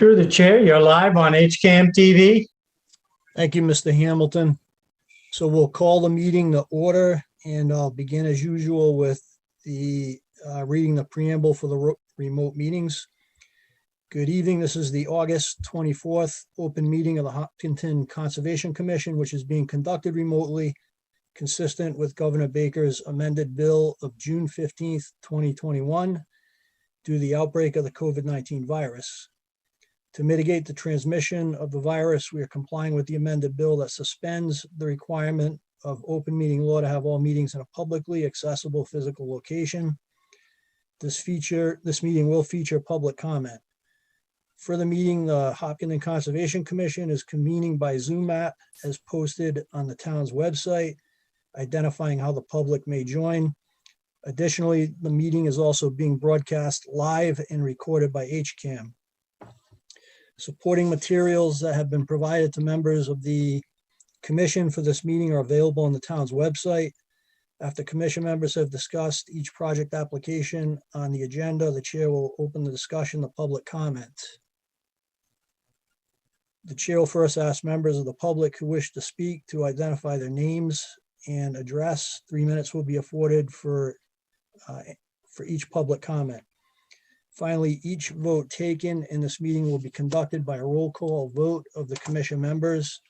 Through the chair, you're live on HCAM TV. Thank you, Mr. Hamilton. So we'll call the meeting to order, and I'll begin as usual with the reading the preamble for the remote meetings. Good evening. This is the August 24th open meeting of the Hopkinton Conservation Commission, which is being conducted remotely, consistent with Governor Baker's amended bill of June 15th, 2021, due to the outbreak of the COVID-19 virus. To mitigate the transmission of the virus, we are complying with the amended bill that suspends the requirement of open meeting law to have all meetings in a publicly accessible physical location. This meeting will feature public comment. For the meeting, the Hopkinton Conservation Commission is convening by Zoom app as posted on the town's website, identifying how the public may join. Additionally, the meeting is also being broadcast live and recorded by HCAM. Supporting materials that have been provided to members of the commission for this meeting are available on the town's website. After commission members have discussed each project application on the agenda, the chair will open the discussion to public comment. The chair will first ask members of the public who wish to speak to identify their names and address. 3 minutes will be afforded for each public comment. Finally, each vote taken in this meeting will be conducted by a roll call vote of the commission members.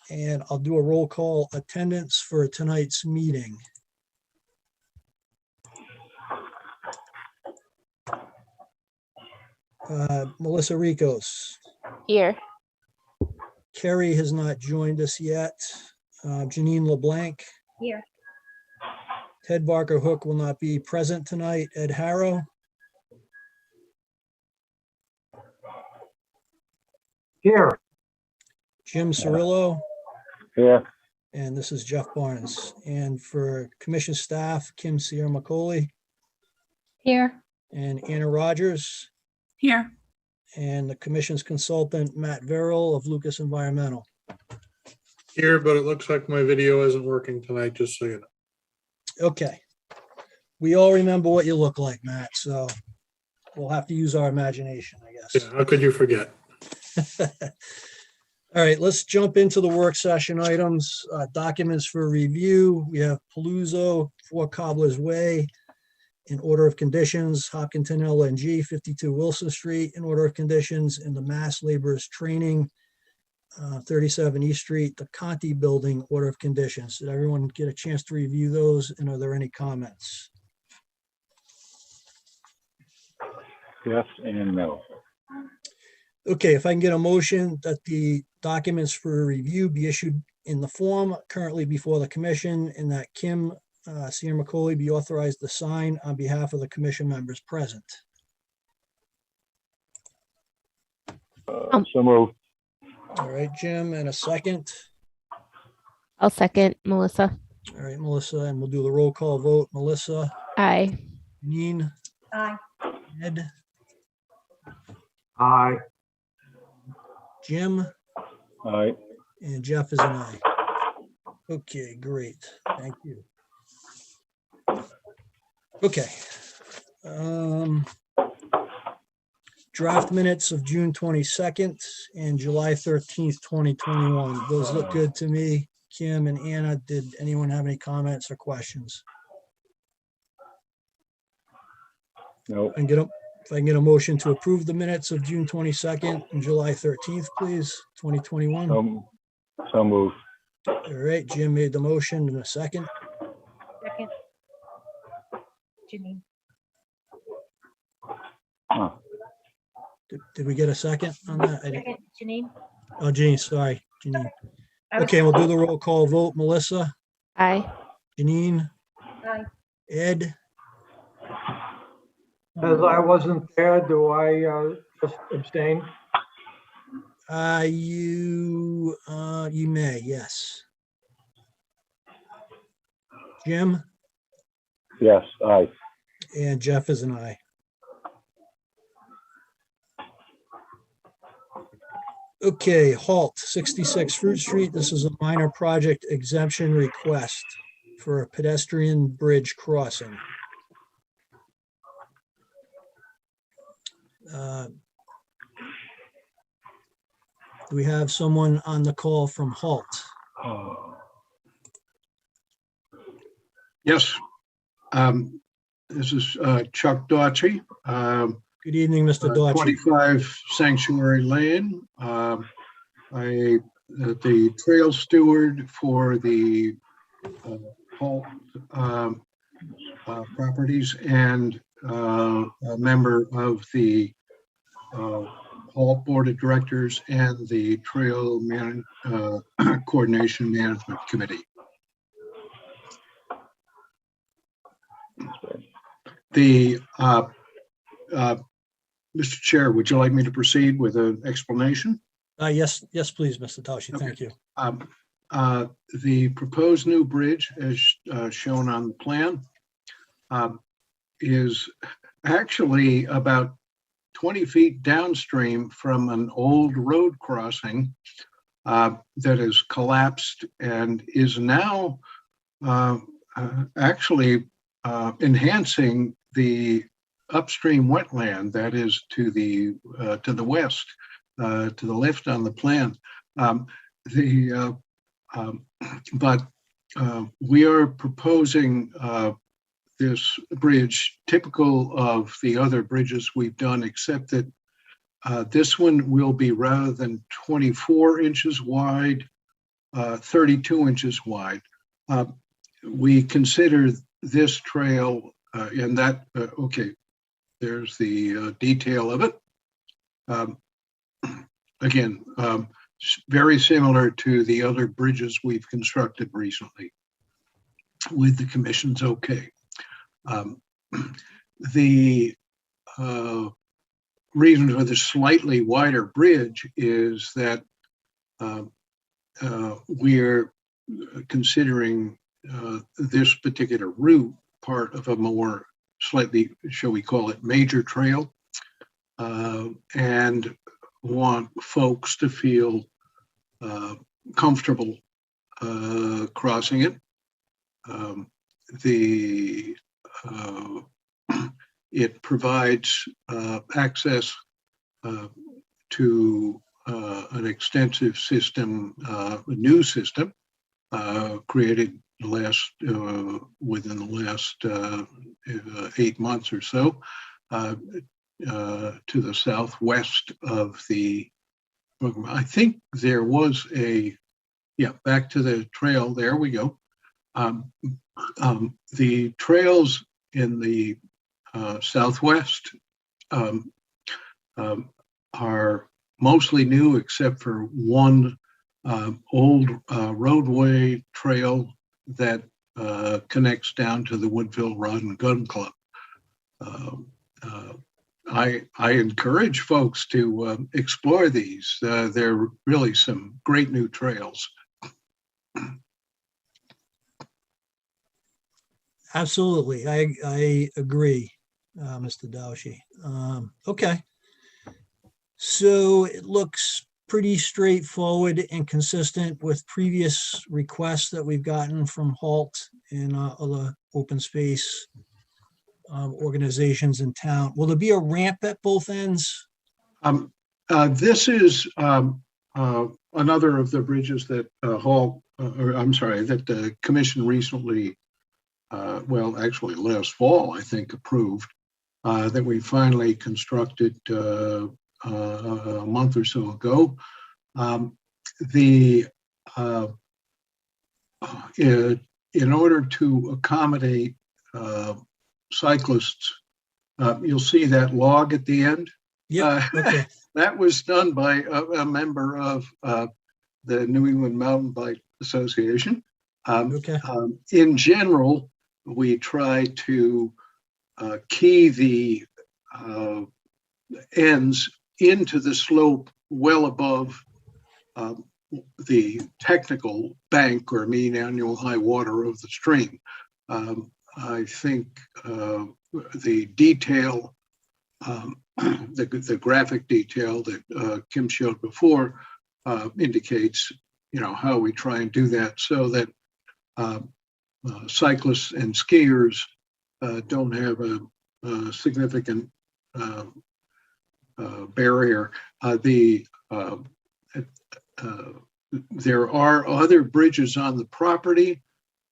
And I'll do a roll call attendance for tonight's meeting. Melissa Ricos. Here. Kerry has not joined us yet. Janine LeBlanc. Here. Ted Barker Hook will not be present tonight. Ed Harrow. Here. Jim Cirillo. Here. And this is Jeff Barnes. And for commission staff, Kim Sierra McCauley. Here. And Anna Rogers. Here. And the commission's consultant, Matt Verrill of Lucas Environmental. Here, but it looks like my video isn't working tonight, just so you know. Okay. We all remember what you look like, Matt, so we'll have to use our imagination, I guess. Yeah, how could you forget? All right, let's jump into the work session items. Documents for review. We have Paluzzo, 4 Cobblers Way, in order of conditions. Hopkinton LNG, 52 Wilson Street, in order of conditions. And the Mass Laborers Training, 37 East Street, the Conti Building, order of conditions. Did everyone get a chance to review those? And are there any comments? Yes and no. Okay, if I can get a motion that the documents for review be issued in the form currently before the commission, and that Kim Sierra McCauley be authorized to sign on behalf of the commission members present. So moved. All right, Jim, and a second. I'll second Melissa. All right, Melissa, and we'll do the roll call vote. Melissa. Aye. Janine. Aye. Ed. Aye. Jim. Aye. And Jeff is an aye. Okay, great. Thank you. Okay. Draft minutes of June 22nd and July 13th, 2021. Those look good to me. Kim and Anna, did anyone have any comments or questions? No. If I can get a motion to approve the minutes of June 22nd and July 13th, please, 2021. So moved. All right, Jim made the motion in a second. Second. Janine. Huh. Did we get a second on that? Second, Janine. Oh, Janine, sorry, Janine. Okay, we'll do the roll call vote. Melissa, Aye. Janine, Aye. Ed, As I wasn't there, do I just abstain? you may, yes. Jim, Yes, aye. and Jeff is an aye. Okay, Halt, 66 Fruit Street. This is a minor project exemption request for a pedestrian bridge crossing. Do we have someone on the call from Halt? Yes. This is Chuck Daughtry, Good evening, Mr. Daughtry. 25 Sanctuary Lane. The trail steward for the Halt properties and a member of the Halt Board of Directors and the Trail Coordination Management Committee. Mr. Chair, would you like me to proceed with an explanation? Yes, please, Mr. Daughtry. Okay. Thank you. The proposed new bridge, as shown on the plan, is actually about 20 feet downstream from an old road crossing that has collapsed and is now actually enhancing the upstream wetland that is to the west, to the left on the plan. But we are proposing this bridge typical of the other bridges we've done, except that this one will be, rather than 24 inches wide, 32 inches wide. We consider this trail and that, okay, there's the detail of it. Again, very similar to the other bridges we've constructed recently with the commission's okay. The reason for the slightly wider bridge is that we're considering this particular route part of a more slightly, shall we call it, major trail, and want folks to feel comfortable crossing it. It provides access to an extensive system, a new system created within the last 8 months or so, to the southwest of the, I think there was back to the trail, there we go. The trails in the southwest are mostly new, except for one old roadway trail that connects down to the Woodville Rod and Gun Club. I encourage folks to explore these. They're really some great new trails. Absolutely. I agree, Mr. Daughtry. Okay. So it looks pretty straightforward and consistent with previous requests that we've gotten from HALT and other open space organizations in town. Will there be a ramp at both ends? This is another of the bridges that that the commission recently, actually last fall, I think, approved, that we finally constructed a month or so ago. In order to accommodate cyclists, you'll see that log at the end. Yeah. Okay. That was done by a member of the New England Mountain Bike Association. Okay. In general, we try to key the ends into the slope well above the technical bank or mean annual high water of the stream. I think the detail, the graphic detail that Kim showed before indicates, how we try and do that so that cyclists and skiers don't have a significant barrier. there are other bridges on the property.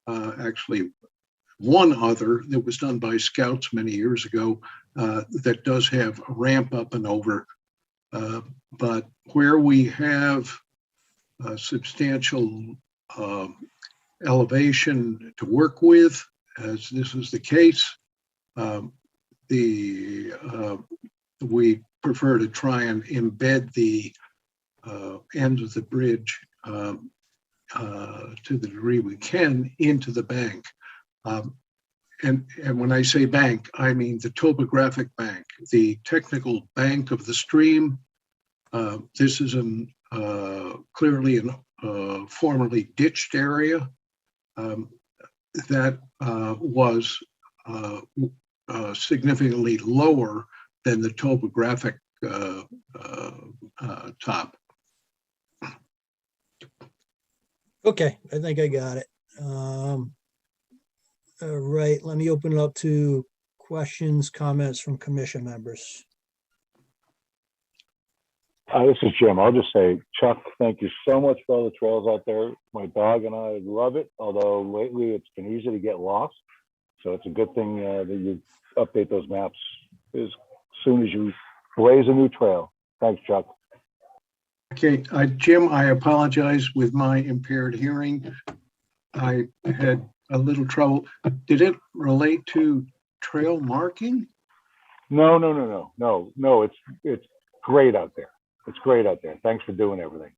Actually, one other that was done by Scouts many years ago that does have a ramp up and over. But where we have substantial elevation to work with, as this is the case, we prefer to try and embed the end of the bridge to the degree we can into the bank. And when I say bank, I mean the topographic bank, the technical bank of the stream. This is clearly a formerly ditched area that was significantly lower than the topographic top. Okay, I think I got it. All right, let me open it up to questions, comments from commission members. This is Jim. I'll just say, Chuck, thank you so much for all the trails out there. My dog and I love it, although lately it's been easy to get lost. So it's a good thing that you update those maps as soon as you blaze a new trail. Thanks, Chuck. Okay, Jim, I apologize with my impaired hearing. I had a little trouble. Did it relate to trail marking? No. It's great out there. It's great out there. Thanks for doing everything.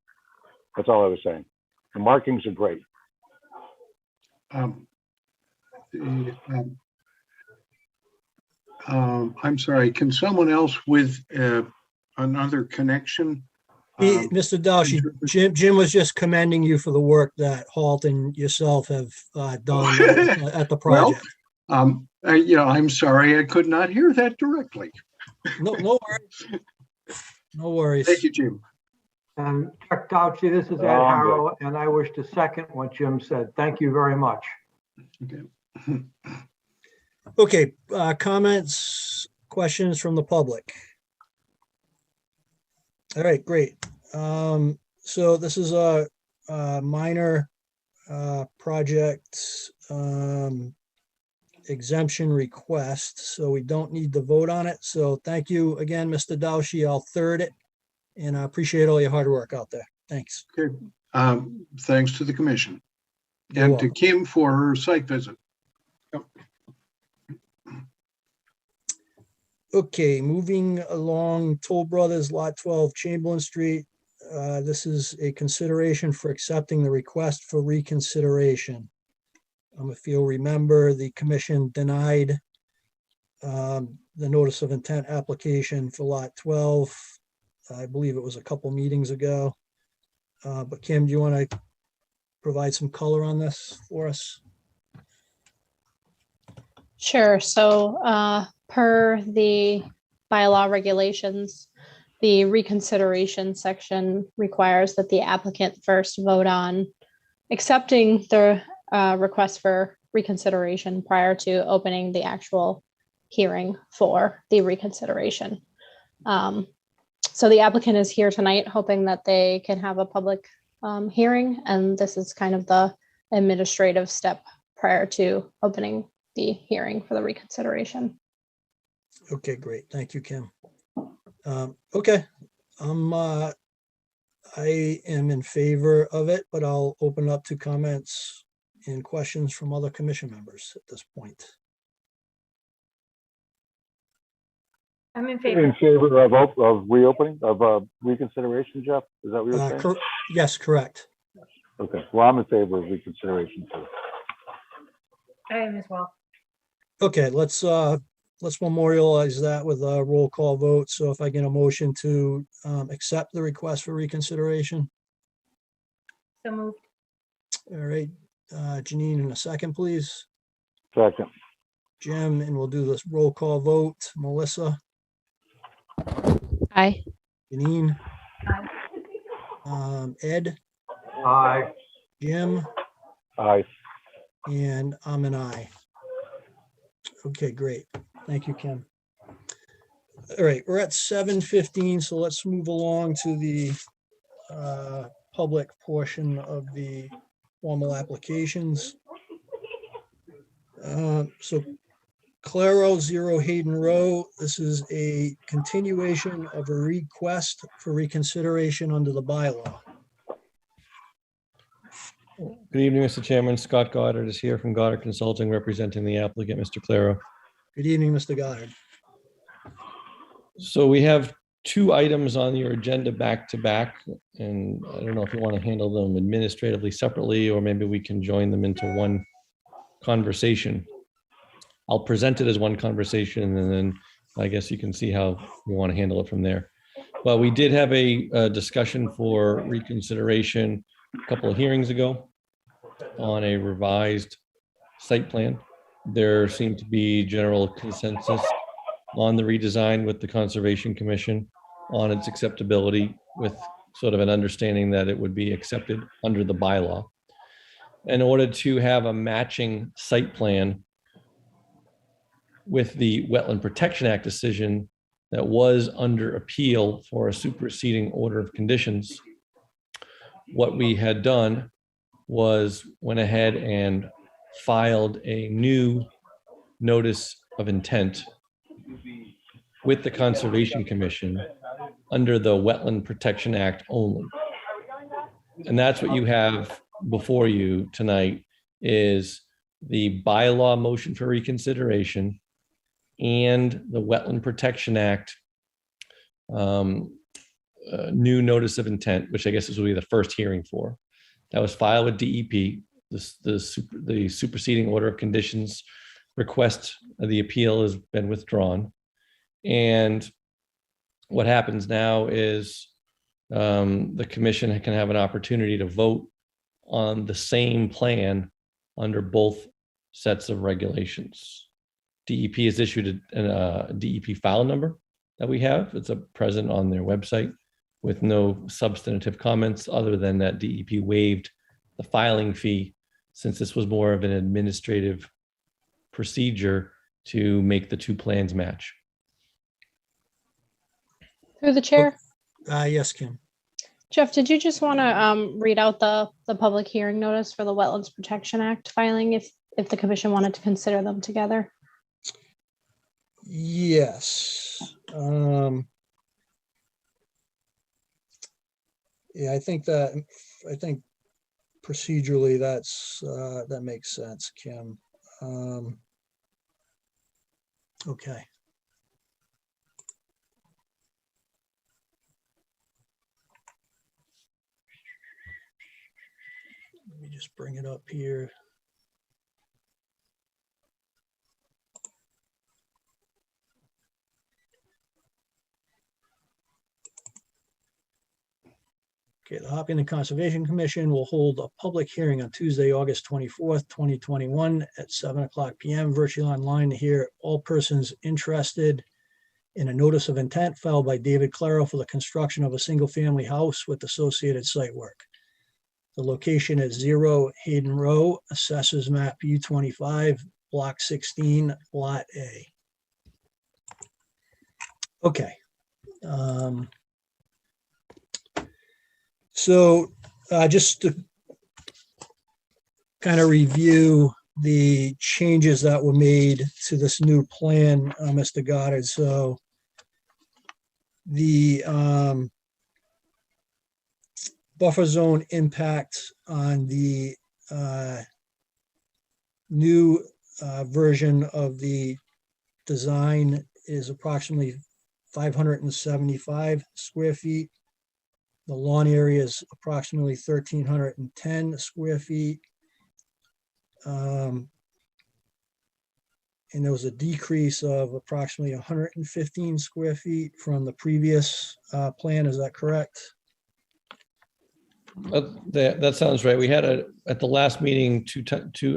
That's all I was saying. The markings are great. I'm sorry, can someone else with another connection? Mr. Dalshy, Jim was just commending you for the work that Halt and yourself have done at the project. I'm sorry, I could not hear that directly. No worries. No worries. Thank you, Jim. And Chuck Douchy, this is Ed Oh, I'm Harrow, and I wish to second what Jim said. Thank you very much. Okay. Okay, comments, questions from the public. All right, great. So this is a minor project exemption request, so we don't need to vote on it. So thank you again, Mr. Douchy. I'll third it, and I appreciate all your hard work out there. Thanks. Okay. Thanks to the commission You're and welcome. to Kim for her site visit. Yep. Okay, moving along, Toll Brothers, Lot 12, Chamberlain Street. This is a consideration for accepting the request for reconsideration. If you'll remember, the commission denied the notice of intent application for Lot 12. I believe it was a couple meetings ago. But Kim, do you want to provide some color on this for us? Sure. So per the bylaw regulations, the reconsideration section requires that the applicant first vote on accepting the request for reconsideration prior to opening the actual hearing for the reconsideration. So the applicant is here tonight hoping that they can have a public hearing, and this is kind of the administrative step prior to opening the hearing for the reconsideration. Okay, great. Thank you, Kim. Okay, I am in favor of it, but I'll open up to comments and questions from other commission members at this point. I'm in In favor. favor of reopening, of reconsideration, Jeff? Is that what you're saying? Yes, correct. Okay, well, I'm in favor of reconsideration too. I am as well. Okay, let's memorialize that with a roll call vote. So if I get a motion to accept the request for reconsideration. So moved. All right, Janine, in a second, please. Second, Jim, and we'll do this roll call vote. Melissa, Aye. Janine, Aye. Ed, Aye. Jim, aye. and I'm an aye. Okay, great. Thank you, Kim. All right, we're at 7:15, so let's move along to the public portion of the formal applications. So Claro 0 Hayden Row, this is a continuation of a request for reconsideration under the bylaw. Good evening, Mr. Chairman. Scott Goddard is here from Goddard Consulting, representing the applicant, Mr. Claro. Good evening, Mr. Goddard. So we have two items on your agenda back to back, and I don't know if you want to handle them administratively separately, or maybe we can join them into one conversation. I'll present it as one conversation, and then I guess you can see how we want to handle it from there. But we did have a discussion for reconsideration a couple of hearings ago on a revised site plan. There seemed to be general consensus on the redesign with the Conservation Commission on its acceptability, with sort of an understanding that it would be accepted under the bylaw. In order to have a matching site plan with the Wetland Protection Act decision that was under appeal for a superseding order of conditions, what we had done was went ahead and filed a new notice of intent with the Conservation Commission under the Wetland Protection Act only. And that's what you have before you tonight, is the bylaw motion for reconsideration and the Wetland Protection Act new notice of intent, which I guess this will be the first hearing for. That was filed with DEP. The superseding order of conditions request of the appeal has been withdrawn. And what happens now is the commission can have an opportunity to vote on the same plan under both sets of regulations. DEP has issued a DEP file number that we have. It's present on their website with no substantive comments, other than that DEP waived the filing fee, since this was more of an administrative procedure to make the two plans match. Through the chair. Yes, Kim. Jeff, did you just want to read out the public hearing notice for the Wetlands Protection Act filing if the commission wanted to consider them together? Yes. Yeah, I think procedurally that makes sense, Kim. Okay. Let me just bring it up here. Okay, the Hopkinton Conservation Commission will hold a public hearing on Tuesday, August 24th, 2021 at 7:00 p.m. virtually online to hear all persons interested in a notice of intent filed by David Claro for the construction of a single-family house with associated site work. The location is 0 Hayden Row, Assessors Map U25, Block 16, Lot A. Okay. So just to kind of review the changes that were made to this new plan, Mr. Goddard. So the buffer zone impact on the new version of the design is approximately 575 square feet. The lawn area is approximately 1,310 square feet. And there was a decrease of approximately 115 square feet from the previous plan. Is that correct? That sounds right. We had at the last meeting, I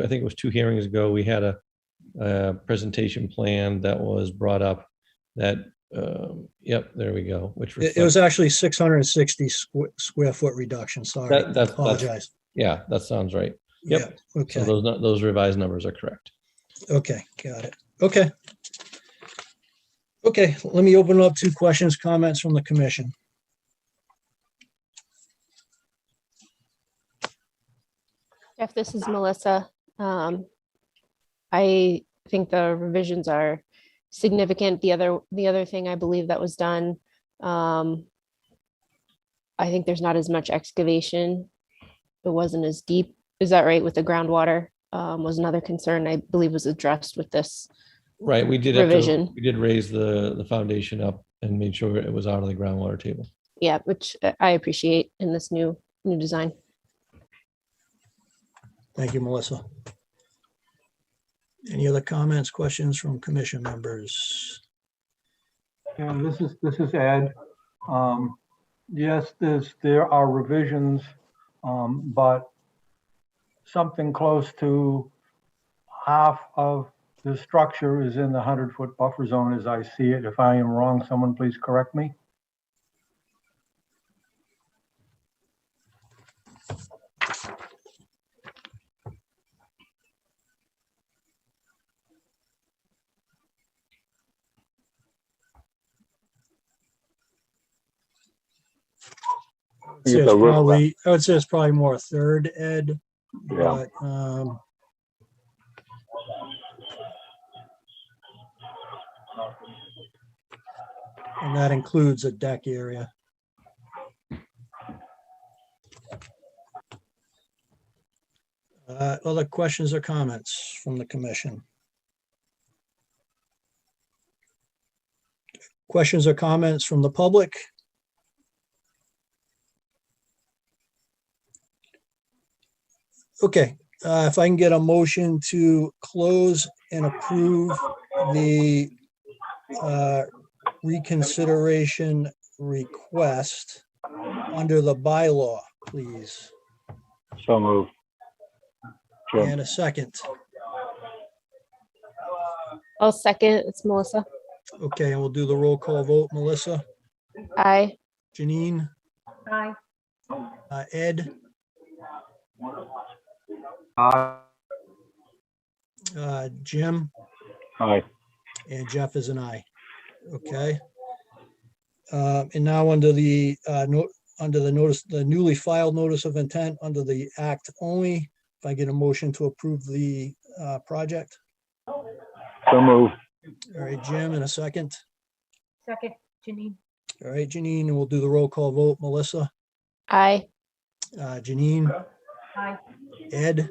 think it was 2 hearings ago, we had a presentation plan that was brought up that, yep, there we go. Which It was actually 660 square foot reduction. Sorry, apologize. Yeah, that sounds right. Yep. Yeah, okay. So those revised numbers are correct. Okay, got it. Okay. Okay, let me open up to questions, comments from the commission. Jeff, this is Melissa. I think the revisions are significant. The other thing I believe that was done, I think there's not as much excavation. It wasn't as deep. Is that right? With the groundwater, was another concern I believe was addressed with this. Right, we did have to, Revision. we did raise the foundation up and made sure it was out of the groundwater table. Yeah, which I appreciate in this new design. Thank you, Melissa. Any other comments, questions from commission members? And this is Ed. Yes, there are revisions, but something close to half of the structure is in the 100-foot buffer zone as I see it. If I am wrong, someone please correct me. I would say it's probably more a third, Ed. Yeah. But, and that includes a deck area. Other questions or comments from the commission? Questions or comments from the public? Okay, if I can get a motion to close and approve the reconsideration request under the bylaw, please. So moved. Jim. And a second. I'll second. It's Melissa. Okay, and we'll do the roll call vote. Melissa, Aye. Janine, Aye. Ed, Jim, Aye. and Jeff is an aye. Okay. And now under the notice, the newly filed notice of intent under the act only, if I get a motion to approve the project. So moved. All right, Jim, in a second. Second, Janine. All right, Janine, and we'll do the roll call vote. Melissa, Aye. Janine, Aye. Ed,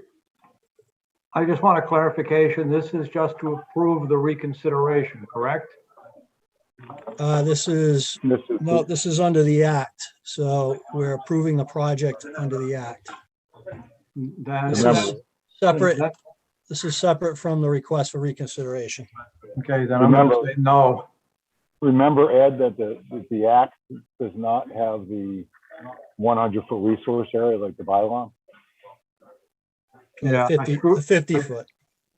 I just want a clarification. This is just to approve the reconsideration, correct? this is, no, this is under the act. So we're approving the project under the act. Then, This Remember- is separate. that- This is separate from the request for reconsideration. okay, then I'm going to say no. Remember, Ed, that the act does not have the 100-foot resource area like the bylaw. Yeah, I 50 foot.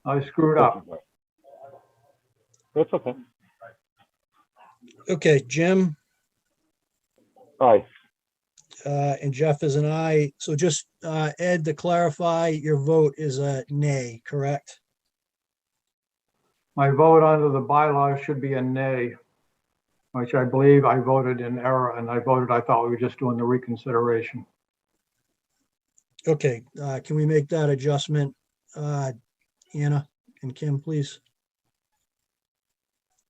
I screwed up. That's okay. Okay, Jim, Aye. and Jeff is an aye. So just, Ed, to clarify, your vote is a nay, correct? My vote under the bylaw should be a nay, which I believe I voted in error, and I thought we were just doing the reconsideration. Okay, can we make that adjustment? Anna and Kim, please.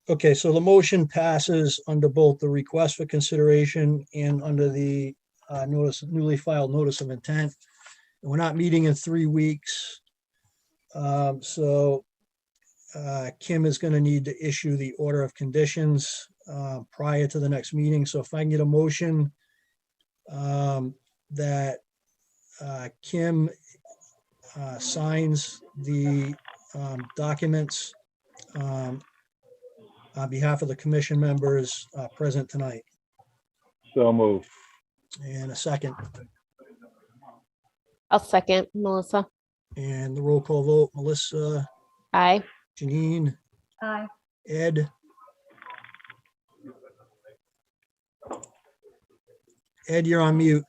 Okay, so the motion passes under both the request for consideration and under the newly filed notice of intent. And we're not meeting in 3 weeks. So Kim is going to need to issue the order of conditions prior to the next meeting. So if I can get a motion that Kim signs the documents on behalf of the commission members present tonight. So moved. And a second. I'll second. Melissa. And the roll call vote, Melissa, Aye. Janine, Aye. Ed. Ed, you're on mute.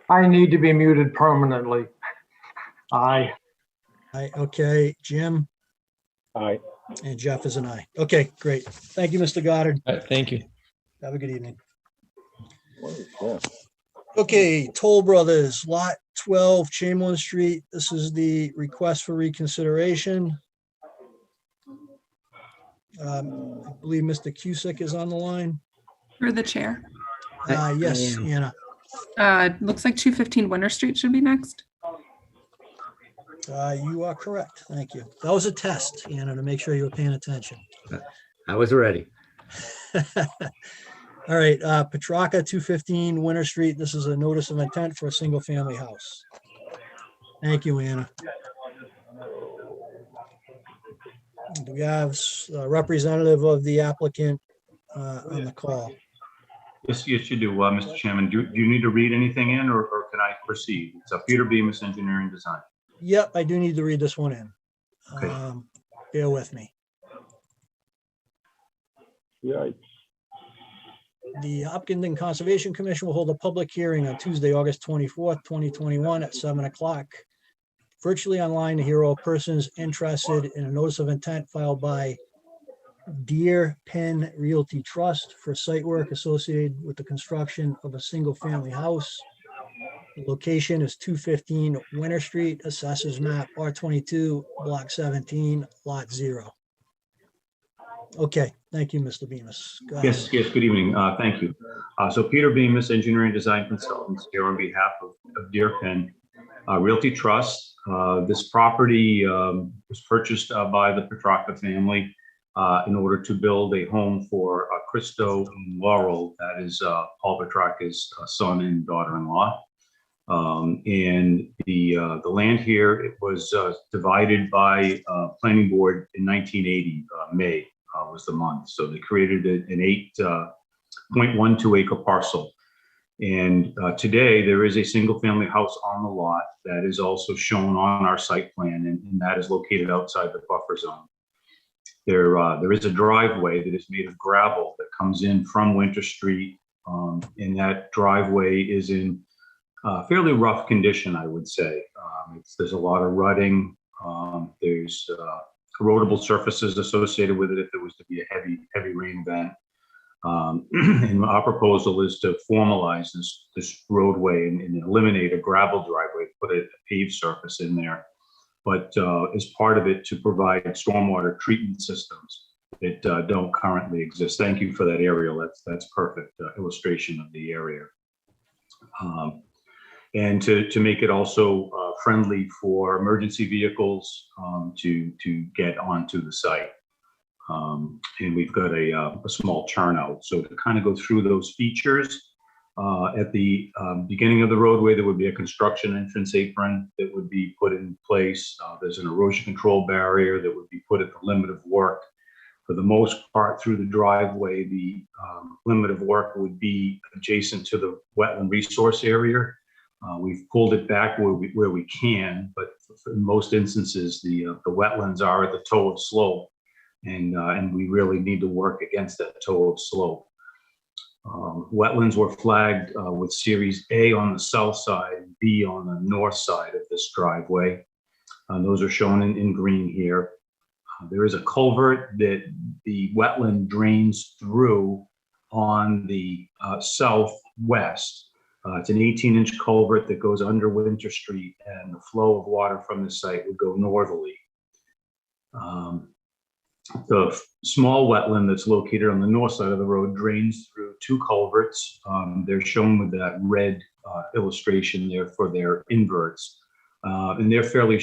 I need to be muted permanently. Aye. Okay, Jim Aye. and Jeff is an aye. Okay, great. Thank you, Mr. Goddard. All right, thank you. Have a good evening. What is this? Okay, Toll Brothers, Lot 12, Chamberlain Street. This is the request for reconsideration. I believe Mr. Cusick is on the line. Through the chair. Yes, Anna. Looks like 215 Winter Street should be next. You are correct. Thank you. That was a test, Anna, to make sure you were paying attention. I was ready. All right, Petrarca, 215 Winter Street. This is a notice of intent for a single-family house. Thank you, Anna. Do we have a representative of the applicant on the call? Yes, you do, Mr. Chairman. Do you need to read anything in, or can I proceed? It's Peter Bemis, Engineering Design. Yep, I do need to read this one in. Okay. Bear with me. Yeah, The Hopkinton Conservation Commission will hold a public hearing on Tuesday, August 24th, 2021 at 7 o'clock. Virtually online to hear all persons interested in a notice of intent filed by Deer Pen Realty Trust for site work associated with the construction of a single-family house. The location is 215 Winter Street, Assessors Map R22, Block 17, Lot 0. Okay, thank you, Mr. Bemis. Go ahead. Yes, good evening. Thank you. So Peter Bemis, Engineering Design Consultants, here on behalf of Deer Pen Realty Trust. This property was purchased by the Petrarca family in order to build a home for Christo and Laurel, that is Paul Petrarca's son and daughter-in-law. And the land here, it was divided by planning board in 1980, May was the month. So they created an 8.12 acre parcel. And today there is a single family house on the lot that is also shown on our site plan, and that is located outside the buffer zone. There is a driveway that is made of gravel that comes in from Winter Street, and that driveway is in fairly rough condition, I would say. There's a lot of rutting. There's erodible surfaces associated with it if there was to be a heavy rain event. And our proposal is to formalize this roadway and eliminate a gravel driveway, put a paved surface in there. But as part of it, to provide stormwater treatment systems that don't currently exist. Thank you for that aerial. That's perfect illustration of the area. And to make it also friendly for emergency vehicles to get onto the site. And we've got a small turnout. So to kind of go through those features, at the beginning of the roadway, there would be a construction entrance apron that would be put in place. There's an erosion control barrier that would be put at the limit of work. For the most part, through the driveway, the limit of work would be adjacent to the wetland resource area. We've pulled it back where we can, but in most instances, the wetlands are at the toe of slope, and we really need to work against that toe of slope. Wetlands were flagged with Series A on the south side, B on the north side of this driveway. Those are shown in green here. There is a culvert that the wetland drains through on the southwest. It's an 18-inch culvert that goes under Winter Street, and the flow of water from the site would go northerly. The small wetland that's located on the north side of the road drains through two culverts. They're shown with that red illustration there for their inverts. And they're fairly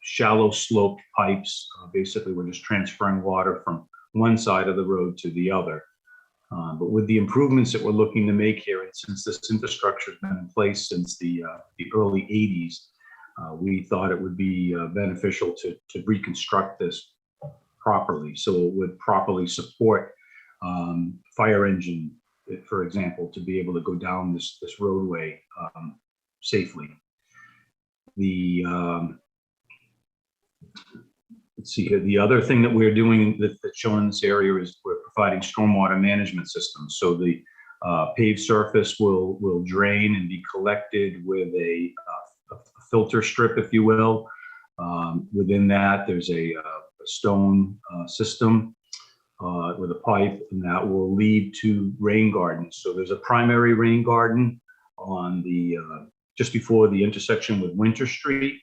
shallow sloped pipes. Basically, we're just transferring water from one side of the road to the other. But with the improvements that we're looking to make here, and since this infrastructure has been in place since the early 80s, we thought it would be beneficial to reconstruct this properly, so it would properly support fire engine, for example, to be able to go down this roadway safely. Let's see here. The other thing that we're doing that's shown in this area is we're providing stormwater management systems. So the paved surface will drain and be collected with a filter strip, if you will. Within that, there's a stone system with a pipe, and that will lead to rain gardens. So there's a primary rain garden on the, just before the intersection with Winter Street.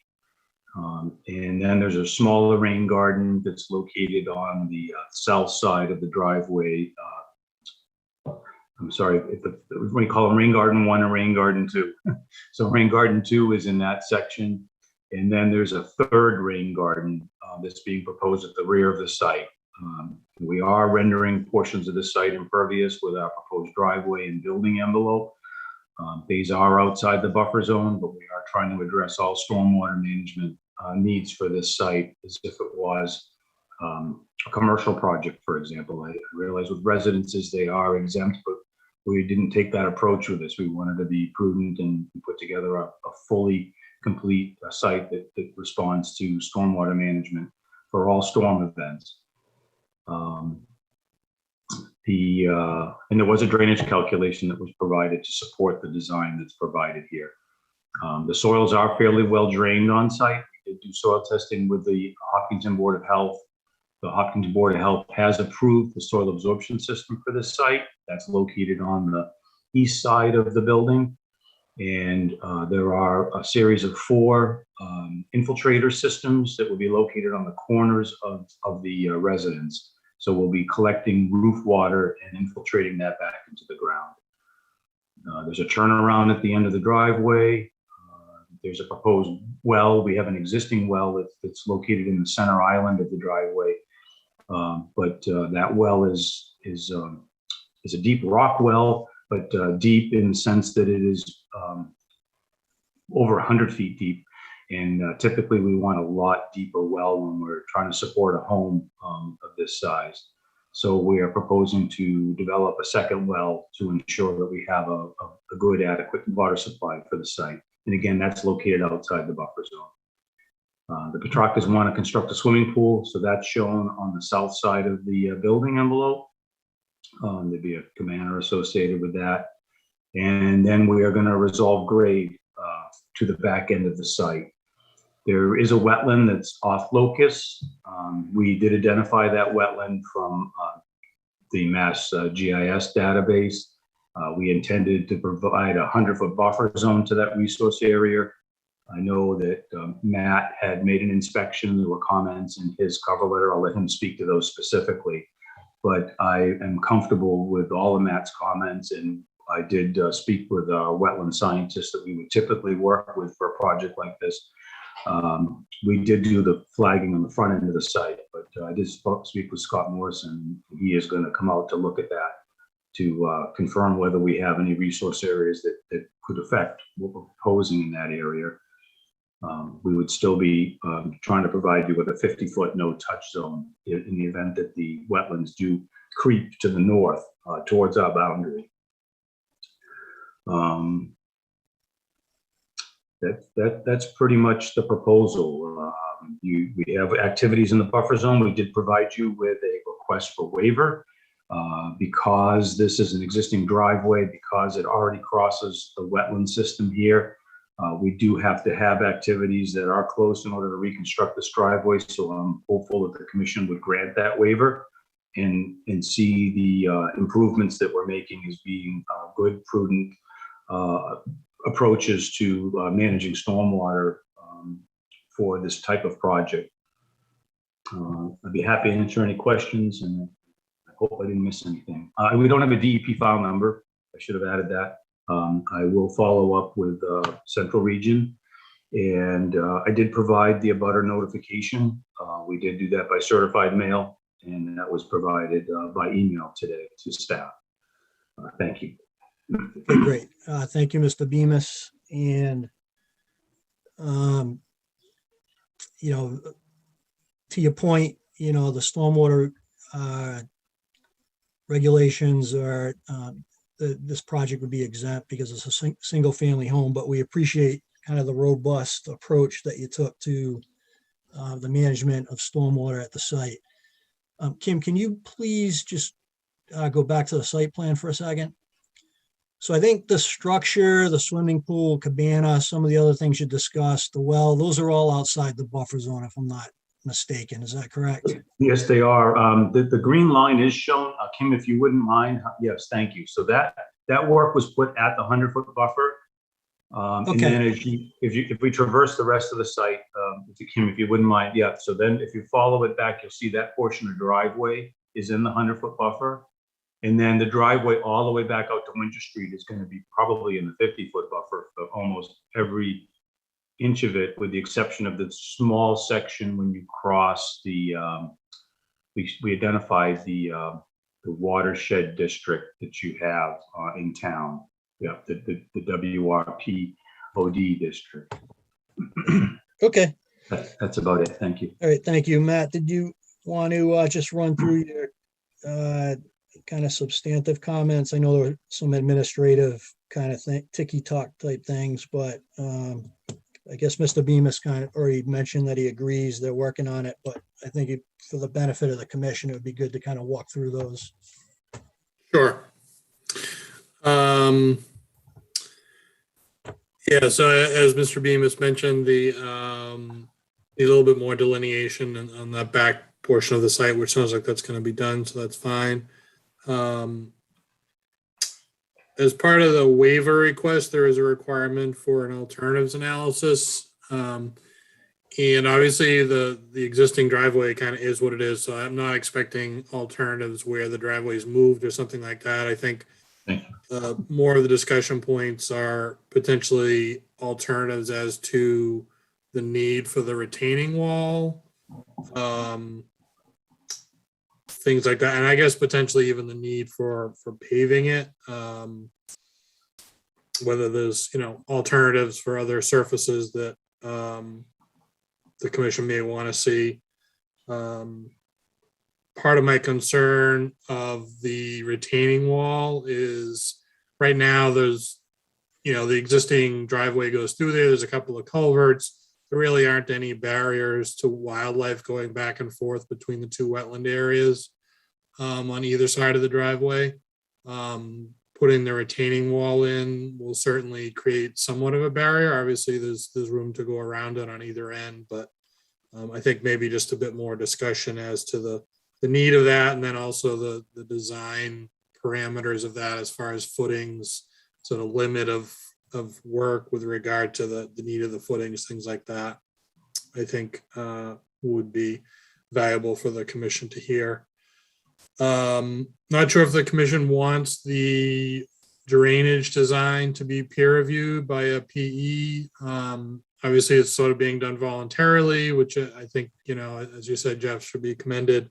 And then there's a smaller rain garden that's located on the south side of the driveway. I'm sorry, we call them Rain Garden 1 and Rain Garden 2. So Rain Garden 2 is in that section. And then there's a third rain garden that's being proposed at the rear of the site. We are rendering portions of the site impervious with our proposed driveway and building envelope. These are outside the buffer zone, but we are trying to address all stormwater management needs for this site as if it was a commercial project, for example. I realize with residences, they are exempt, but we didn't take that approach with this. We wanted to be prudent and put together a fully complete site that responds to stormwater management for all storm events. And there was a drainage calculation that was provided to support the design that's provided here. The soils are fairly well drained on site. We did do soil testing with the Hopkinton Board of Health. The Hopkinton Board of Health has approved the soil absorption system for this site. That's located on the east side of the building. And there are a series of 4 infiltrator systems that will be located on the corners of the residence. So we'll be collecting roof water and infiltrating that back into the ground. There's a turnaround at the end of the driveway. There's a proposed well. We have an existing well that's located in the center island of the driveway. But that well is a deep rock well, but deep in the sense that it is over 100 feet deep. And typically we want a lot deeper well when we're trying to support a home of this size. So we are proposing to develop a second well to ensure that we have a good, adequate water supply for the site. And again, that's located outside the buffer zone. The Petrarcas want to construct a swimming pool, so that's shown on the south side of the building envelope. There'd be a cabana associated with that. And then we are going to resolve grade to the back end of the site. There is a wetland that's off locus. We did identify that wetland from the Mass GIS database. We intended to provide a 100-foot buffer zone to that resource area. I know that Matt had made an inspection. There were comments in his cover letter. I'll let him speak to those specifically. But I am comfortable with all of Matt's comments, and I did speak with our wetland scientists that we would typically work with for a project like this. We did do the flagging on the front end of the site, but I did speak with Scott Morrison. He is going to come out to look at that to confirm whether we have any resource areas that could affect what we're proposing in that area. We would still be trying to provide you with a 50-foot no-touch zone in the event that the wetlands do creep to the north towards our boundary. That's pretty much the proposal. We have activities in the buffer zone. We did provide you with a request for waiver because this is an existing driveway, because it already crosses the wetland system here. We do have to have activities that are close in order to reconstruct this driveway. So I'm hopeful that the commission would grant that waiver and see the improvements that we're making as being good, prudent approaches to managing stormwater for this type of project. I'd be happy to answer any questions, and I hope I didn't miss anything. We don't have a DEP file number. I should have added that. I will follow up with Central Region, and I did provide the abutter notification. We did do that by certified mail, and that was provided by email today to staff. Thank you. Okay, great. Thank you, Mr. Bemis. And, you know, to your point, you know, the stormwater regulations are, this project would be exempt because it's a single family home, but we appreciate kind of the robust approach that you took to the management of stormwater at the site. Kim, can you please just go back to the site plan for a second? So I think the structure, the swimming pool, cabana, some of the other things you discussed, the well, those are all outside the buffer zone, if I'm not mistaken. Is that correct? Yes, they are. The green line is shown. Kim, if you wouldn't mind. Yes, thank you. So that that work was put at the 100-foot buffer. And then if we traverse the rest of the site, if you wouldn't mind, yeah. So then if you follow it back, you'll see that portion of driveway is in the 100-foot buffer. And then the driveway all the way back out to Winter Street is going to be probably in the 50-foot buffer for almost every inch of it, with the exception of the small section when you cross the, we identified the watershed district that you have in town. Yeah, the WRPOD district. Okay. That's about it. Thank you. All right, thank you. Matt, did you want to just run through your kind of substantive comments? I know there were some administrative kind of ticky-tock type things, but I guess Mr. Bemis kind of already mentioned that he agrees they're working on it, but I think for the benefit of the commission, it would be good to kind of walk through those. Sure. Yeah, so as Mr. Bemis mentioned, the a little bit more delineation on that back portion of the site, which sounds like that's going to be done, so that's fine. As part of the waiver request, there is a requirement for an alternatives analysis. And obviously the existing driveway kind of is what it is. So I'm not expecting alternatives where the driveway is moved or something like that. I think more of the discussion points are potentially alternatives as to the need for the retaining wall, things like that. And I guess potentially even the need for paving it, whether there's, alternatives for other surfaces that the commission may want to see. Part of my concern of the retaining wall is right now there's, the existing driveway goes through there. There's a couple of culverts. There really aren't any barriers to wildlife going back and forth between the two wetland areas on either side of the driveway. Putting the retaining wall in will certainly create somewhat of a barrier. Obviously, there's room to go around it on either end, but I think maybe just a bit more discussion as to the need of that, and then also the design parameters of that as far as footings, so the limit of work with regard to the need of the footings, things like that, I think would be valuable for the commission to hear. Not sure if the commission wants the drainage design to be peer reviewed by a PE. Obviously, it's sort of being done voluntarily, which I think, as you said, Jeff, should be commended.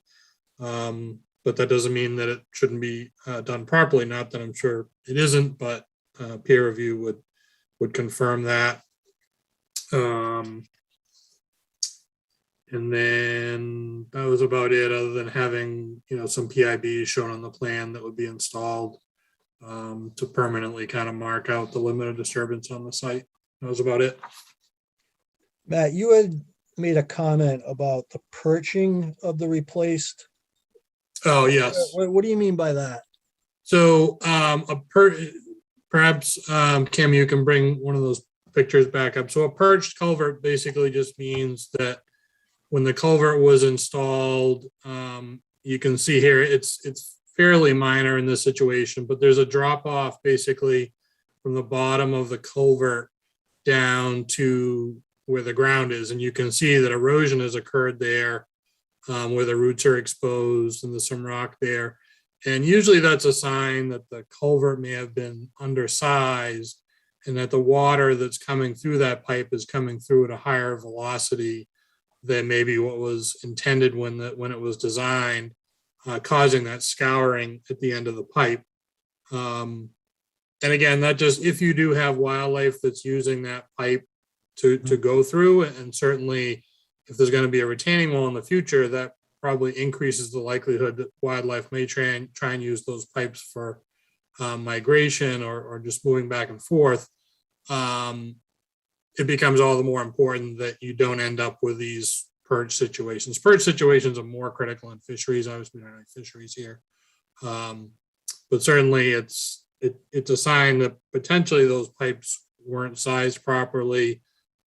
But that doesn't mean that it shouldn't be done properly. Not that I'm sure it isn't, but peer review would confirm that. And then that was about it, other than having, some PIBs shown on the plan that would be installed to permanently kind of mark out the limit of disturbance on the site. That was about it. Matt, you had made a comment about the perching of the replaced. Oh, yes. What do you mean by that? So perhaps, Kim, you can bring one of those pictures back up. So a purged culvert basically just means that when the culvert was installed, you can see here, it's fairly minor in this situation, but there's a drop off basically from the bottom of the culvert down to where the ground is. And you can see that erosion has occurred there where the roots are exposed and there's some rock there. And usually that's a sign that the culvert may have been undersized and that the water that's coming through that pipe is coming through at a higher velocity than maybe what was intended when it was designed, causing that scouring at the end of the pipe. And again, that just, if you do have wildlife that's using that pipe to go through, and certainly if there's going to be a retaining wall in the future, that probably increases the likelihood that wildlife may try and use those pipes for migration or just moving back and forth. It becomes all the more important that you don't end up with these purge situations. Purge situations are more critical in fisheries. Obviously, we don't have fisheries here, but certainly it's a sign that potentially those pipes weren't sized properly.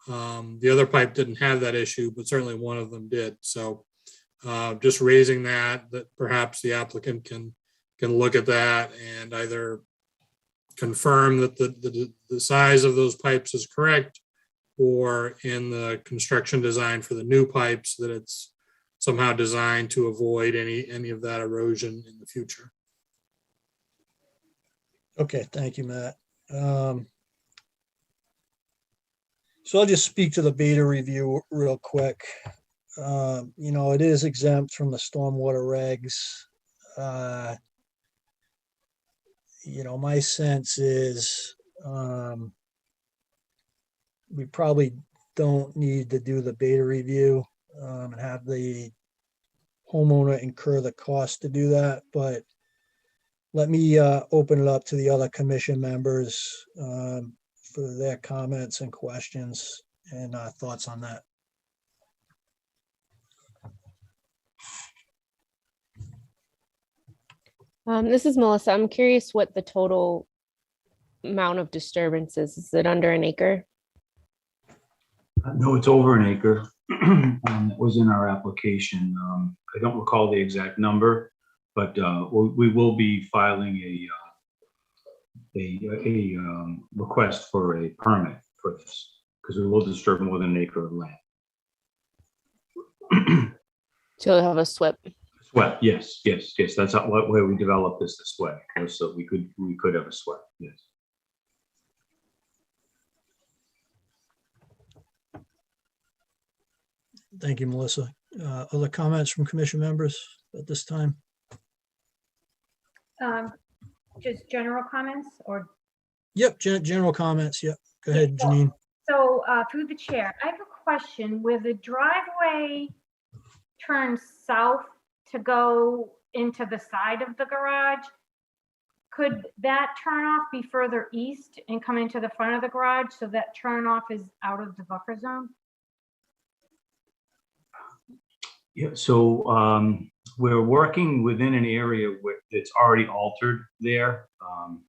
The other pipe didn't have that issue, but certainly one of them did. So just raising that perhaps the applicant can look at that and either confirm that the size of those pipes is correct, or in the construction design for the new pipes that it's somehow designed to avoid any of that erosion in the future. Okay, thank you, Matt. So I'll just speak to the beta review real quick. It is exempt from the stormwater regs. My sense is we probably don't need to do the beta review and have the homeowner incur the cost to do that, but let me open it up to the other commission members for their comments and questions and thoughts on that. This is Melissa. I'm curious what the total amount of disturbance is. Is it under an acre? No, it's over an acre. That was in our application. I don't recall the exact number, but we will be filing a request for a permit for this, because we will disturb more than an acre of land. So you'll have a SWIP. SWEP, yes. That's what way we developed this way, so we could have a SWEP, yes. Thank you, Melissa. Other comments from commission members at this time? Just general comments or? Yep, general comments. Yep. Go ahead, Janine. So through the chair, I have a question. Where the driveway turns south to go into the side of the garage, could that turnoff be further east and come into the front of the garage so that turnoff is out of the buffer zone? Yeah, so we're working within an area where it's already altered there.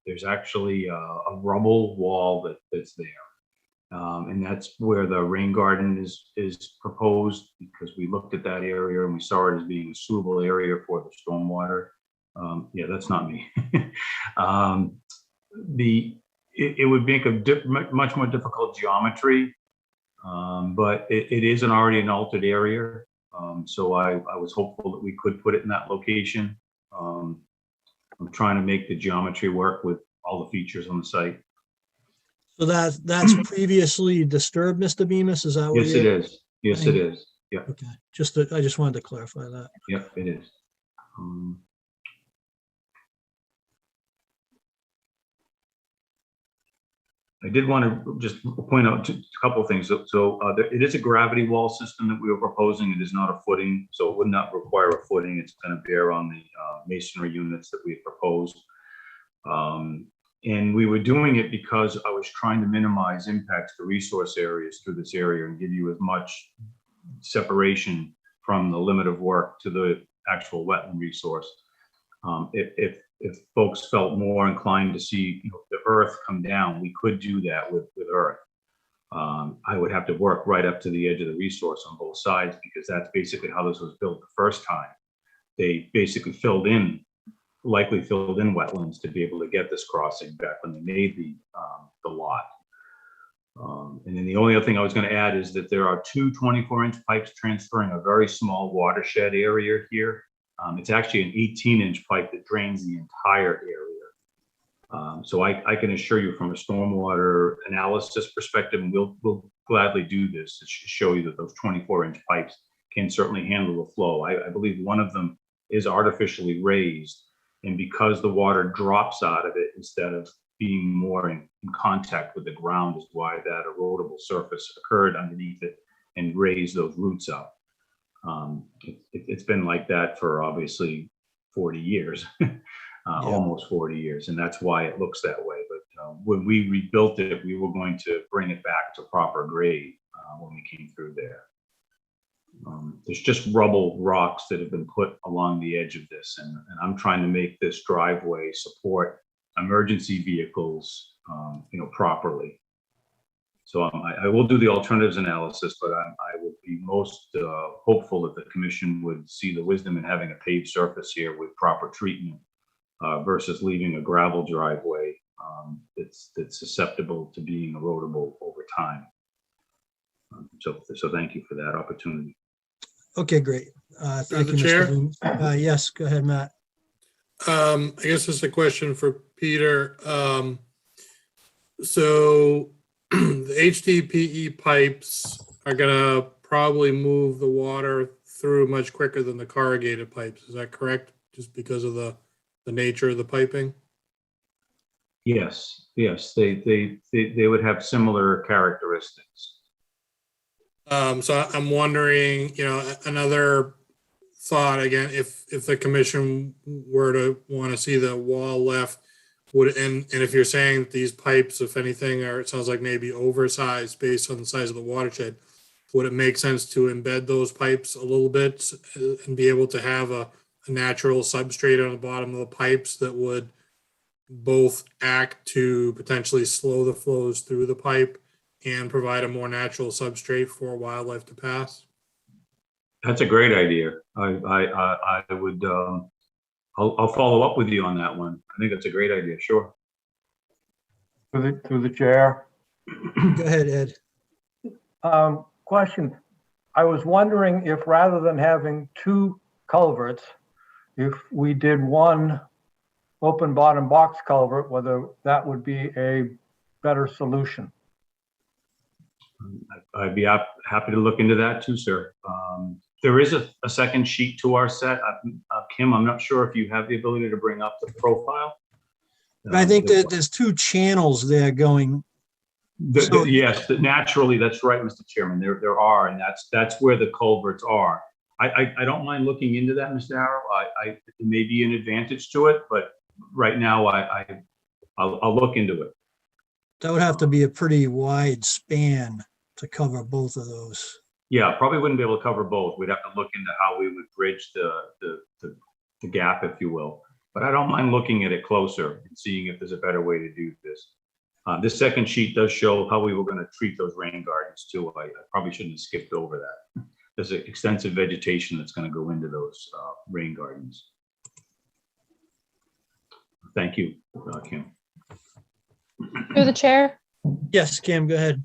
There's actually a rubble wall that's there. And that's where the rain garden is proposed, because we looked at that area and we saw it as being a suitable area for the stormwater. Yeah, that's not me. It would make a much more difficult geometry, but it is already an altered area. So I was hopeful that we could put it in that location. I'm trying to make the geometry work with all the features on the site. So that's previously disturbed, Mr. Bemis, is that what? Yes, it is. Yes, it is. Yeah. Okay, I just wanted to clarify that. Yeah, it is. I did want to just point out a couple of things. So it is a gravity wall system that we were proposing. It is not a footing, so it would not require a footing. It's going to bear on the masonry units that we had proposed. And we were doing it because I was trying to minimize impacts to resource areas through this area and give you as much separation from the limit of work to the actual wetland resource. If folks felt more inclined to see the earth come down, we could do that with earth. I would have to work right up to the edge of the resource on both sides, because that's basically how this was built the first time. They basically likely filled in wetlands to be able to get this crossing back when they made the lot. And then the only other thing I was going to add is that there are two 24-inch pipes transferring a very small watershed area here. It's actually an 18-inch pipe that drains the entire area. So I can assure you from a stormwater analysis perspective, and we'll gladly do this to show you that those 24-inch pipes can certainly handle the flow. I believe one of them is artificially raised, and because the water drops out of it instead of being more in contact with the ground is why that erodible surface occurred underneath it and raised those roots up. It's been like that for obviously 40 years, almost 40 years, and that's why it looks that way. But when we rebuilt it, we were going to bring it back to proper grade when we came through there. There's just rubble rocks that have been put along the edge of this, and I'm trying to make this driveway support emergency vehicles, properly. So I will do the alternatives analysis, but I would be most hopeful that the commission would see the wisdom in having a paved surface here with proper treatment versus leaving a gravel driveway that's susceptible to being erodable over time. So thank you for that opportunity. Okay, great. Thank the you, chair? Mr. Beam. Yes, go ahead, Matt. I guess this is a question for Peter. So the HDPE pipes are gonna probably move the water through much quicker than the corrugated pipes. Is that correct? Just because of the nature of the piping? Yes, they would have similar characteristics. So I'm wondering, another thought again, if the commission were to want to see the wall left, and if you're saying that these pipes, if anything, it sounds like maybe oversized based on the size of the watershed, would it make sense to embed those pipes a little bit and be able to have a natural substrate on the bottom of the pipes that would both act to potentially slow the flows through the pipe and provide a more natural substrate for wildlife to pass? That's a great idea. I would, I'll follow up with you on that one. I think that's a great idea, sure. Through the chair. Go ahead, Ed. Question. I was wondering if rather than having two culverts, if we did one open bottom box culvert, whether that would be a better solution. I'd be happy to look into that too, sir. There is a second sheet to our set. Kim, I'm not sure if you have the ability to bring up the profile. I think that there's two channels there going. Yes, naturally, that's right, Mr. Chairman. There are, and that's where the culverts are. I don't mind looking into that, Mr. Harrow. It may be an advantage to it, but right now I'll look into it. That would have to be a pretty wide span to cover both of those. Yeah, probably wouldn't be able to cover both. We'd have to look into how we would bridge the gap, if you will. But I don't mind looking at it closer and seeing if there's a better way to do this. This second sheet does show how we were going to treat those rain gardens too. I probably shouldn't have skipped over that. There's an extensive vegetation that's going to go into those rain gardens. Thank you, Kim. Through the chair, Yes, Kim, go ahead.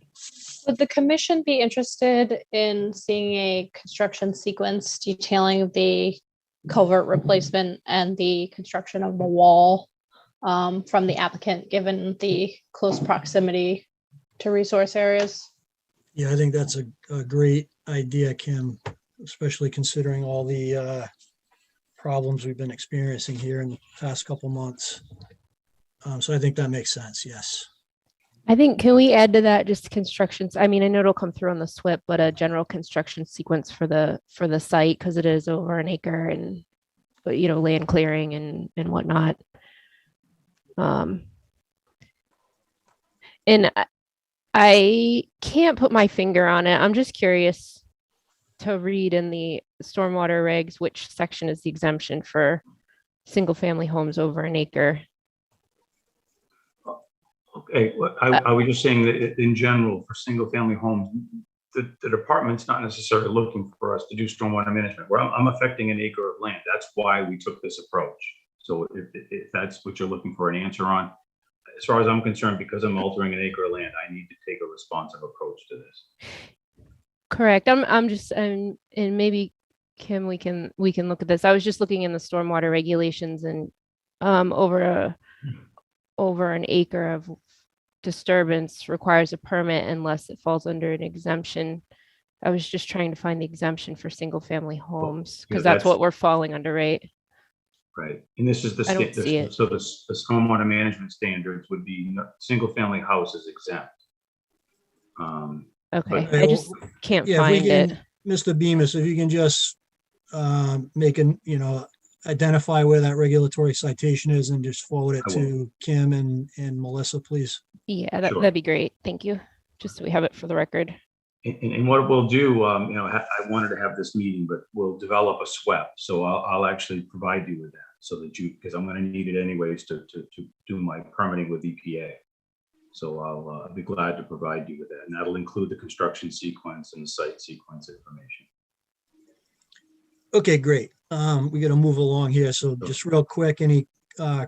would the commission be interested in seeing a construction sequence detailing the culvert replacement and the construction of the wall from the applicant, given the close proximity to resource areas? Yeah, I think that's a great idea, Kim, especially considering all the problems we've been experiencing here in the past couple months. So I think that makes sense, yes. I think, can we add to that just constructions? I mean, I know it'll come through on the SWIP, but a general construction sequence for the site, because it is over an acre and, land clearing and whatnot. And I can't put my finger on it. I'm just curious to read in the stormwater regs, which section is the exemption for single family homes over an acre. Okay, I was just saying that in general, for single family homes, the department's not necessarily looking for us to do stormwater management. I'm affecting an acre of land. That's why we took this approach. So if that's what you're looking for an answer on, as far as I'm concerned, because I'm altering an acre of land, I need to take a responsive approach to this. Correct. I'm just, and maybe Kim, we can look at this. I was just looking in the stormwater regulations, and over an acre of disturbance requires a permit unless it falls under an exemption. I was just trying to find the exemption for single family homes, because that's what we're falling under, right? Right. And this is the stormwater management standards would be single family house is exempt. Okay, I just can't find it. Mr. Bemis, if you can just identify where that regulatory citation is and just forward it to Kim and Melissa, please. Yeah, that'd be great. Thank you. Just so we have it for the record. And what we'll do, I wanted to have this meeting, but we'll develop a SWEP. So I'll actually provide you with that, so that because I'm going to need it anyways to do my permitting with EPA. So I'll be glad to provide you with that, and that'll include the construction sequence and the site sequence information. Okay, great. We got to move along here. So just real quick, any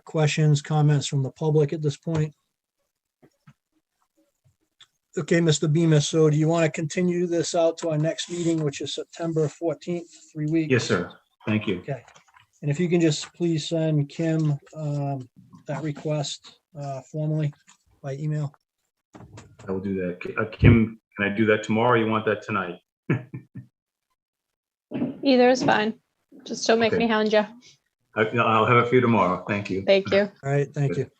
questions, comments from the public at this point? Okay, Mr. Bemis, so do you want to continue this out to our next meeting, which is September 14th, 3 weeks? Yes, sir. Thank you. Okay. And if you can just please send Kim that request formally by email. I will do that. Kim, can I do that tomorrow? Or you want that tonight? Either is fine. Just don't make Okay. me hound you. I'll have it for you tomorrow. Thank you. Thank you. All right, thank you.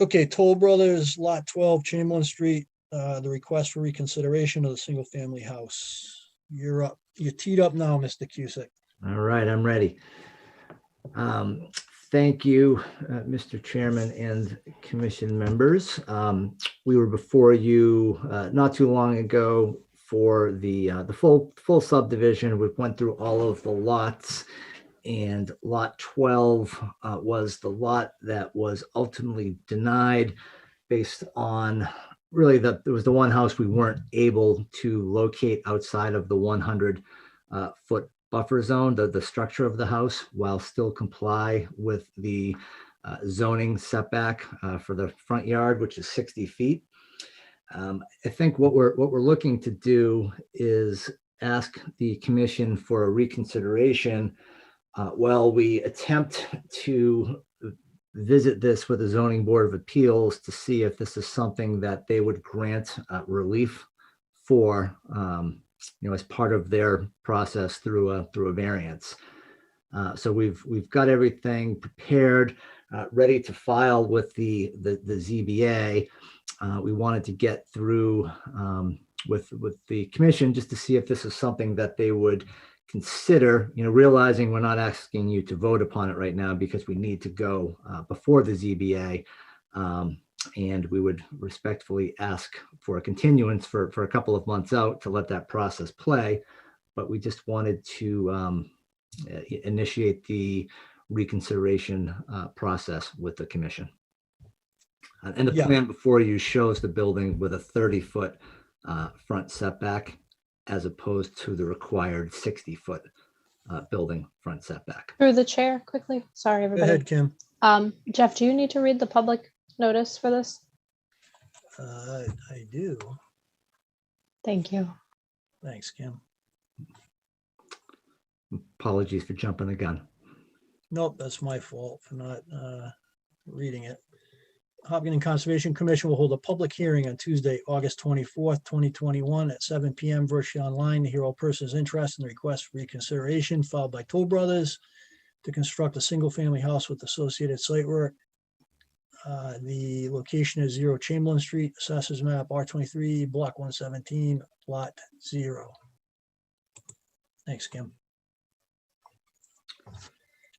Okay, Toll Brothers, Lot 12, Chamberlain Street, the request for reconsideration of the single-family house. You're up. You're teed up now, Mr. Cusick. All right, I'm ready. Thank you, Mr. Chairman and commission members. We were before you not too long ago for the full subdivision. We went through all of the lots, and lot 12 was the lot that was ultimately denied based on really it was the one house we weren't able to locate outside of the 100 foot buffer zone, the structure of the house, while still comply with the zoning setback for the front yard, which is 60 feet. I think what we're looking to do is ask the commission for a reconsideration while we attempt to visit this with the Zoning Board of Appeals to see if this is something that they would grant relief for, as part of their process through a variance. So we've got everything prepared, ready to file with the ZBA. We wanted to get through with the commission just to see if this is something that they would consider, realizing we're not asking you to vote upon it right now because we need to go before the ZBA. And we would respectfully ask for a continuance for a couple of months out to let that process play. But we just wanted to initiate the reconsideration process with the commission. And the plan before you shows the building with a 30-foot front setback as opposed to the required 60-foot building front setback. Through the chair, quickly. Sorry, Go everybody. ahead, Kim. Jeff, do you need to read the public notice for this? I do. Thank you. Thanks, Kim. Apologies for jumping the gun. Nope, that's my fault for not reading it. Hopkins Conservation Commission will hold a public hearing on Tuesday, August 24th, 2021 at 7 p.m. virtually online to hear all persons interested in the request for reconsideration filed by Toll Brothers to construct a single-family house with associated site work. The location is 0 Chamberlain Street, Assessors Map R23, Block 117, Lot 0. Thanks, Kim.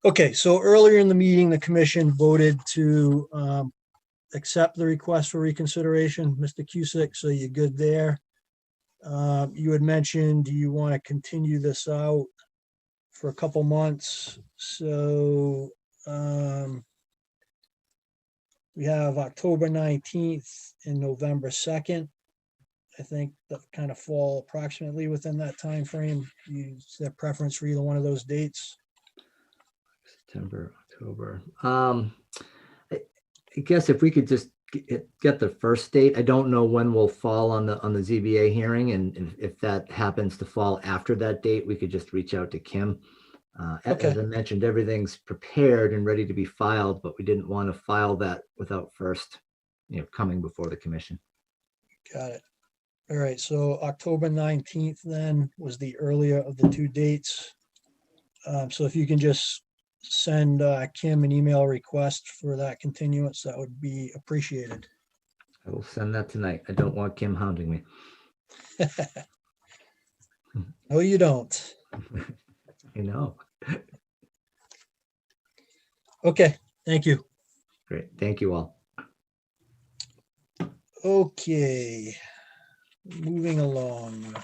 Okay, so earlier in the meeting, the commission voted to accept the request for reconsideration. Mr. Cusick, so you're good there. You had mentioned, do you want to continue this out for a couple months? So we have October 19th and November 2nd. I think that kind of fall approximately within that time frame. Is there preference for either one of those dates? September, October. I guess if we could just get the first date. I don't know when we'll fall on the ZBA hearing, and if that happens to fall after that date, we could just reach out to Kim. Okay. As I mentioned, everything's prepared and ready to be filed, but we didn't want to file that without first, coming before the commission. Got it. All right, so October 19th then was the earlier of the two dates. So if you can just send Kim an email request for that continuance, that would be appreciated. I will send that tonight. I don't want Kim hounding me. No, you don't. Okay, thank you. Great. Thank you all. Okay, moving along.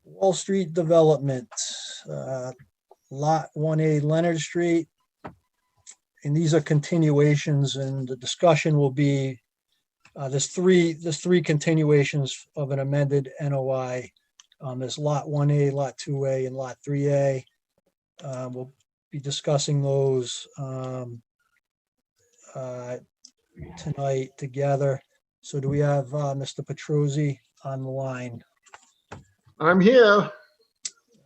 Wall Street Development, Lot 1A Leonard Street. And these are continuations, and the discussion will be, there's three continuations of an amended NOI There's Lot 1A, Lot 2A, and Lot 3A. We'll be discussing those tonight together. So do we have Mr. Petrosi on the line? I'm here.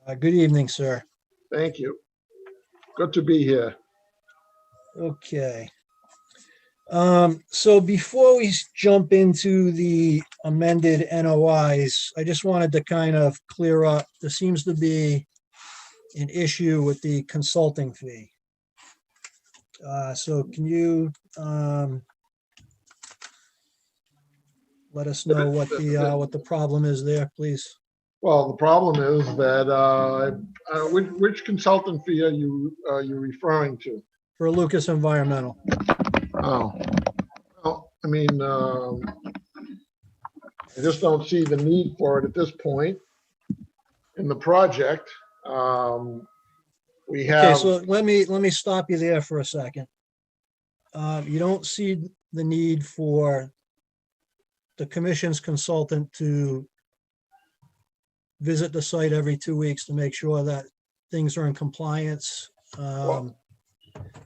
Good evening, sir. Thank you. Good to be here. Okay. So before we jump into the amended NOIs, I just wanted to kind of clear up, there seems to be an issue with the consulting fee. So can you let us know what the problem is there, please? Well, the problem is that which consultant fee are you referring to? For Lucas Environmental. Oh, well, I mean, I just don't see the need for it at this point in the project. We have. Okay, so let me stop you there for a second. You don't see the need for the commission's consultant to visit the site every 2 weeks to make sure that things are in compliance.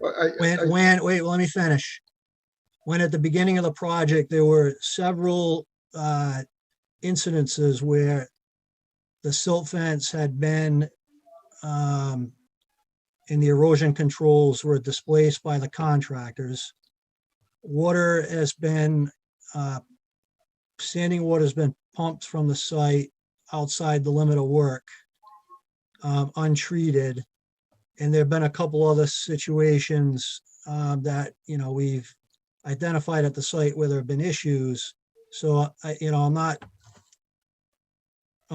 Wait, let me finish. When at the beginning of the project, there were several incidences where the silt fence had been and the erosion controls were displaced by the contractors. Water has been, standing water has been pumped from the site outside the limit of work, untreated. And there've been a couple other situations that, we've identified at the site where there have been issues. So I'm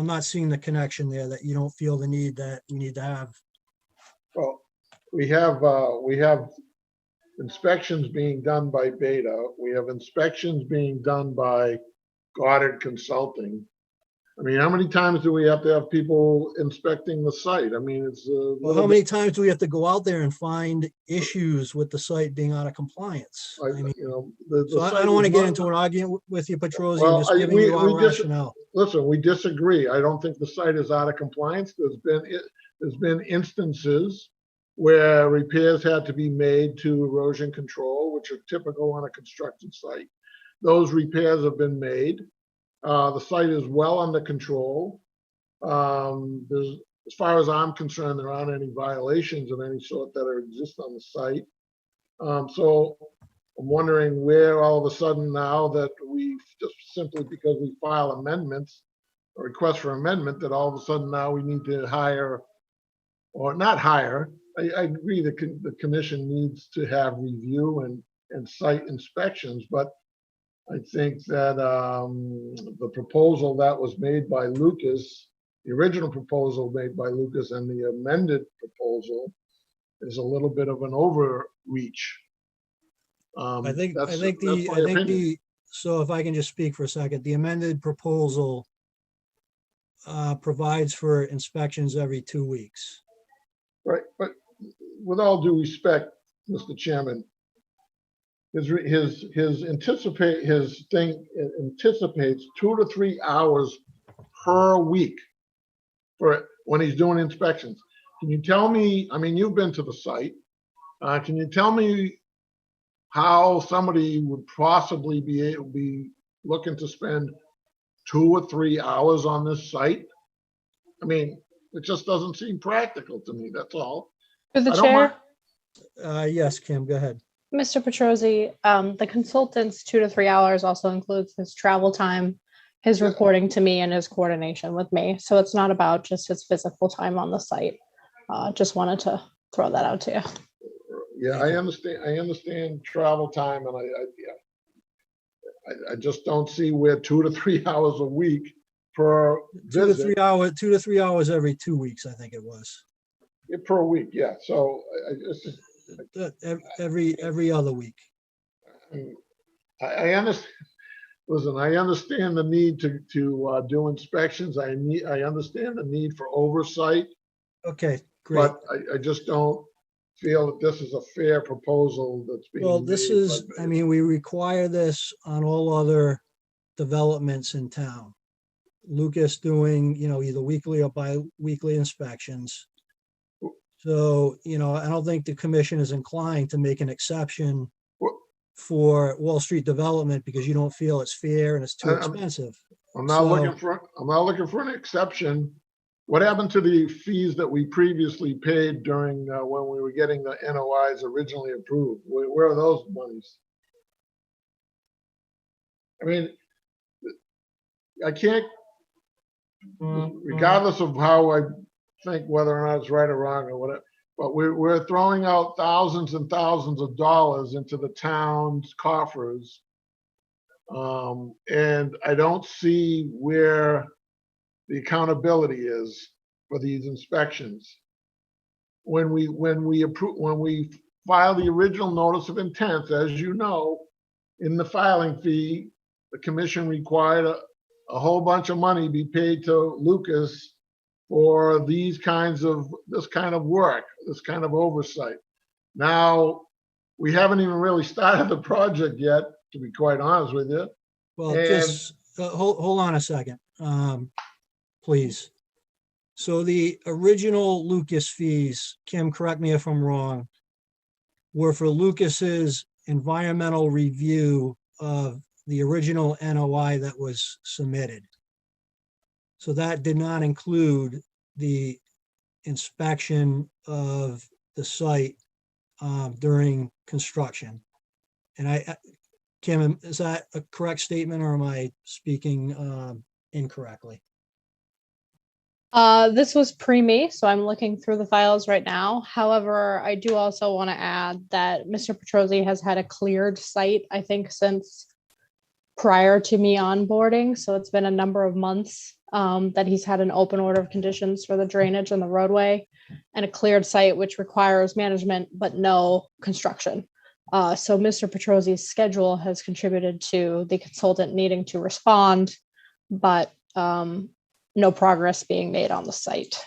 not seeing the connection there, that you don't feel the need that we need to have. Well, we have inspections being done by Beta. We have inspections being done by Goddard Consulting. I mean, how many times do we have to have people inspecting the site? I mean, it's Well, how many times do we have to go out there and find issues with the site being out of compliance? I mean, so I don't want to get into an argument with you, Petrosi. I'm just giving you our rationale. Listen, we disagree. I don't think the site is out of compliance. There's been instances where repairs had to be made to erosion control, which are typical on a construction site. Those repairs have been made. The site is well under control. As far as I'm concerned, there aren't any violations of any sort that exist on the site. So I'm wondering where all of a sudden now that we just simply because we file amendments, a request for amendment, that all of a sudden now we need to hire or not hire. I agree that the commission needs to have review and site inspections, but I think that the proposal that was made by Lucas, the original proposal made by Lucas and the amended proposal is a little bit of an overreach. I think so if I can just speak for a second, the amended proposal provides for inspections every 2 weeks. Right, but with all due respect, Mr. Chairman, his thing anticipates 2 to 3 hours per week for when he's doing inspections. Can you tell me, I mean, you've been to the site. Can you tell me how somebody would possibly be looking to spend 2 or 3 hours on this site? I mean, it just doesn't seem practical to me, that's all. For the chair? Yes, Kim, go ahead. Mr. Petrosi, the consultant's 2 to 3 hours also includes his travel time, his reporting to me, and his coordination with me. So it's not about just his physical time on the site. Just wanted to throw that out to you. Yeah, I understand travel time, and I just don't see where 2 to 3 hours a week per visit. 2 to 3 hours every 2 weeks, I think it was. Yeah, per week, yeah. So every other week. I understand. Listen, I understand the need to do inspections. I understand the need for oversight. Okay, great. But I just don't feel that this is a fair proposal that's being Well, this made, is, I mean, we require this on all other developments in town. Lucas doing, either weekly or bi-weekly inspections. So, I don't think the commission is inclined to make an exception for Wall Street development because you don't feel it's fair and it's too expensive. I'm not looking for an exception. What happened to the fees that we previously paid during, when we were getting the NOIs originally approved? Where are those monies? I mean, I can't, regardless of how I think whether or not it's right or wrong or whatever, but we're throwing out thousands and thousands of dollars into the town's coffers. And I don't see where the accountability is for these inspections. When we file the original notice of intent, as you know, in the filing fee, the commission required a whole bunch of money be paid to Lucas for this kind of work, this kind of oversight. Now, we haven't even really started the project yet, to be quite honest with you. Well, just hold on a second, please. So the original Lucas fees, Kim, correct me if I'm wrong, were for Lucas's environmental review of the original NOI that was submitted. So that did not include the inspection of the site during construction. And Kim, is that a correct statement or am I speaking incorrectly? This was pre-me, so I'm looking through the files right now. However, I do also want to add that Mr. Petrosi has had a cleared site, I think, since prior to me onboarding. So it's been a number of months that he's had an open order of conditions for the drainage and the roadway and a cleared site, which requires management, but no construction. So Mr. Petrosi's schedule has contributed to the consultant needing to respond, but no progress being made on the site.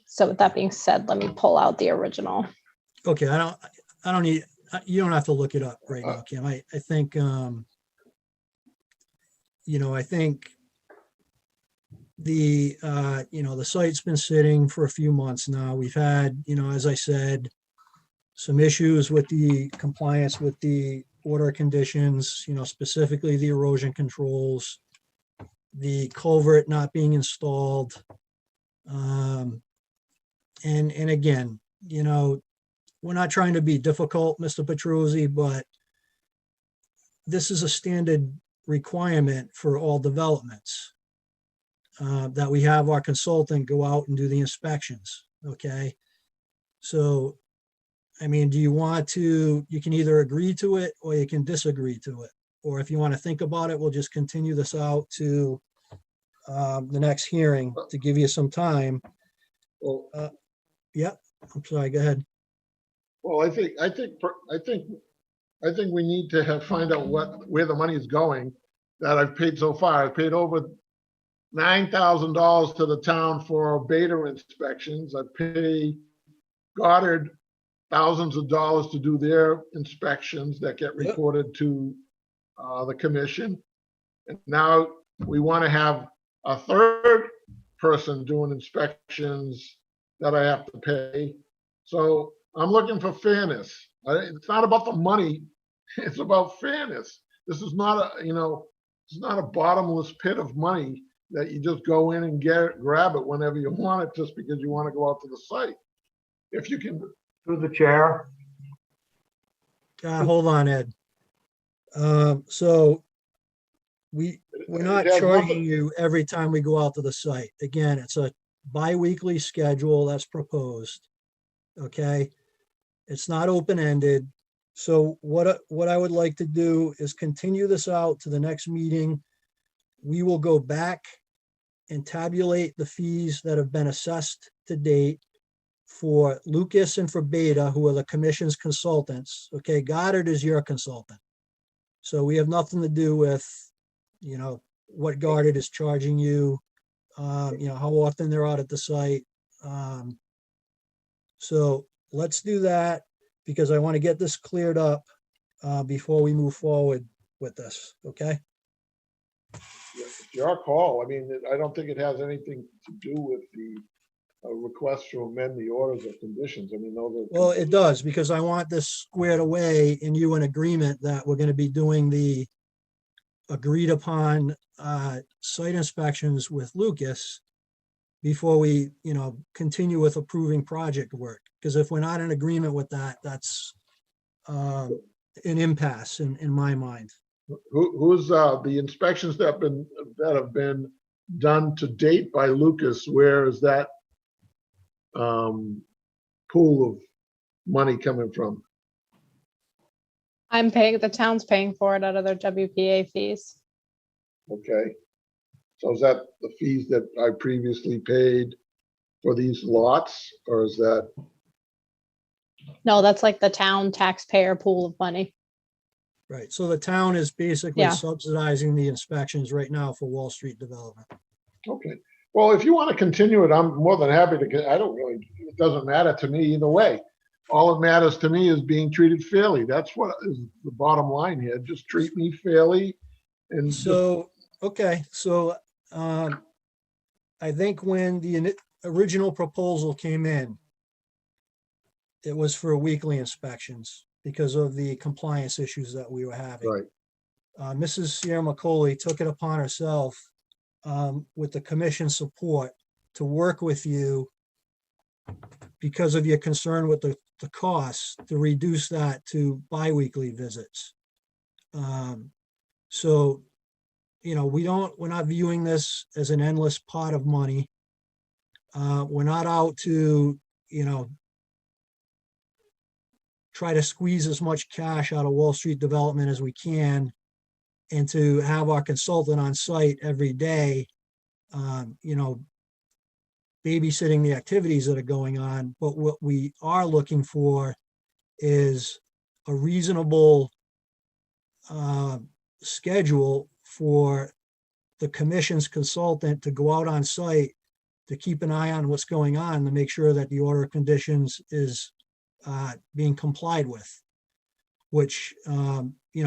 So with that being said, let me pull out the original. Okay, I don't need, you don't have to look it up right now, Kim. I think, I think the site's been sitting for a few months now. We've had, as I said, some issues with the compliance with the order conditions, specifically the erosion controls, the culvert not being installed. And again, we're not trying to be difficult, Mr. Petrosi, but this is a standard requirement for all developments, that we have our consultant go out and do the inspections, okay? So, I mean, do you want to, you can either agree to it or you can disagree to it. Or if you want to think about it, we'll just continue this out to the next hearing to give you some time. Well, Yeah, I'm sorry, go ahead. well, I think we need to find out where the money is going that I've paid so far. I've paid over $9,000 to the town for beta inspections. I pay Goddard thousands of dollars to do their inspections that get reported to the commission. And now we want to have a third person doing inspections that I have to pay. So I'm looking for fairness. It's not about the money. It's about fairness. This is not it's not a bottomless pit of money that you just go in and grab it whenever you want it just because you want to go out to the site. If you can. Through the chair. Hold on, Ed. So we're not charging you every time we go out to the site. Again, it's a bi-weekly schedule that's proposed. Okay, it's not open-ended. So what I would like to do is continue this out to the next meeting. We will go back and tabulate the fees that have been assessed to date for Lucas and for Beta, who are the commission's consultants. Okay, Goddard is your consultant. So we have nothing to do with, what Goddard is charging you, how often they're out at the site. So let's do that because I want to get this cleared up before we move forward with this, okay? Yeah. your call. I mean, I don't think it has anything to do with the request to amend the orders of conditions. I mean, those are. Well, it does, because I want this squared away and you in agreement that we're gonna be doing the agreed upon site inspections with Lucas before we, continue with approving project work. Because if we're not in agreement with that, that's an impasse in my mind. Who's the inspections that have been done to date by Lucas? Where is that pool of money coming from? The town's paying for it out of their WPA fees. Okay. So is that the fees that I previously paid for these lots, or is that? No, that's like the town taxpayer pool of money. Right, so the town is basically Yeah. subsidizing the inspections right now for Wall Street development. Okay. Well, if you want to continue it, I'm more than happy to. I don't really, it doesn't matter to me either way. All that matters to me is being treated fairly. That's what is the bottom line here. Just treat me fairly. And So, okay, so I think when the original proposal came in, it was for weekly inspections because of the compliance issues that we were having. right. Mrs. Sierra McCauley took it upon herself with the commission support to work with you because of your concern with the costs, to reduce that to biweekly visits. So, we're not viewing this as an endless pot of money. We're not out to, try to squeeze as much cash out of Wall Street development as we can, and to have our consultant on site every day, babysitting the activities that are going on. But what we are looking for is a reasonable schedule for the commission's consultant to go out on site to keep an eye on what's going on, to make sure that the order of conditions is being complied with, which,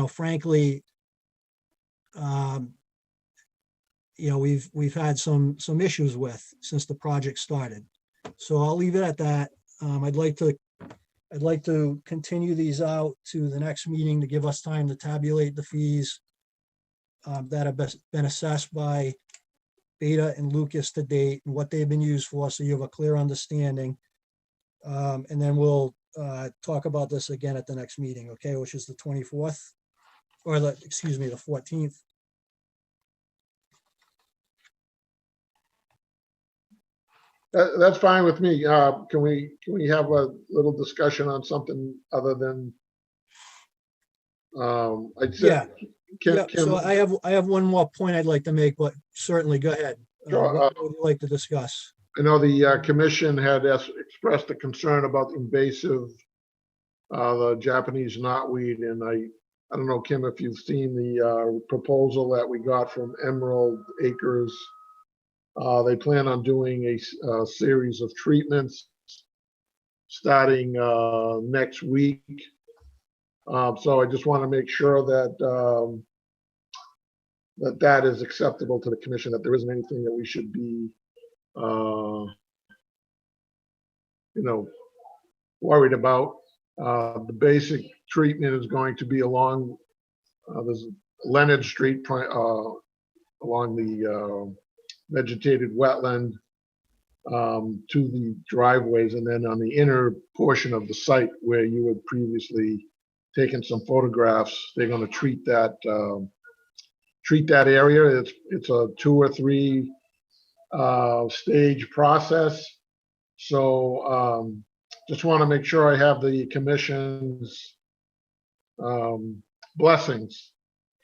frankly, we've had some issues with since the project started. So I'll leave it at that. I'd like to continue these out to the next meeting to give us time to tabulate the fees that have been assessed by Beta and Lucas to date and what they've been used for, so you have a clear understanding. And then we'll talk about this again at the next meeting, okay, which is the 24th, or the 14th. That's fine with me. Can we have a little discussion on something other than? I'd say. Yeah. Yeah, so I have one more point I'd like to make, but certainly go ahead. Sure, What would you like to discuss? I know the commission had expressed a concern about invasive, the Japanese knotweed, and I don't know, Kim, if you've seen the proposal that we got from Emerald Acres. They plan on doing a series of treatments starting next week. So I just want to make sure that that is acceptable to the commission, that there isn't anything that we should be, worried about. The basic treatment is going to be along there's Leonard Street along the vegetated wetland to the driveways, and then on the inner portion of the site where you had previously taken some photographs, they're going to treat that area. It's a 2 or 3 stage process. So just want to make sure I have the commission's blessings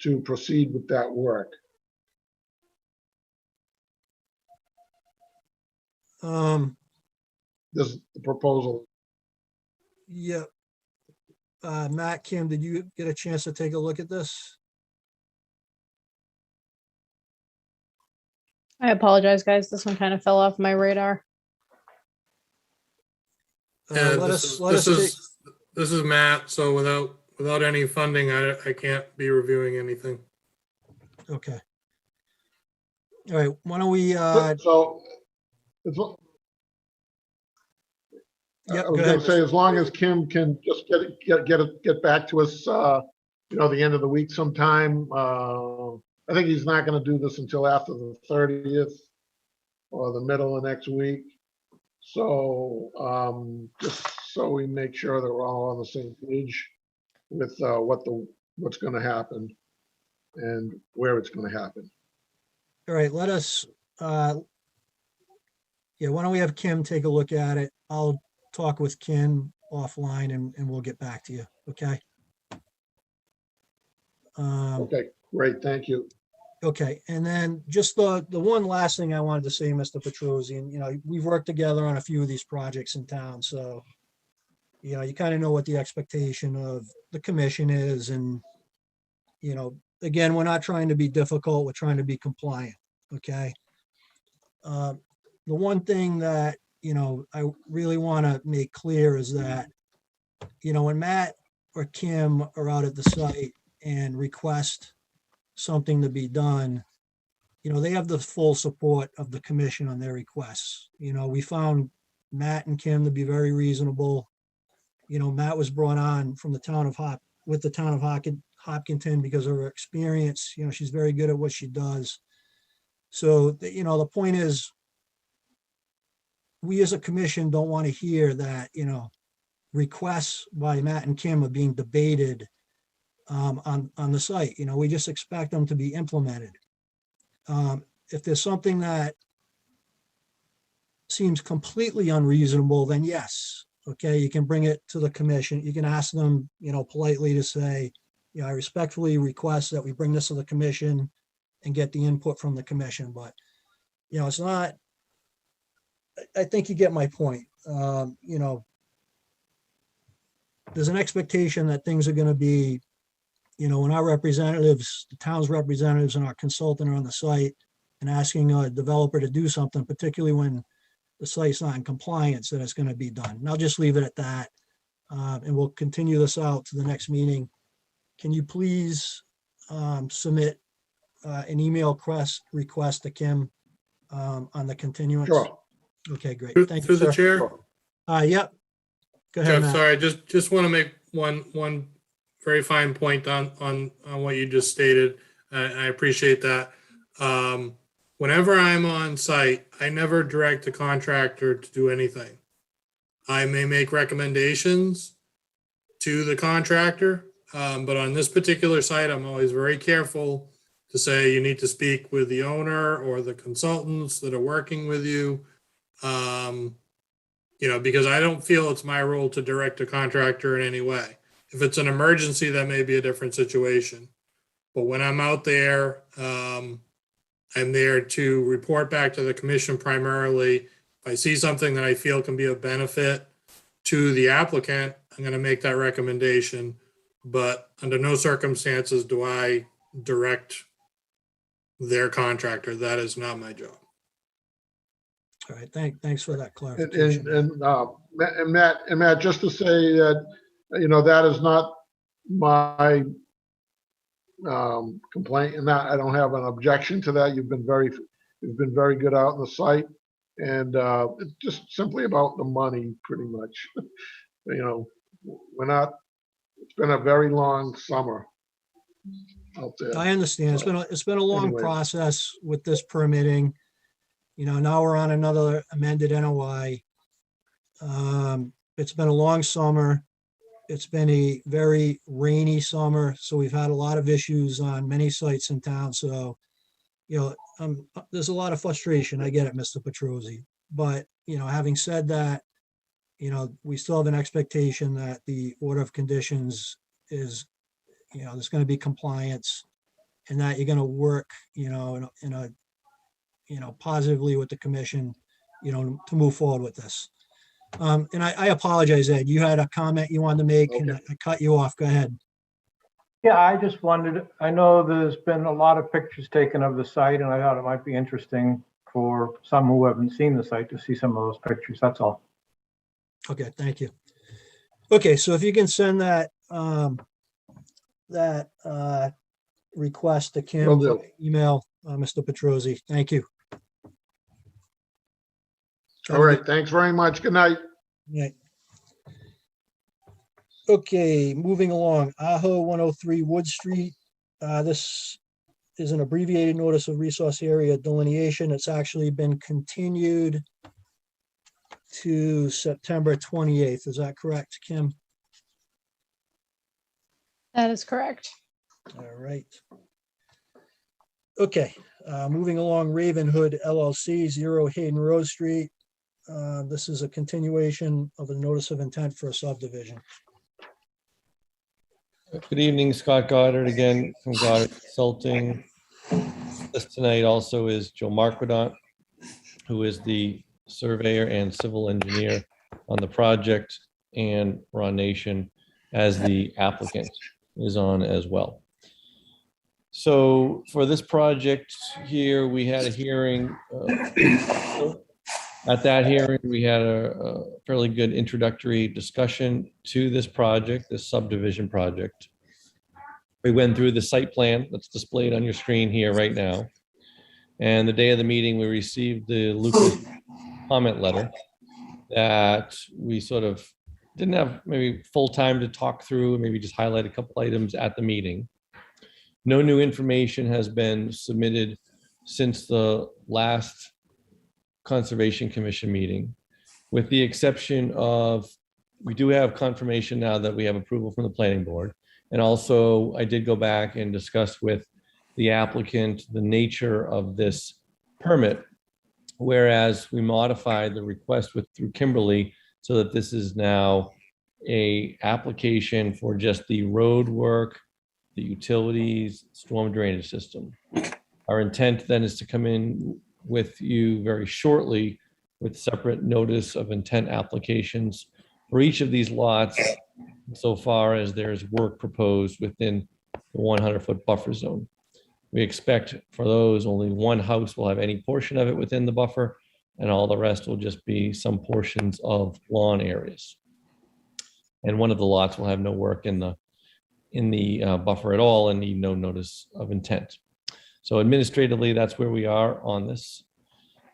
to proceed with that work. This is the proposal. Yeah. Matt, Kim, did you get a chance to take a look at this? I apologize, guys. This one kind of fell off my radar. Yeah, Let this us take, is Matt. So without any funding, I can't be reviewing anything. okay. All right, why don't we, So, yep, I was go gonna ahead. say, as long as Kim can just get back to us, the end of the week sometime. I think he's not gonna do this until after the 30th or the middle of next week. So, just so we make sure that we're all on the same page with, what's gonna happen and where it's gonna happen. All right, let us, yeah, why don't we have Kim take a look at it? I'll talk with Kim offline and we'll get back to you, okay? Okay, great, thank you. Okay, and then just the one last thing I wanted to say, Mr. Petrozzi, and, we've worked together on a few of these projects in town, so, you kind of know what the expectation of the commission is, and, again, we're not trying to be difficult, we're trying to be compliant, okay? The one thing that, I really want to make clear is that, when Matt or Kim are out at the site and request something to be done, they have the full support of the commission on their requests. We found Matt and Kim to be very reasonable. Matt was brought on from the town of Hopkinton because of her experience. She's very good at what she does. So, the point is, we as a commission don't want to hear that, requests by Matt and Kim are being debated on the site. We just expect them to be implemented. If there's something that seems completely unreasonable, then yes, okay, you can bring it to the commission. You can ask them, politely to say, I respectfully request that we bring this to the commission and get the input from the commission. But, it's not, I think you get my point. There's an expectation that things are going to be, when our representatives, the town's representatives and our consultant are on the site and asking a developer to do something, particularly when the site's not in compliance, that it's going to be done. And I'll just leave it at that. And we'll continue this out to the next meeting. Can you please submit an email request to Kim on the continuance? Sure. Okay, great. Through you, the sir. chair. Yep. Go ahead, Jeff, Matt. sorry, just want to make one very fine point on what you just stated. I appreciate that. Whenever I'm on site, I never direct the contractor to do anything. I may make recommendations to the contractor, but on this particular site, I'm always very careful to say you need to speak with the owner or the consultants that are working with you. Because I don't feel it's my role to direct a contractor in any way. If it's an emergency, that may be a different situation. But when I'm out there, I'm there to report back to the commission primarily. If I see something that I feel can be of benefit to the applicant, I'm going to make that recommendation. But under no circumstances do I direct their contractor. That is not my job. All right, thanks for that clarification. And Matt, just to say that, that is not my complaint, and that I don't have an objection to that. You've been very good out on the site, and it's just simply about the money, pretty much. We're not. It's been a very long summer out there. I understand. It's been a long process with this permitting. Now we're on another amended NOI. It's been a long summer. It's been a very rainy summer, so we've had a lot of issues on many sites in town. So, there's a lot of frustration. I get it, Mr. Petrozzi. But, having said that, we still have an expectation that the order of conditions is, there's going to be compliance and that you're going to work, in a positively with the commission, to move forward with this. And I apologize, Ed, you had a comment you wanted to make and I cut you off. Go ahead. Yeah, I just wondered, I know there's been a lot of pictures taken of the site, and I thought it might be interesting for some who haven't seen the site to see some of those pictures. That's all. Okay, thank you. Okay, so if you can send that request to Kim by email, Mr. Petrosi. Thank you. All right, thanks very much. Good night. Yeah. Okay, moving along, Aho 103 Wood Street. This is an abbreviated notice of resource area delineation. It's actually been continued to September 28th. Is that correct, Kim? That is correct. All right. Okay, moving along, Ravenhood LLC, 0 Hayden Road Street. This is a continuation of a notice of intent for a subdivision. Good evening, Scott Goddard again from Goddard Consulting. This tonight also is Joe Marquidot, who is the surveyor and civil engineer on the project, and Ron Nation as the applicant is on as well. So for this project here, we had a hearing. At that hearing, we had a fairly good introductory discussion to this project, this subdivision project. We went through the site plan that's displayed on your screen here right now. And the day of the meeting, we received the Lucas comment letter that we sort of didn't have maybe full time to talk through, and maybe just highlight a couple items at the meeting. No new information has been submitted since the last Conservation Commission meeting, with the exception of, we do have confirmation now that we have approval from the planning board. And also I did go back and discuss with the applicant the nature of this permit, whereas we modified the request through Kimberly so that this is now a application for just the road work, the utilities, storm drainage system. Our intent then is to come in with you very shortly with separate notice of intent applications for each of these lots, so far as there's work proposed within the 100-foot buffer zone. We expect for those, only one house will have any portion of it within the buffer, and all the rest will just be some portions of lawn areas. And one of the lots will have no work in the buffer at all and need no notice of intent. So administratively, that's where we are on this.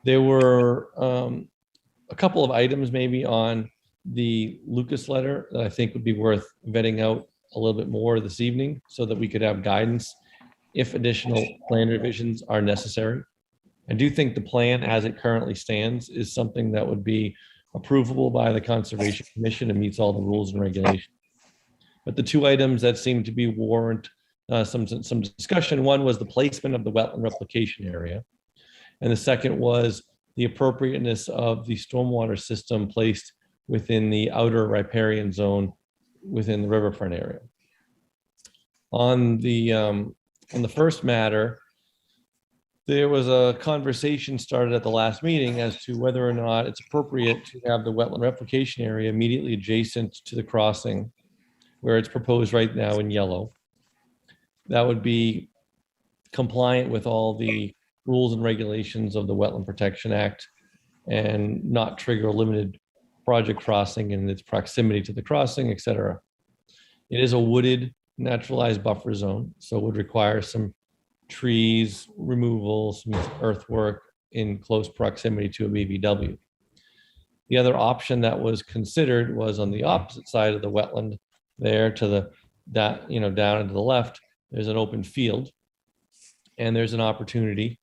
There were a couple of items maybe on the Lucas letter that I think would be worth vetting out a little bit more this evening so that we could have guidance if additional plan revisions are necessary. I do think the plan as it currently stands is something that would be approvable by the Conservation Commission and meets all the rules and regulations. But the two items that seem to be warrant some discussion, one was the placement of the wetland replication area. And the second was the appropriateness of the stormwater system placed within the outer riparian zone within the riverfront area. On the first matter, there was a conversation started at the last meeting as to whether or not it's appropriate to have the wetland replication area immediately adjacent to the crossing where it's proposed right now in yellow. That would be compliant with all the rules and regulations of the Wetland Protection Act and not trigger limited project crossing in its proximity to the crossing, et cetera. It is a wooded naturalized buffer zone, so it would require some trees removal, some earthwork in close proximity to a BVW. The other option that was considered was on the opposite side of the wetland there to down and to the left, there's an open field. And there's an opportunity,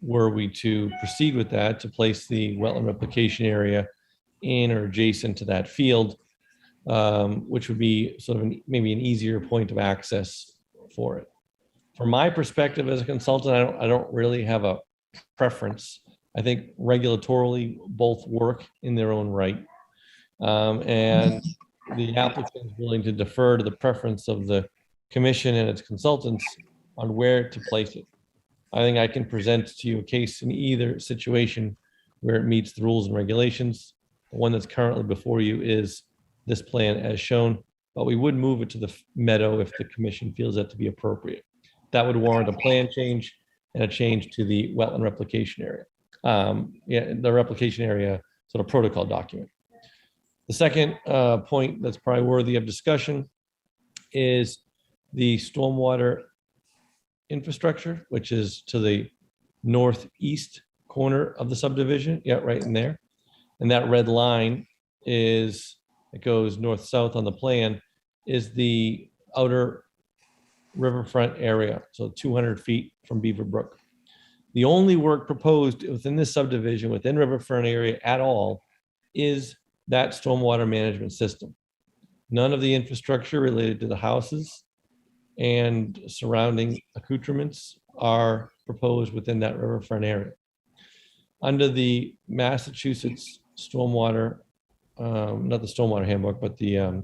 were we to proceed with that, to place the wetland replication area in or adjacent to that field, which would be sort of maybe an easier point of access for it. From my perspective as a consultant, I don't really have a preference. I think regulatorily both work in their own right. And the applicant is willing to defer to the preference of the commission and its consultants on where to place it. I think I can present to you a case in either situation where it meets the rules and regulations. The one that's currently before you is this plan as shown, but we would move it to the meadow if the commission feels that to be appropriate. That would warrant a plan change and a change to the wetland replication area. The replication area sort of protocol document. The second point that's probably worthy of discussion is the stormwater infrastructure, which is to the northeast corner of the subdivision. Yeah, right in there. And that red line is, it goes north-south on the plan, is the outer riverfront area, so 200 feet from Beaver Brook. The only work proposed within this subdivision, within riverfront area at all, is that stormwater management system. None of the infrastructure related to the houses and surrounding accoutrements are proposed within that riverfront area. Under the Massachusetts stormwater, not the stormwater handbook, but the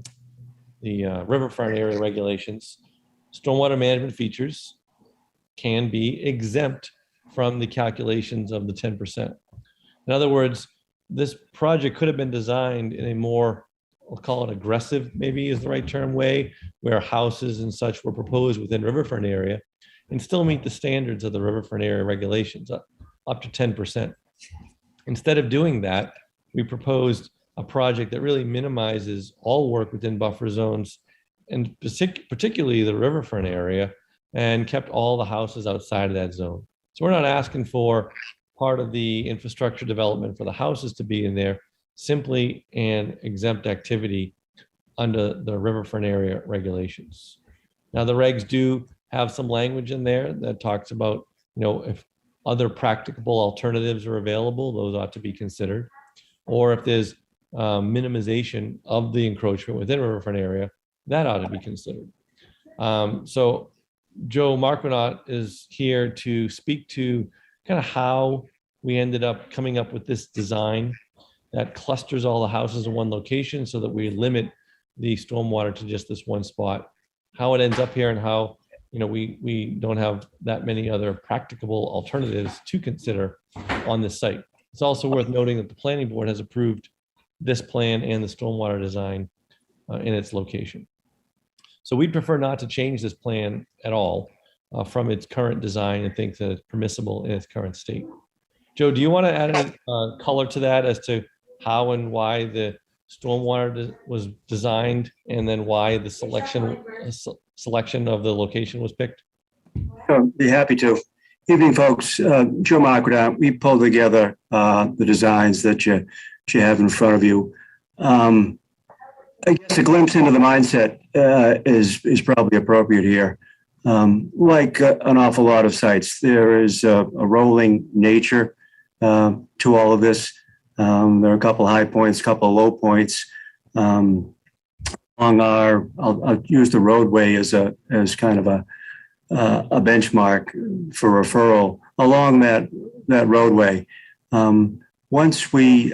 riverfront area regulations, stormwater management features can be exempt from the calculations of the 10%. In other words, this project could have been designed in a more, we'll call it aggressive, maybe is the right term, way, where houses and such were proposed within riverfront area and still meet the standards of the riverfront area regulations, up to 10%. Instead of doing that, we proposed a project that really minimizes all work within buffer zones, and particularly the riverfront area, and kept all the houses outside of that zone. So we're not asking for part of the infrastructure development for the houses to be in there, simply an exempt activity under the riverfront area regulations. Now, the regs do have some language in there that talks about, if other practicable alternatives are available, those ought to be considered. Or if there's minimization of the encroachment within a riverfront area, that ought to be considered. So Joe Marquardt is here to speak to kind of how we ended up coming up with this design that clusters all the houses in one location so that we limit the stormwater to just this one spot. How it ends up here and how we don't have that many other practicable alternatives to consider on this site. It's also worth noting that the planning board has approved this plan and the stormwater design in its location. So we'd prefer not to change this plan at all from its current design and think that it's permissible in its current state. Joe, do you want to add any color to that as to how and why the stormwater was designed, and then why the selection of the location was picked? Be happy to. Evening, folks. Joe Marquardt. We pulled together the designs that you have in front of you. I guess a glimpse into the mindset is probably appropriate here. Like an awful lot of sites, there is a rolling nature to all of this. There are a couple high points, a couple of low points. Along I'll use the roadway as kind of a benchmark for referral along that roadway. Once we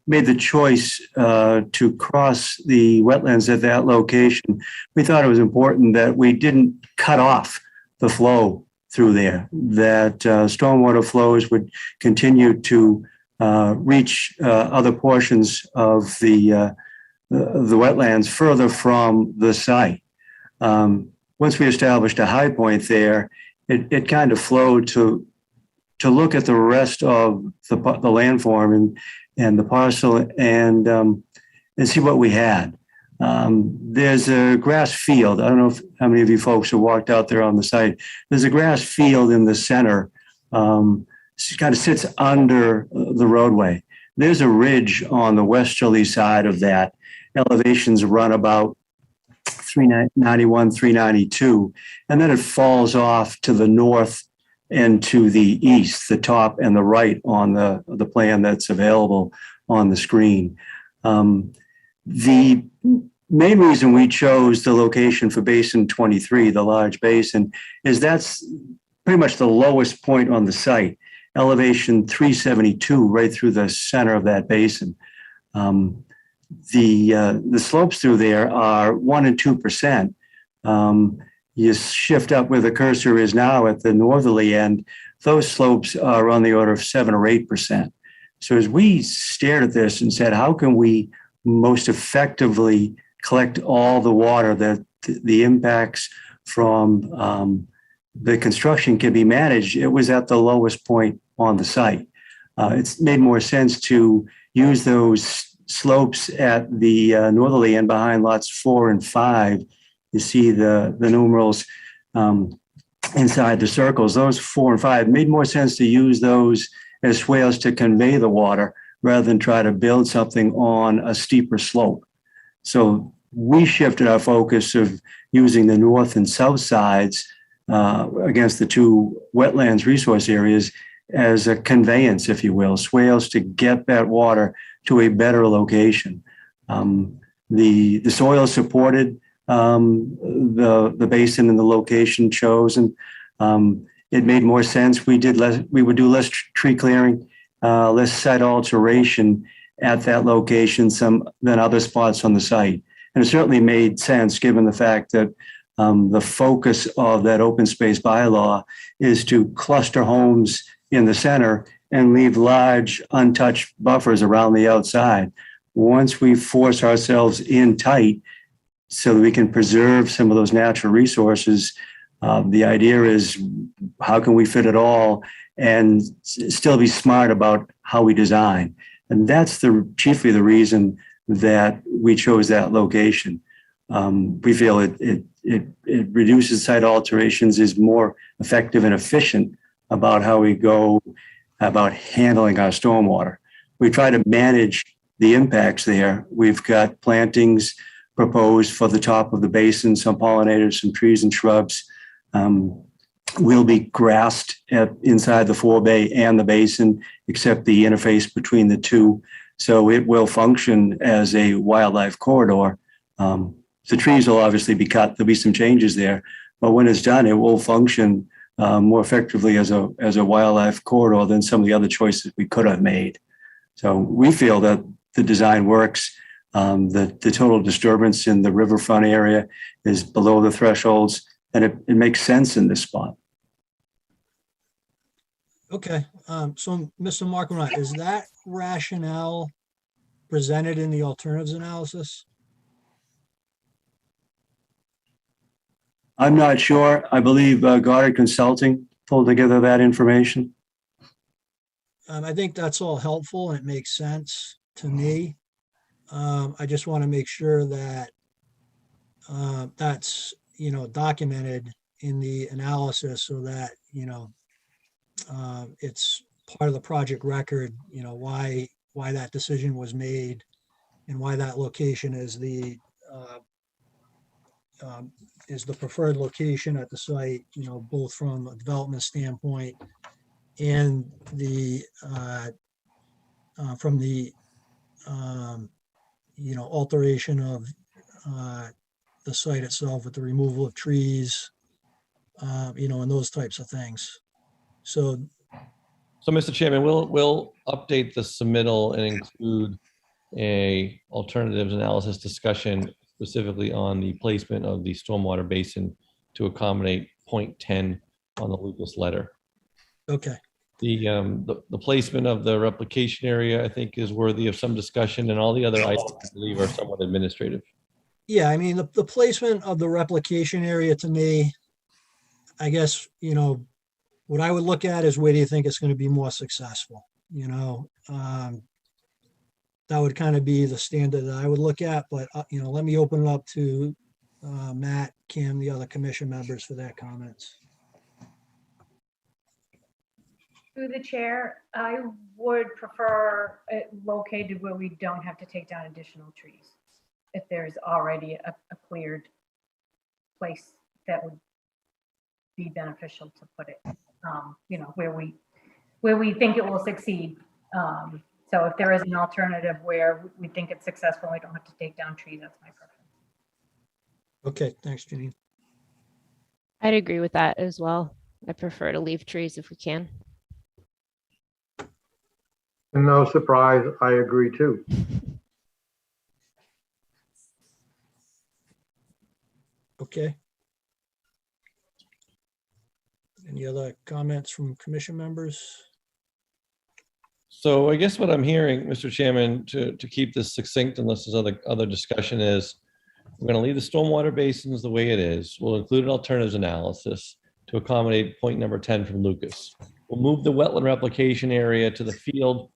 made the choice to cross the wetlands at that location, we thought it was important that we didn't cut off the flow through there, that stormwater flows would continue to reach other portions of the wetlands further from the site. Once we established a high point there, it kind of flowed to look at the rest of the landform and the parcel and see what we had. There's a grass field. I don't know how many of you folks have walked out there on the site. There's a grass field in the center. It kind of sits under the roadway. There's a ridge on the westerly side of that. Elevations run about 391, 392, and then it falls off to the north and to the east, the top and the right on the plan that's available on the screen. The main reason we chose the location for Basin 23, the large basin, is that's pretty much the lowest point on the site, elevation 372, right through the center of that basin. The slopes through there are 1% and 2%. You shift up where the cursor is now at the northerly end, those slopes are on the order of 7 or 8%. So as we stared at this and said, how can we most effectively collect all the water that the impacts from the construction can be managed, it was at the lowest point on the site. It's made more sense to use those slopes at the northerly end behind lots 4 and 5 You see the numerals inside the circles. Those 4 and 5 made more sense to use those as swales to convey the water rather than try to build something on a steeper slope. So we shifted our focus of using the north and south sides against the 2 wetlands resource areas as a conveyance, if you will, swales to get that water to a better location. The soil supported the basin and the location chosen. It made more sense. We would do less tree clearing, less site alteration at that location than other spots on the site. And it certainly made sense given the fact that the focus of that open space bylaw is to cluster homes in the center and leave large untouched buffers around the outside. Once we force ourselves in tight so that we can preserve some of those natural resources, the idea is how can we fit it all and still be smart about how we design? And that's chiefly the reason that we chose that location. We feel it reduces site alterations, is more effective and efficient about how we go about handling our stormwater. We try to manage the impacts there. We've got plantings proposed for the top of the basin, some pollinators, some trees and shrubs. Will be grassed inside the forebay and the basin, except the interface between the two. So it will function as a wildlife corridor. The trees will obviously be cut. There'll be some changes there, but when it's done, it will function more effectively as a wildlife corridor than some of the other choices we could have made. So we feel that the design works. The total disturbance in the riverfront area is below the thresholds, and it makes sense in this spot. Okay, so Mr. Markman, is that rationale presented in the alternatives analysis? I'm not sure. I believe Goddard Consulting pulled together that information. I think that's all helpful and it makes sense to me. I just want to make sure that that's, documented in the analysis so that, it's part of the project record, why that decision was made and why that location is the preferred location at the site, both from a development standpoint and from the alteration of the site itself with the removal of trees, and those types of things. So Mr. Chairman, we'll update the submittal and include a alternatives analysis discussion specifically on the placement of the stormwater basin to accommodate point 10 on the Lucas letter. Okay. The placement of the replication area, I think, is worthy of some discussion, and all the other items, I believe, are somewhat administrative. Yeah, I mean, the placement of the replication area to me, I guess, what I would look at is where do you think it's going to be more successful? That would kind of be the standard that I would look at, but, let me open it up to Matt, Kim, the other commission members for their comments. Through the chair, I would prefer it located where we don't have to take down additional trees. If there's already a cleared place that would be beneficial to put it, where we think it will succeed. So if there is an alternative where we think it's successful, we don't have to take down trees, that's my preference. Okay, thanks, Janine. I'd agree with that as well. I prefer to leave trees if we can. And no surprise, I agree too. Okay. Any other comments from commission members? So I guess what I'm hearing, Mr. Chairman, to keep this succinct, unless there's other discussion, is we're going to leave the stormwater basins the way it is. We'll include an alternatives analysis to accommodate point number 10 from Lucas. We'll move the wetland replication area to the field.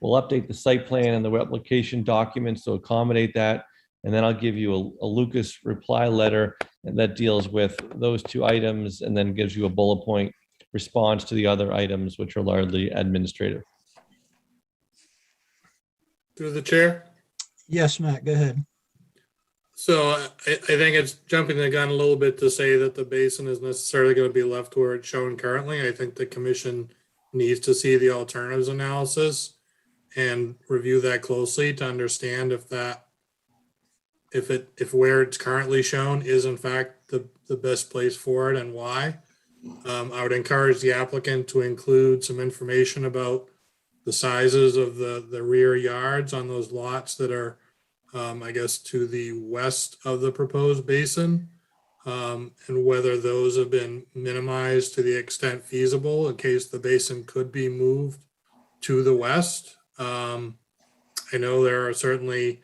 We'll update the site plan and the replication documents to accommodate that. And then I'll give you a Lucas reply letter that deals with those two items and then gives you a bullet point response to the other items, which are largely administrative. Through the chair. Yes, Matt, go ahead. So I think it's jumping the gun a little bit to say that the basin is necessarily going to be left where it's shown currently. I think the commission needs to see the alternatives analysis and review that closely to understand if where it's currently shown is in fact the best place for it and why. I would encourage the applicant to include some information about the sizes of the rear yards on those lots that are I guess to the west of the proposed basin, and whether those have been minimized to the extent feasible in case the basin could be moved to the west. I know there are certainly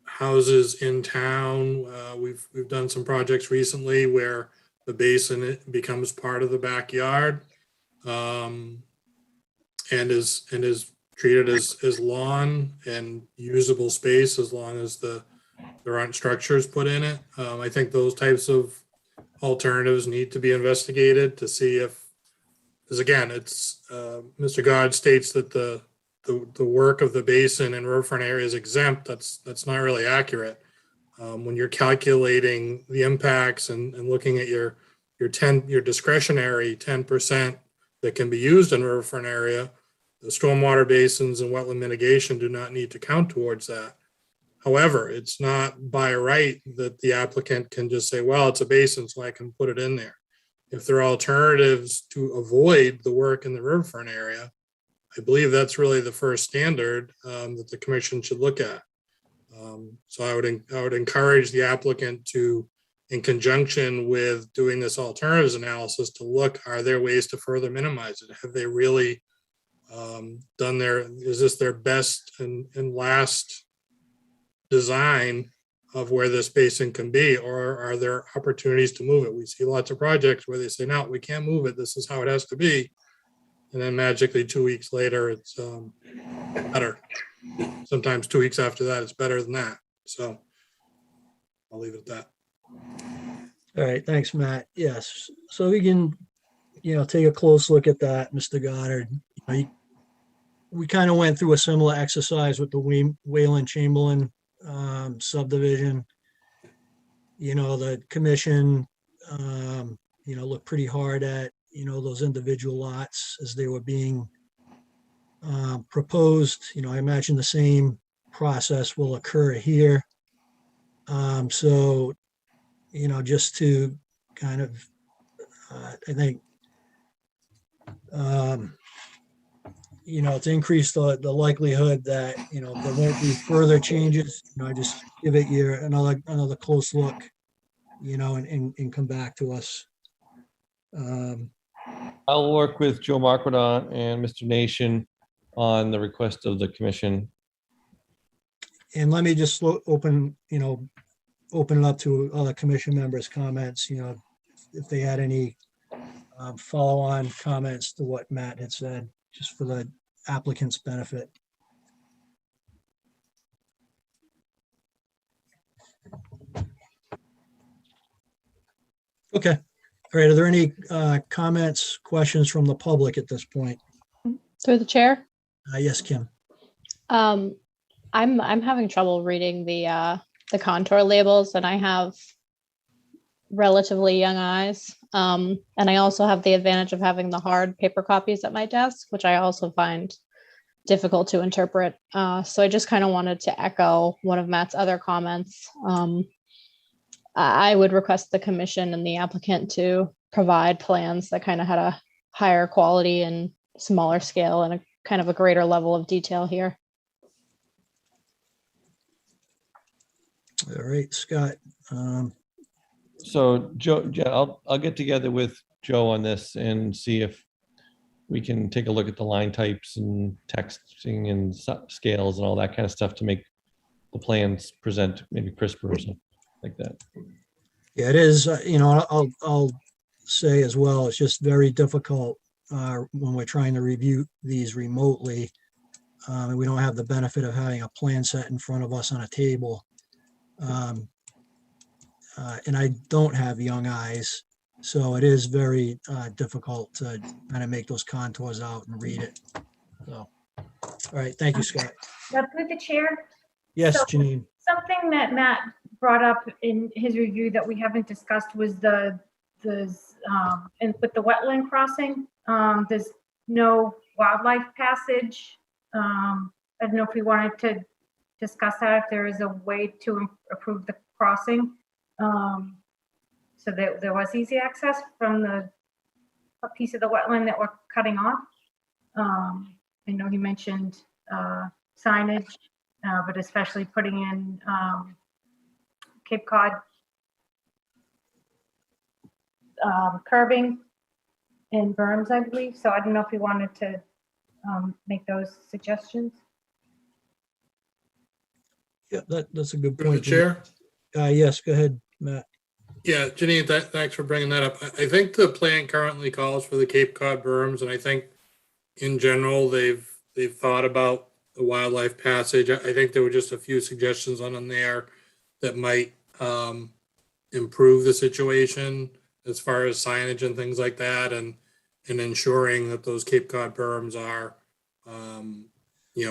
houses in town. We've done some projects recently where the basin becomes part of the backyard, and is treated as lawn and usable space as long as there aren't structures put in it. I think those types of alternatives need to be investigated to see if, because again, it's Mr. God states that the work of the basin and riverfront area is exempt. That's not really accurate. When you're calculating the impacts and looking at your discretionary 10% that can be used in riverfront area, the stormwater basins and wetland mitigation do not need to count towards that. However, it's not by right that the applicant can just say, well, it's a basin, so I can put it in there. If there are alternatives to avoid the work in the riverfront area, I believe that's really the first standard that the commission should look at. So I would encourage the applicant to, in conjunction with doing this alternatives analysis, to look, are there ways to further minimize it? Have they really is this their best and last design of where this basin can be, or are there opportunities to move it? We see lots of projects where they say, no, we can't move it. This is how it has to be. And then magically 2 weeks later, it's better. Sometimes 2 weeks after that, it's better than that. So I'll leave it at that. All right, thanks, Matt. Yes, so we can, take a close look at that, Mr. Goddard. We kind of went through a similar exercise with the Wayland Chamberlain subdivision. The commission, looked pretty hard at, those individual lots as they were being proposed. I imagine the same process will occur here. So, just to kind of, I think, to increase the likelihood that, there won't be further changes, just give it another close look, and come back to us. I'll work with Joe Marquardt and Mr. Nation on the request of the commission. And let me just open it up to other commission members' comments, if they had any follow-on comments to what Matt had said, just for the applicant's benefit. Okay. All right. Are there any comments, questions from the public at this point? Through the chair? Yes, Kim. I'm having trouble reading the contour labels, and I have relatively young eyes. And I also have the advantage of having the hard paper copies at my desk, which I also find difficult to interpret. So I just kind of wanted to echo one of Matt's other comments. I would request the commission and the applicant to provide plans that kind of had a higher quality and smaller scale and a kind of a greater level of detail here. All right, Scott. So Joe, yeah, I'll get together with Joe on this and see if we can take a look at the line types and texting and scales and all that kind of stuff to make the plans present maybe crisper or something like that. Yeah, it is. I'll say as well, it's just very difficult when we're trying to review these remotely. We don't have the benefit of having a plan set in front of us on a table. Um, and I don't have young eyes, so it is very difficult to kind of make those contours out and read it. So, all right, thank you, Scott. Now, through the chair, Yes, So- Janine. something that Matt brought up in his review that we haven't discussed was and with the wetland crossing, there's no wildlife passage. I don't know if we wanted to discuss that, if there is a way to approve the crossing. So that there was easy access from a piece of the wetland that we're cutting off. I know he mentioned signage, but especially putting in Cape Cod curbing and berms, I believe. So I don't know if we wanted to make those suggestions. Yeah, that's a good Through the point. chair? Yes, go ahead, Matt. Yeah, Janine, thanks for bringing that up. I think the plan currently calls for the Cape Cod berms, and I think in general, they've thought about the wildlife passage. I think there were just a few suggestions on there that might improve the situation as far as signage and things like that, and ensuring that those Cape Cod berms are,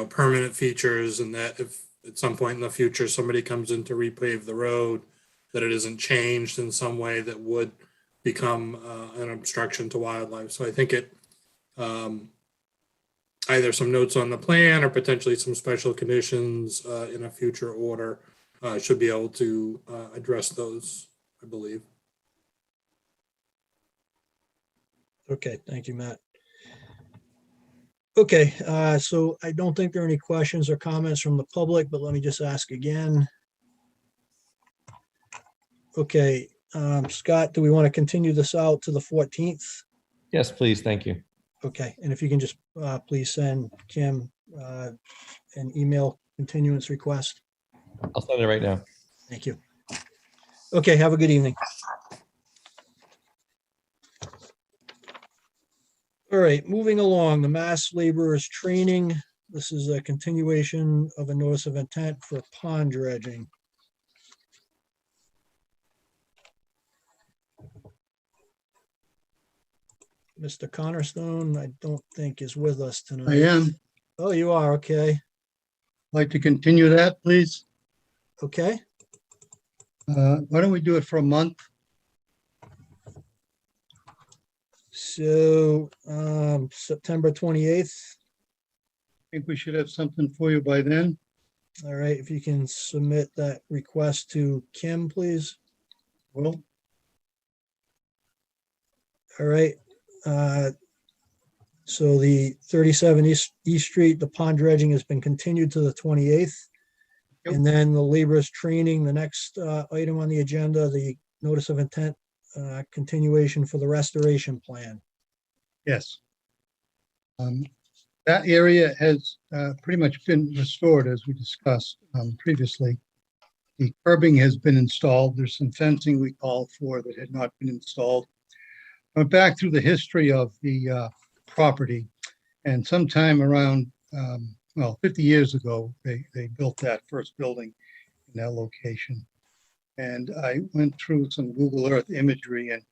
permanent features, and that if at some point in the future somebody comes in to repave the road, that it isn't changed in some way that would become an obstruction to wildlife. So I think it either some notes on the plan or potentially some special conditions in a future order should be able to address those, I believe. Okay, thank you, Matt. Okay, so I don't think there are any questions or comments from the public, but let me just ask again. Okay, Scott, do we want to continue this out to the 14th? Yes, please. Thank you. Okay, and if you can just please send Kim an email continuance request. I'll send it right now. Thank you. Okay, have a good evening. All right, moving along, the Mass Laborers Training. This is a continuation of a notice of intent for pond dredging. Mr. Cornerstone, I don't think is with us tonight. I am. Oh, you are, okay. Like to continue that, please? Okay, Why don't we do it for a month? so September 28th. Think we should have something for you by then? All right, if you can submit that request to Kim, please. Well, All right. So the 37 East Street, the pond dredging has been continued to the 28th. Yep. And then the laborers training, the next item on the agenda, the notice of intent continuation for the restoration plan. yes. That area has pretty much been restored, as we discussed previously. The curbing has been installed. There's some fencing we called for that had not been installed. Went back through the history of the property, and sometime around, 50 years ago, they built that first building in that location. And I went through some Google Earth imagery, and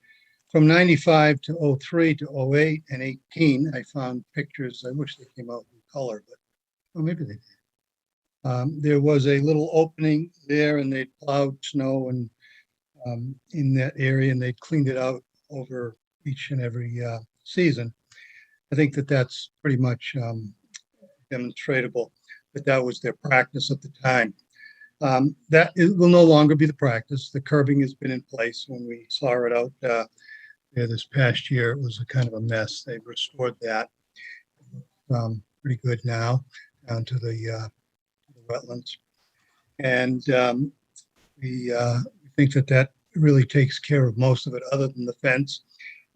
from 95 to 03 to 08 and 18, I found pictures. I wish they came out in color, but maybe they did. There was a little opening there, and they plowed snow and in that area, and they cleaned it out over each and every season. I think that that's pretty much demonstratable that that was their practice at the time. That will no longer be the practice. The curbing has been in place. When we saw it out there this past year, it was a kind of a mess. They've restored that pretty good now down to the wetlands. And we think that that really takes care of most of it, other than the fence.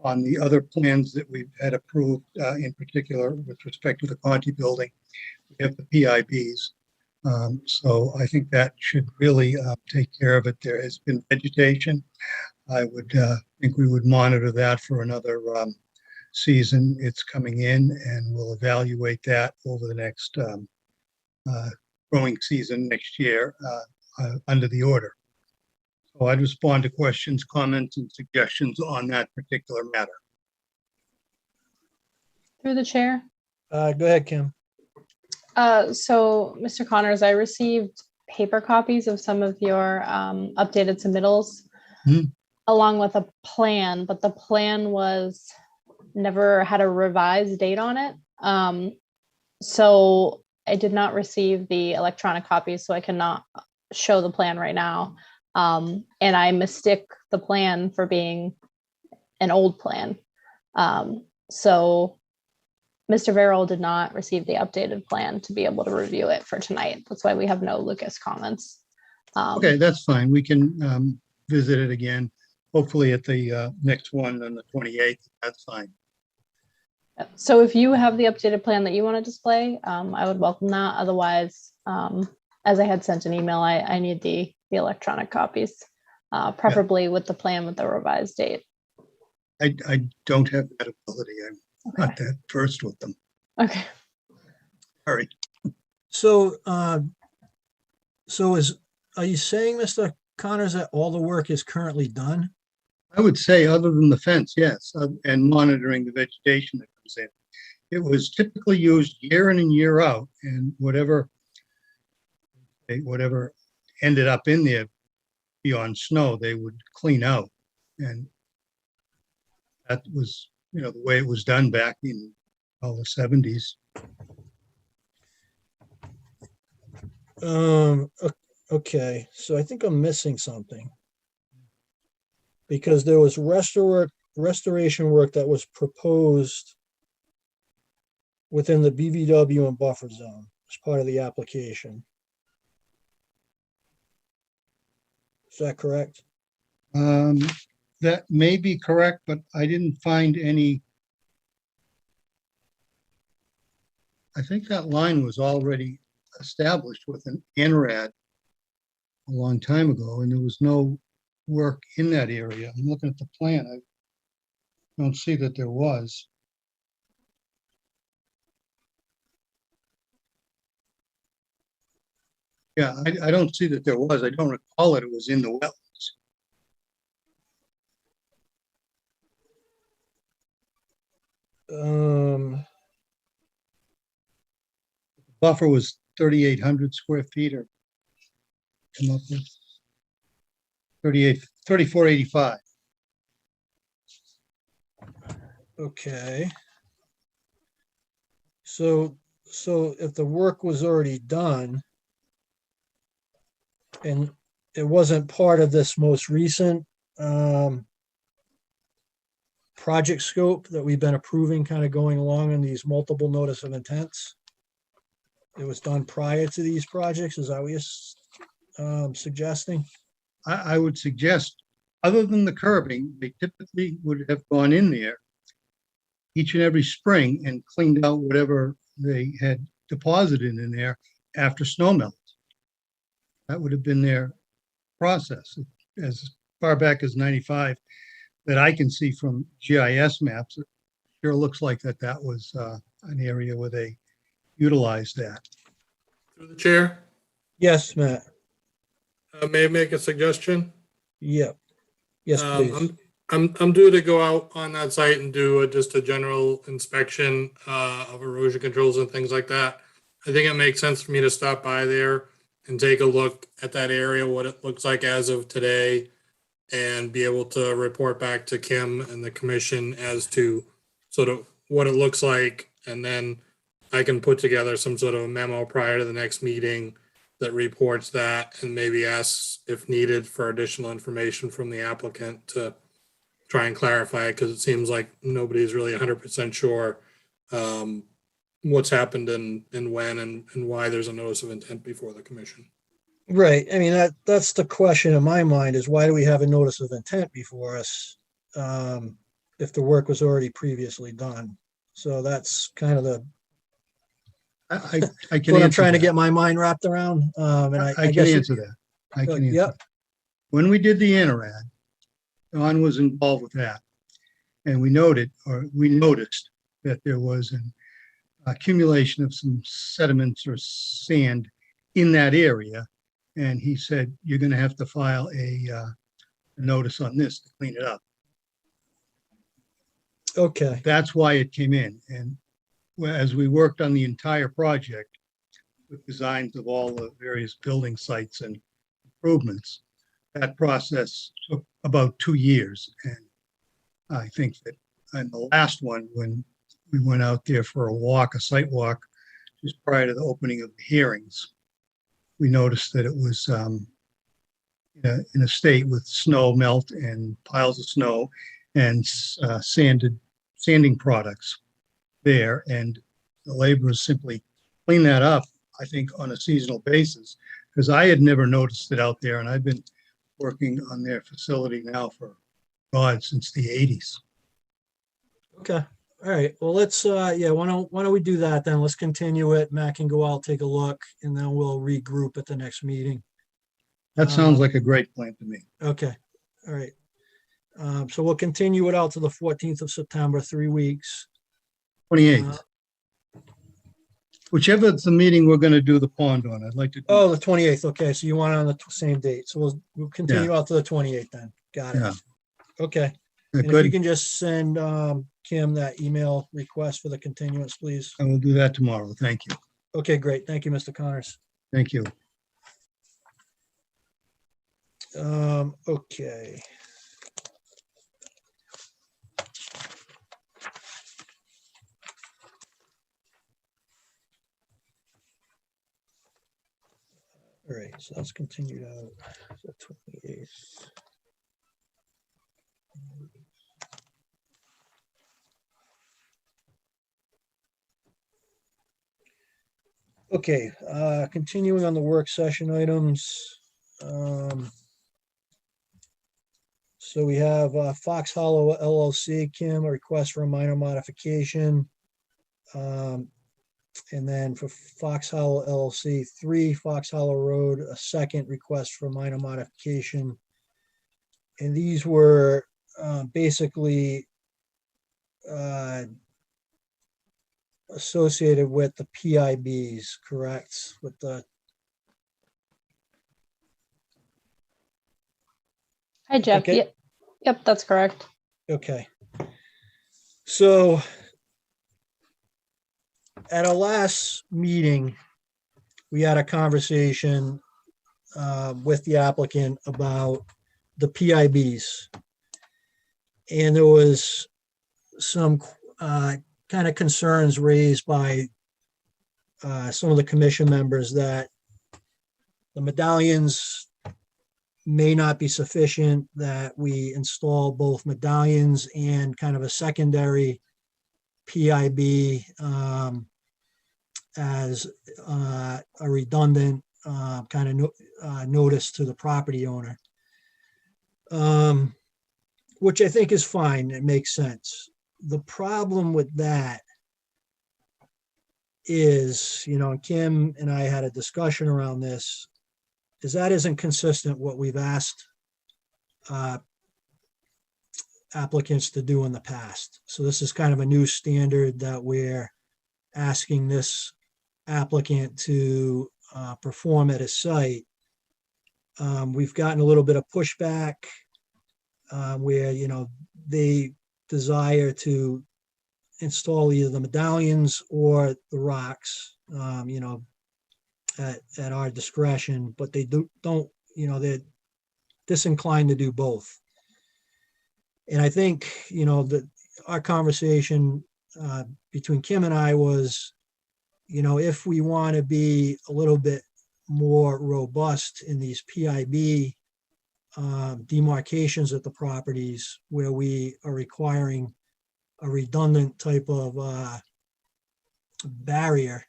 On the other plans that we've had approved, in particular with respect to the Conti building, we have the PIBs. So I think that should really take care of it. There has been vegetation. I would think we would monitor that for another season. It's coming in, and we'll evaluate that over the next growing season next year. under the order. So I'd respond to questions, comments, and suggestions on that particular matter. Through the chair. Go ahead, Kim. So, Mr. Connors, I received paper copies of some of your updated submittals along with a plan, but the plan was never had a revised date on it. So I did not receive the electronic copies, so I cannot show the plan right now. And I mistook the plan for being an old plan. So Mr. Verrill did not receive the updated plan to be able to review it for tonight. That's why we have no Lucas comments. Okay, that's fine. We can visit it again, hopefully at the next one on the 28th. That's fine. So if you have the updated plan that you want to display, I would welcome that. Otherwise, as I had sent an email, I need the electronic copies, preferably with the plan with the revised date. I don't have that ability. I'm not that versed with them. Okay. All right. So, are you saying, Mr. Connors, that all the work is currently done? I would say other than the fence, yes, and monitoring the vegetation that comes in. It was typically used year in and year out, and whatever ended up in there beyond snow, they would clean out. And that was, the way it was done back in all the 70s. Okay, so I think I'm missing something. Because there was restoration work that was proposed within the BVW and buffer zone as part of the application. Is that correct? That may be correct, but I didn't find any. I think that line was already established with an NRAD a long time ago, and there was no work in that area. I'm looking at the plan. I don't see that there was. Yeah, I don't see that there was. I don't recall that it was in the wetlands. Buffer was 3,800 square feet, or come up with 3485. Okay. So if the work was already done and it wasn't part of this most recent project scope that we've been approving, kind of going along in these multiple notice of intents, it was done prior to these projects, is that what you're suggesting? I would suggest, other than the curbing, they typically would have gone in there each and every spring and cleaned out whatever they had deposited in there after snow melt. That would have been their process. As far back as 95 that I can see from GIS maps, it sure looks like that was an area where they utilized that. Through the chair, Yes, Matt. may I make a suggestion? Yep. Yes, please. I'm due to go out on that site and do just a general inspection of erosion controls and things like that. I think it makes sense for me to stop by there and take a look at that area, what it looks like as of today, and be able to report back to Kim and the commission as to sort of what it looks like. And then I can put together some sort of a memo prior to the next meeting that reports that, and maybe asks if needed for additional information from the applicant to try and clarify it, because it seems like nobody's really 100% sure what's happened and when and why there's a notice of intent before the commission. Right. I mean, that's the question in my mind, is why do we have a notice of intent before us if the work was already previously done? So that's kind of the I can what I'm answer trying to that. get my mind wrapped around. And I can guess answer that. I can answer Yep. that. When we did the NRAD, Don was involved with that. And we noticed that there was an accumulation of some sediments or sand in that area And he said, you're gonna have to file a notice on this to clean it up. Okay, That's why it came in. And as we worked on the entire project with designs of all the various building sites and improvements, that process took about 2 years. And I think that in the last one, when we went out there for a site walk, just prior to the opening of the hearings, we noticed that it was in a state with snow melt and piles of snow and sanding products there. And the laborers simply clean that up, I think, on a seasonal basis, because I had never noticed it out there, and I've been working on their facility now for, God, since the 80s. okay. All right, well, let's, yeah, why don't we do that then? Let's continue it. Matt can go out, take a look, and then we'll regroup at the next meeting. That sounds like a great plan to me. Okay, all right. So we'll continue it out to the 14th of September, 3 weeks. 28th. Whichever is the meeting we're going to do the pond on, I'd like to. Oh, the 28th. Okay, so you want it on the same date. So we'll continue out to the 28th then. Got it. Yeah. Okay. Yeah, And if good. you can just send Kim that email request for the continuance, please. I will do that tomorrow. Thank you. Okay, great. Thank you, Mr. Connors. Thank you. Okay. All right, so that's continued out. So 28th. Okay, continuing on the work session items. So we have Fox Hollow LLC, Kim, a request for a minor modification. And then for Fox Hollow LLC, 3 Fox Hollow Road, a second request for a minor modification. And these were basically associated with the PIBs, correct? With the Hi, Jeff. Okay. Yep, that's correct. Okay. So at our last meeting, we had a conversation with the applicant about the PIBs. And there was some kind of concerns raised by some of the commission members that the medallions may not be sufficient, that we install both medallions and kind of a secondary PIB as a redundant kind of notice to the property owner, which I think is fine. It makes sense. The problem with that is, you know, Kim and I had a discussion around this, is that isn't consistent what we've asked applicants to do in the past. So this is kind of a new standard that we're asking this applicant to perform at a site. We've gotten a little bit of pushback where, you know, they desire to install either the medallions or the rocks, you know, at our discretion, but they don't, you know, they're disinclined to do both. And I think, you know, that our conversation between Kim and I was, you know, if we want to be a little bit more robust in these PIB demarcations at the properties where we are requiring a redundant type of barrier,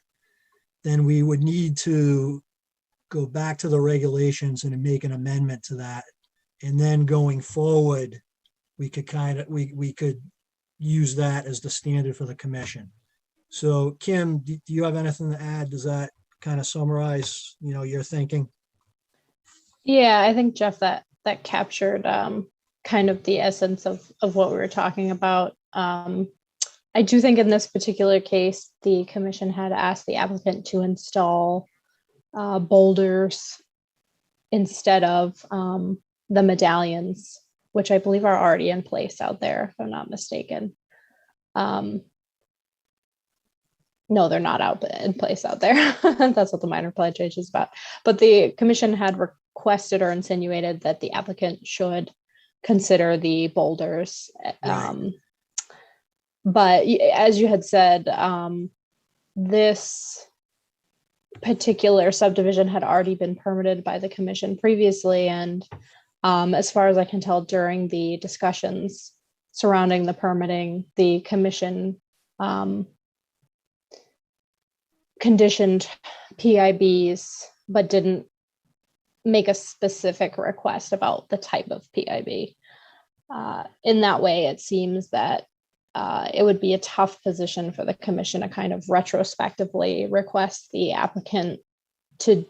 then we would need to go back to the regulations and make an amendment to that. And then going forward, we could we could use that as the standard for the commission. So Kim, do you have anything to add? Does that kind of summarize, you know, your thinking? Yeah, I think, Jeff, that captured kind of the essence of what we were talking about. I do think in this particular case, the commission had asked the applicant to install boulders instead of the medallions, which I believe are already in place out there, if I'm not mistaken. No, they're not in place out there. That's what the minor plan change is about. But the commission had requested or insinuated that the applicant should consider the boulders. Right. But as you had said, this particular subdivision had already been permitted by the commission previously. And as far as I can tell, during the discussions surrounding the permitting, the commission conditioned PIBs, but didn't make a specific request about the type of PIB. In that way, it seems that it would be a tough position for the commission to kind of retrospectively request the applicant to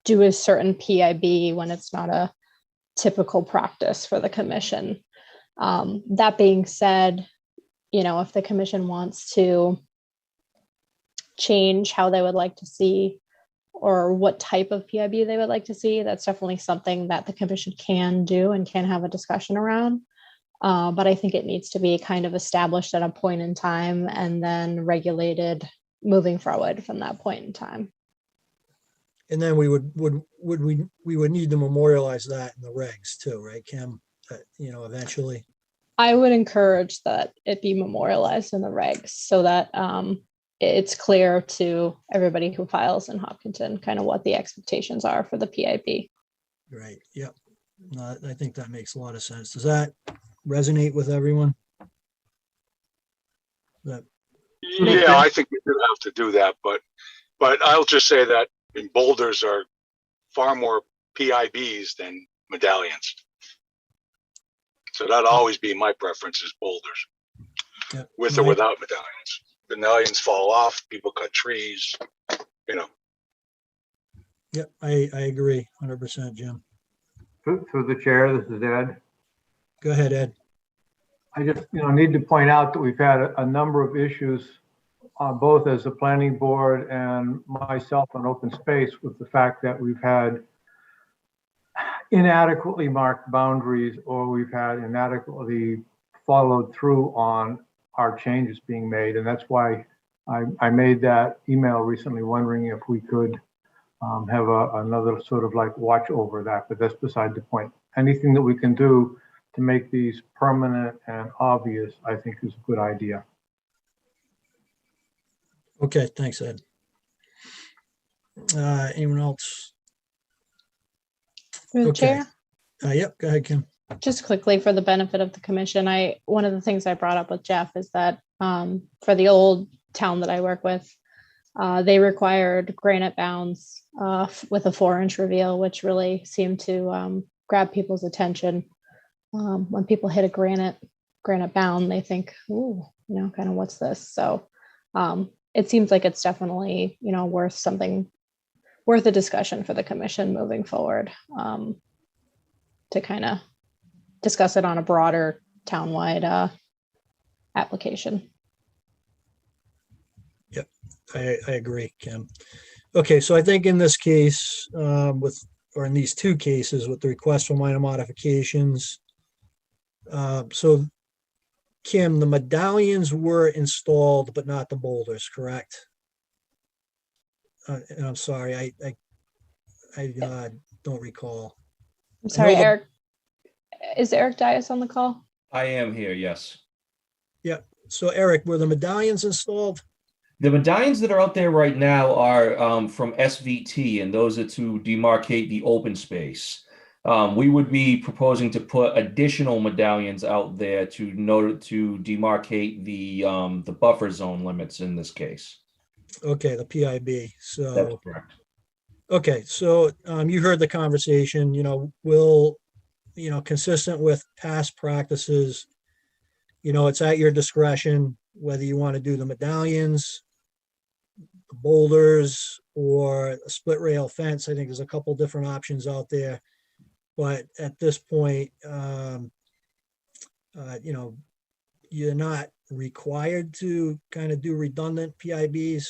do a certain PIB when it's not a typical practice for the commission. That being said, if the commission wants to change how they would like to see or what type of PIB they would like to see, that's definitely something that the commission can do and can have a discussion around. But I think it needs to be kind of established at a point in time and then regulated moving forward from that point in time. And then we would need to memorialize that in the regs too, right, Kim? Eventually. I would encourage that it be memorialized in the regs so that it's clear to everybody who files in Hopkinton kind of what the expectations are for the PIB. Right. Yep. No, I think that makes a lot of sense. Does that resonate with everyone? Yeah, I think we do have to do that, but I'll just say that boulders are far more PIBs than medallions. So that'd always be my preference is boulders, yep. With or without medallions. Medallions fall off, people cut trees, Yep, I agree 100%, Jim. Through the chair, this is Ed. Go ahead, Ed. I just, need to point out that we've had a number of issues, both as a planning board and myself on open space, with the fact that we've had inadequately marked boundaries, or we've had inadequately followed through on our changes being made. And that's why I made that email recently wondering if we could have another sort of like watch over that, but that's beside the point. Anything that we can do to make these permanent and obvious, I think is a good idea. Okay, thanks, Ed. Anyone else? Through the chair? Yep, go ahead, Kim. Just quickly, for the benefit of the commission, one of the things I brought up with Jeff is that for the old town that I work with, they required granite bounds with a 4-inch reveal, which really seemed to grab people's attention. When people hit a granite bound, they think, ooh, kind of what's this? So it seems like it's definitely, worth a discussion for the commission moving forward to kind of discuss it on a broader townwide application. Yep, I agree, Kim. Okay, so I think in this case, in these two cases with the request for minor modifications, so Kim, the medallions were installed, but not the boulders, correct? And I'm sorry, I don't recall. I'm sorry, Eric. Is Eric Dias on the call? I am here, yes. Yeah. So Eric, were the medallions installed? The medallions that are out there right now are from SVT, and those are to demarcate the open space. We would be proposing to put additional medallions out there to demarcate the buffer zone limits in this case. Okay, the PIB. So that's correct. Okay, so you heard the conversation. Consistent with past practices, it's at your discretion whether you want to do the medallions, the boulders, or a split rail fence. I think there's a couple different options out there, but at this point, you're not required to kind of do redundant PIBs.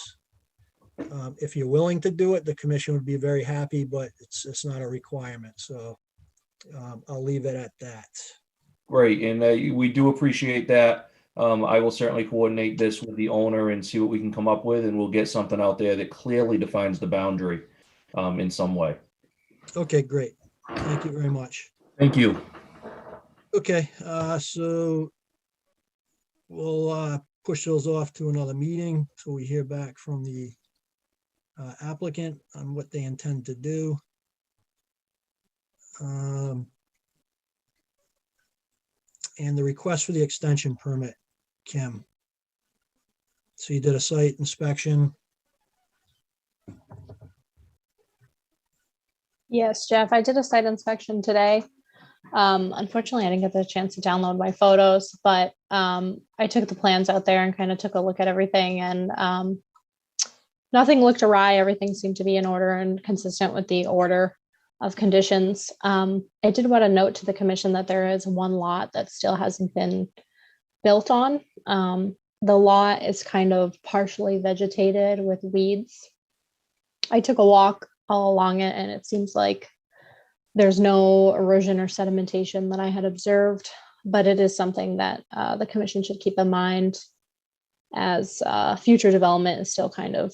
If you're willing to do it, the commission would be very happy, but it's not a requirement. So I'll leave it at that. Great, and we do appreciate that. I will certainly coordinate this with the owner and see what we can come up with, and we'll get something out there that clearly defines the boundary in some way. Okay, great. Thank you very much. Thank you. Okay, so we'll push those off to another meeting so we hear back from the applicant on what they intend to do. And the request for the extension permit, Kim. So you did a site inspection. Yes, Jeff, I did a site inspection today. Unfortunately, I didn't get the chance to download my photos, but I took the plans out there and kind of took a look at everything, and nothing looked awry. Everything seemed to be in order and consistent with the order of conditions. I did want to note to the commission that there is one lot that still hasn't been built on. The lot is kind of partially vegetated with weeds. I took a walk all along it, and it seems like there's no erosion or sedimentation that I had observed, but it is something that the commission should keep in mind, as future development is still kind of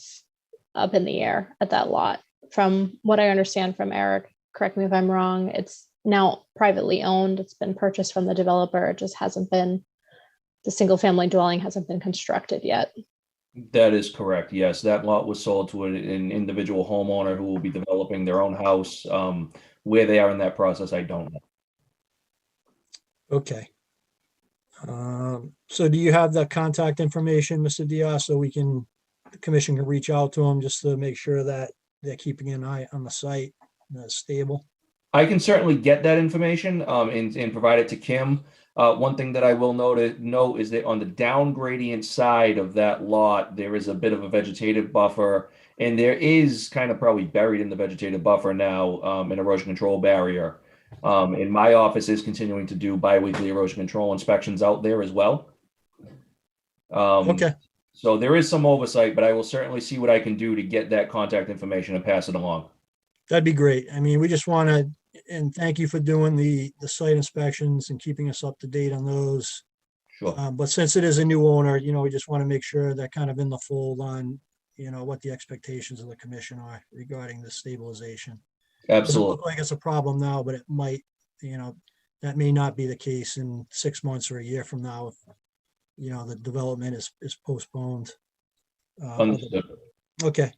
up in the air at that lot. From what I understand from Eric, correct me if I'm wrong, it's now privately owned. It's been purchased from the developer. It just hasn't been, the single family dwelling hasn't been constructed yet. That is correct. Yes, that lot was sold to an individual homeowner who will be developing their own house. Where they are in that process, I don't know. Okay. So do you have the contact information, Mr. Diaz, so the commission can reach out to them just to make sure that they're keeping an eye on the site and it's stable? I can certainly get that information and provide it to Kim. One thing that I will note is that on the down gradient side of that lot, there is a bit of a vegetative buffer, and there is kind of probably buried in the vegetative buffer now an erosion control barrier. And my office is continuing to do biweekly erosion control inspections out there as well. Okay. So there is some oversight, but I will certainly see what I can do to get that contact information and pass it along. That'd be great. I mean, we just want to, and thank you for doing the site inspections and keeping us up to date on those. Sure. But since it is a new owner, we just want to make sure they're kind of in the fold on, what the expectations of the commission are regarding the stabilization. Doesn't Absolutely. look like it's a problem now, but it might, that may not be the case in 6 months or a year from now if, the development is postponed. Understood. Okay.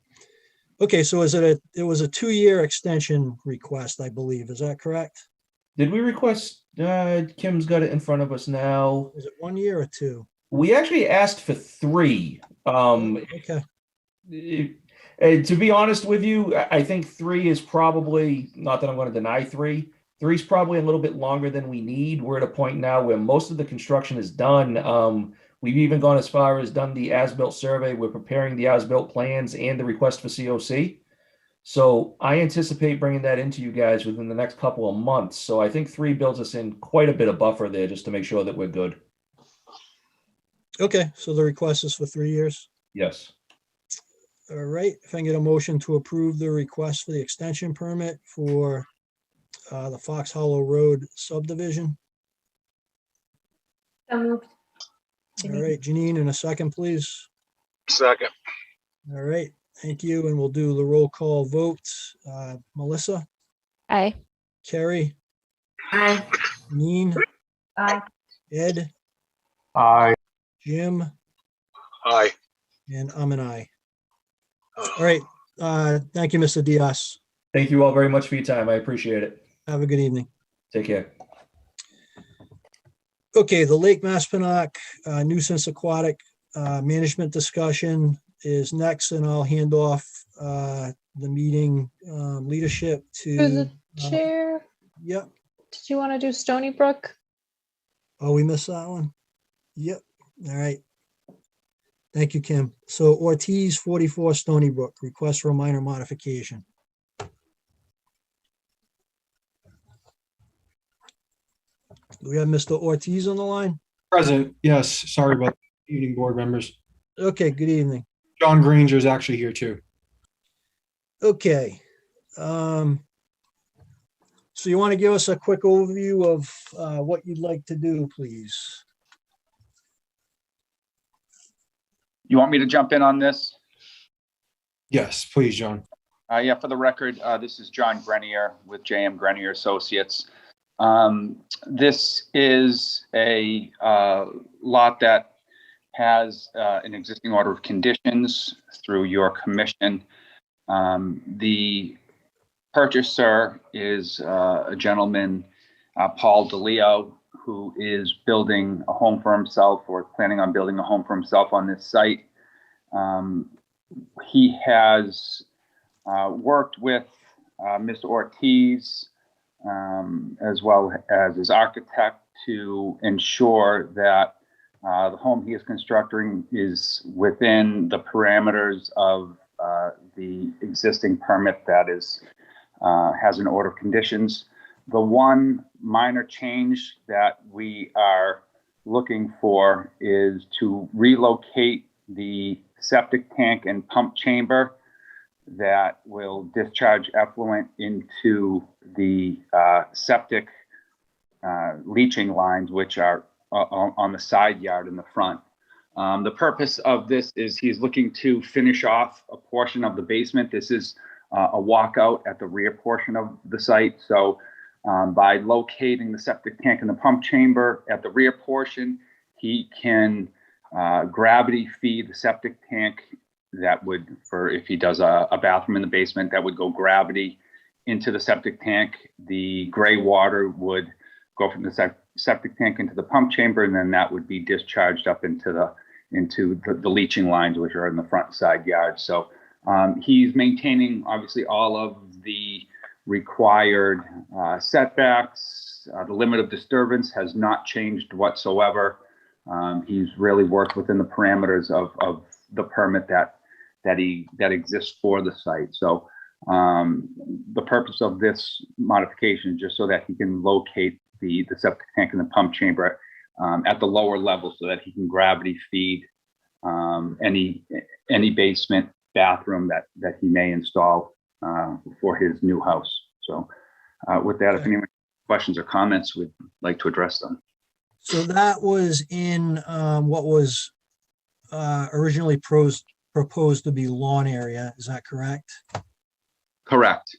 Okay, so it was a 2-year extension request, I believe. Is that correct? Did we request, Kim's got it in front of us now. Is it 1 year or 2? We actually asked for 3. Okay. To be honest with you, I think 3 is probably, not that I'm going to deny 3. 3 is probably a little bit longer than we need. We're at a point now where most of the construction is done. We've even gone as far as done the as-built survey. We're preparing the as-built plans and the request for COC. So I anticipate bringing that into you guys within the next couple of months. So I think 3 builds us in quite a bit of buffer there just to make sure that we're good. Okay, so the request is for 3 years? Yes. All right, if I can get a motion to approve the request for the extension permit for the Fox Hollow Road subdivision. So moved. All right, Janine, in a second, please. Second. All right, thank you, and we'll do the roll call vote. Melissa? Aye. Carrie? Aye. Janine? Aye. Ed? Aye. Jim? Aye. And I'm an aye. All right, thank you, Mr. Diaz. Thank you all very much for your time. I appreciate it. Have a good evening. Take care. Okay, the Lake Masspinoc nuisance aquatic management discussion is next, and I'll hand off the meeting leadership Through to. the chair. Yep. Did you want to do Stony Brook? Oh, we missed that one. Yep. All right. Thank you, Kim. So Ortiz 44 Stony Brook, request for a minor modification. Do we have Mr. Ortiz on the line? Present, yes. Sorry about evening board members. Okay, good evening. John Granger is actually here too. Okay. So you want to give us a quick overview of what you'd like to do, please? You want me to jump in on this? Yes, please, John. Yeah, for the record, this is John Grenier with JM Grenier Associates. This is a lot that has an existing order of conditions through your commission. The purchaser is a gentleman, Paul DeLeo, who is building a home for himself or planning on building a home for himself on this site. He has worked with Mr. Ortiz as well as his architect to ensure that the home he is constructing is within the parameters of the existing permit that is has an order of conditions. The one minor change that we are looking for is to relocate the septic tank and pump chamber that will discharge effluent into the septic leaching lines, which are on the side yard in the front. The purpose of this is he's looking to finish off a portion of the basement. This is a walkout at the rear portion of the site. So by locating the septic tank and the pump chamber at the rear portion, he can gravity feed the septic tank. That would, for if he does a bathroom in the basement, that would go gravity into the septic tank. The gray water would go from the septic tank into the pump chamber, and then that would be discharged up into the leaching lines, which are in the front side yard. So he's maintaining obviously all of the required setbacks. The limit of disturbance has not changed whatsoever. He's really worked within the parameters of the permit that exists for the site. So the purpose of this modification is just so that he can locate the septic tank and the pump chamber at the lower level so that he can gravity feed any basement bathroom that he may install for his new house. So with that, if anyone has questions or comments, we'd like to address them. So that was in what was originally proposed to be lawn area. Is that correct? Correct.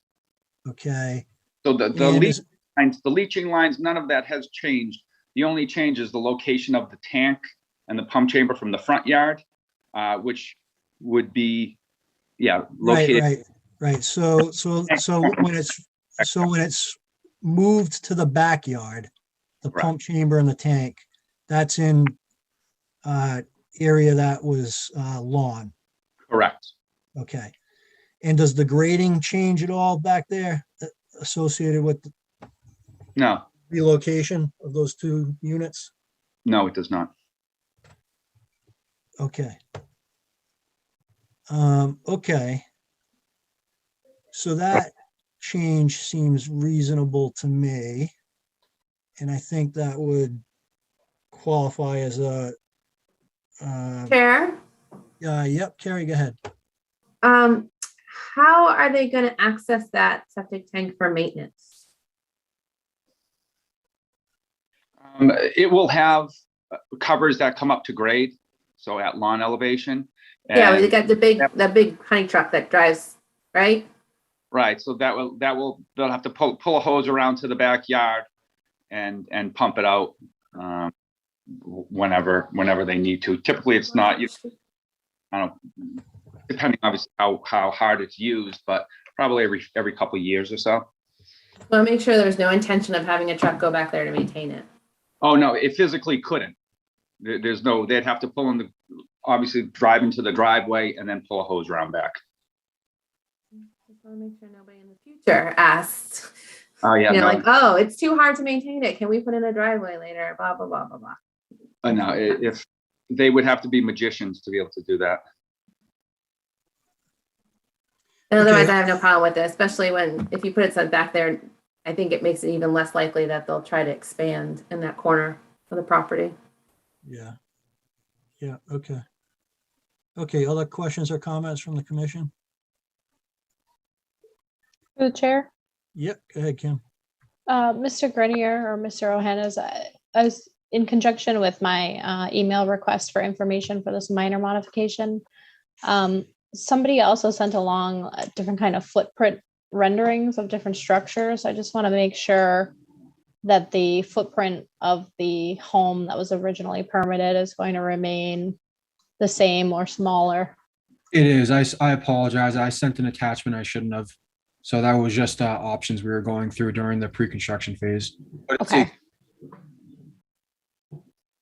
Okay. So the leaching lines, none of that has changed. The only change is the location of the tank and the pump chamber from the front yard, which would be, located. Right. So when it's moved to the backyard, the pump chamber and the tank, that's in area that was lawn. Correct. Okay. And does the grading change at all back there associated with the No. relocation of those two units? No, it does not. Okay. Okay. So that change seems reasonable to me. And I think that would qualify as a Chair, yep, Carrie, go ahead. how are they going to access that septic tank for maintenance? It will have covers that come up to grade, so at lawn elevation. Yeah, they got the big honey truck that drives, right? Right. So they'll have to pull a hose around to the backyard and pump it out whenever they need to. Typically, it's not. I don't know, depending obviously how hard it's used, but probably every couple of years or so. Well, make sure there's no intention of having a truck go back there to maintain it. Oh no, it physically couldn't. There's no. They'd have to pull in obviously drive into the driveway and then pull a hose around back. Just want to make sure nobody in the future asked. Oh yeah. You know, No. like, oh, it's too hard to maintain it. Can we put in a driveway later? Blah blah blah blah blah. No, if they would have to be magicians to be able to do that. And otherwise, I have no problem with it, especially if you put it set back there. I think it makes it even less likely that they'll try to expand in that corner of the property. Yeah. Yeah. Okay. Okay. Other questions or comments from the commission? Through the chair, Yep, go ahead, Kim. Mr. Grenier or Mr. O'Hana's, as in conjunction with my email request for information for this minor modification, somebody also sent along a different kind of footprint renderings of different structures. I just want to make sure that the footprint of the home that was originally permitted is going to remain the same or smaller. It is. I apologize. I sent an attachment I shouldn't have. So that was just options we were going through during the pre-construction phase. But it's Okay.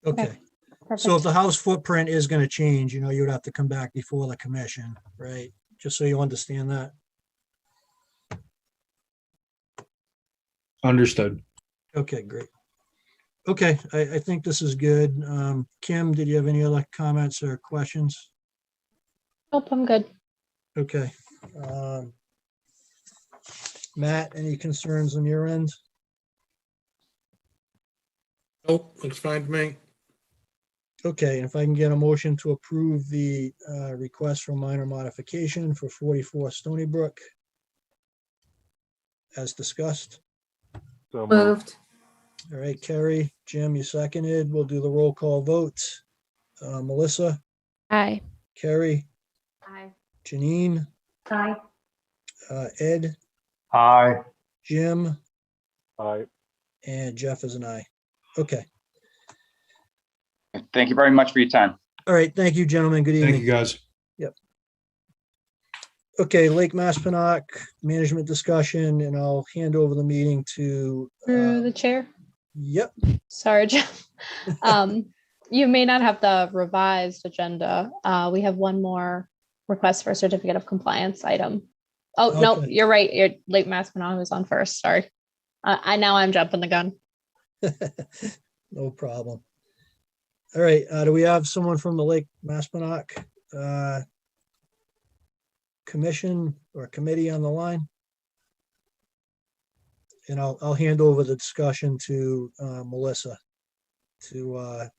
Okay. So if Perfect. the house footprint is going to change, you would have to come back before the commission, right? Just so you understand that. Understood. Okay, great. Okay, I think this is good. Kim, did you have any other comments or questions? Nope, I'm good. Okay. Matt, any concerns on your end? Nope, looks fine to me. Okay, if I can get a motion to approve the request for minor modification for 44 Stony Brook as discussed. So Moved. All right, Kerry, Jim, you seconded. We'll do the roll call vote. Melissa, Aye. Kerry, Aye. Janine, Aye. Ed, Aye. Jim, Aye. and Jeff is an aye. Okay. Thank you very much for your time. All right, thank you, gentlemen. Good evening. Thank you, guys. Yep. Okay, Lake Masspinoc management discussion, and I'll hand over the meeting to. Through the chair. Yep. Sorry, Jeff. You may not have the revised agenda. We have one more request for a certificate of compliance item. Oh, no, Okay. you're right. Your Lake Masspinoc was on first. Sorry. I'm jumping the gun. No problem. All right, do we have someone from the Lake Masspinoc commission or committee on the line? And I'll hand over the discussion to Melissa to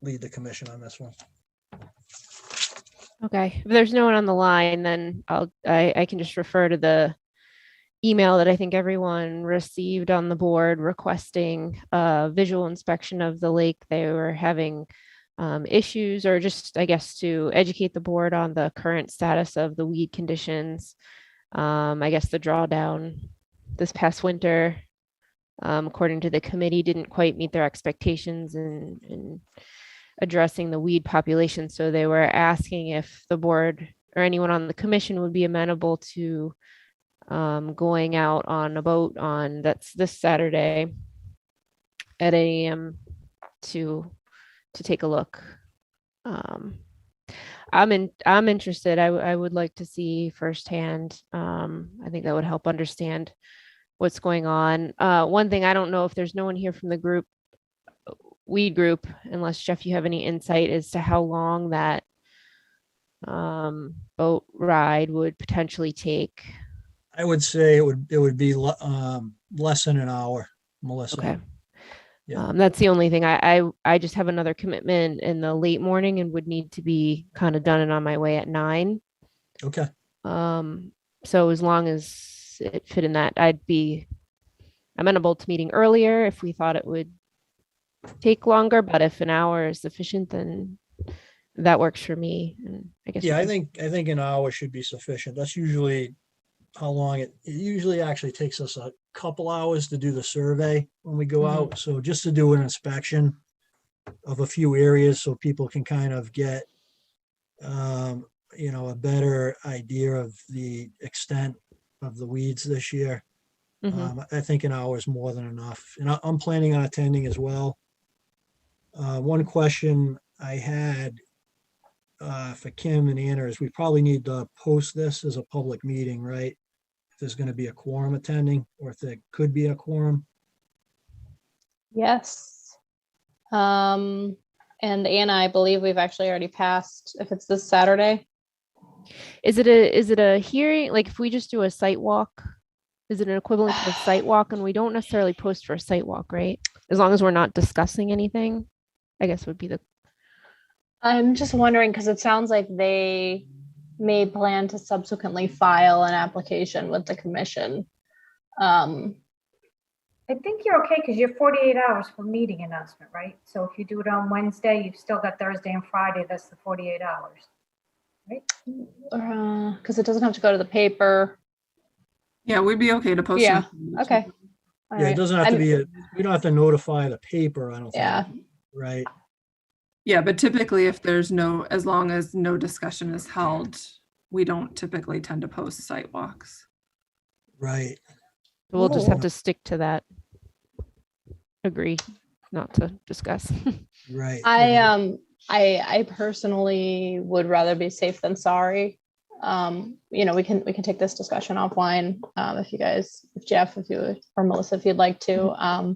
lead the commission on this one. Okay, if there's no one on the line, then I can just refer to the email that I think everyone received on the board requesting a visual inspection of the lake. They were having issues, or just, I guess, to educate the board on the current status of the weed conditions. I guess the drawdown this past winter, according to the committee, didn't quite meet their expectations in addressing the weed population. So they were asking if the board or anyone on the commission would be amenable to going out on a boat that's this Saturday at 8 a.m. to take a look. I'm interested. I would like to see firsthand. I think that would help understand what's going on. One thing, I don't know if there's no one here from the weed group, unless Jeff, you have any insight as to how long that boat ride would potentially take. I would say it would be less than an hour, Melissa. Okay. Yeah. That's the only thing. I just have another commitment in the late morning and would need to be kind of done and on my way at 9. Okay. So as long as it fit in that, I'd be amenable to meeting earlier if we thought it would take longer, but if an hour is sufficient, then that works for me. And I guess Yeah, I think an hour should be sufficient. That's usually how long it usually actually takes us a couple hours to do the survey when we go out. So just to do an inspection of a few areas so people can kind of get, a better idea of the extent of the weeds this year. I think an hour is more than enough. And I'm planning on attending as well. One question I had for Kim and Anna is we probably need to post this as a public meeting, right? If there's going to be a quorum attending, or if there could be a quorum. Yes. And Anna, I believe we've actually already passed, if it's this Saturday. Is it a hearing? Like if we just do a site walk, is it an equivalent to a site walk? And we don't necessarily post for a site walk, right? As long as we're not discussing anything, I guess would be the. I'm just wondering, because it sounds like they may plan to subsequently file an application with the commission. I think you're okay because you're 48 hours for meeting announcement, right? So if you do it on Wednesday, you've still got Thursday and Friday. That's the 48 hours, right? Because it doesn't have to go to the paper. Yeah, we'd be okay to post. Yeah, it. okay. All Yeah, it right. doesn't have to be, we don't have to notify the paper, I don't think. Yeah. Right, Yeah, but typically if there's no, as long as no discussion is held, we don't typically tend to post site walks. right. We'll just have Oh. to stick to that. Agree not to discuss. Right. I personally would rather be safe than sorry. You know, we can take this discussion offline, if you guys, if Jeff, if you or Melissa, if you'd like to.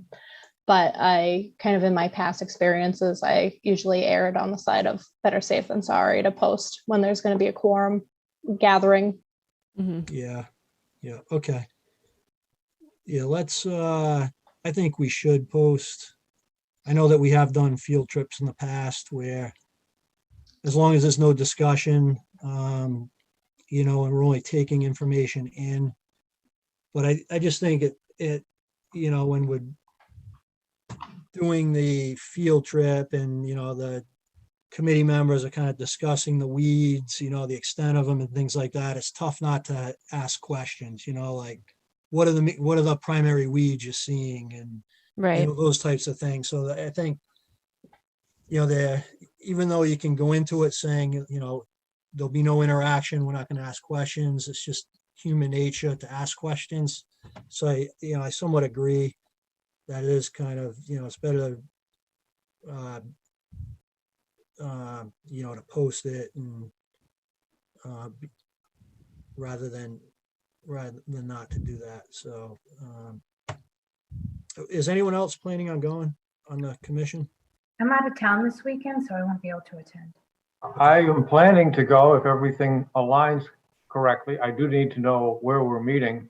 But I kind of, in my past experiences, I usually erred on the side of better safe than sorry to post when there's going to be a quorum gathering. Yeah, yeah, okay. Yeah, let's, I think we should post. I know that we have done field trips in the past where as long as there's no discussion, you know, and we're only taking information in. But I just think it, you know, when we're doing the field trip and, you know, the committee members are kind of discussing the weeds, you know, the extent of them and things like that, it's tough not to ask questions, you know, like what are the primary weeds you're seeing and Right. you know, those types of things. So I think, you know, even though you can go into it saying, you know, there'll be no interaction, we're not going to ask questions, it's just human nature to ask questions. So you know, I somewhat agree that it is kind of, you know, it's better you know, to post it and rather than not to do that. So is anyone else planning on going on the commission? I'm out of town this weekend, so I won't be able to attend. I am planning to go if everything aligns correctly. I do need to know where we're meeting.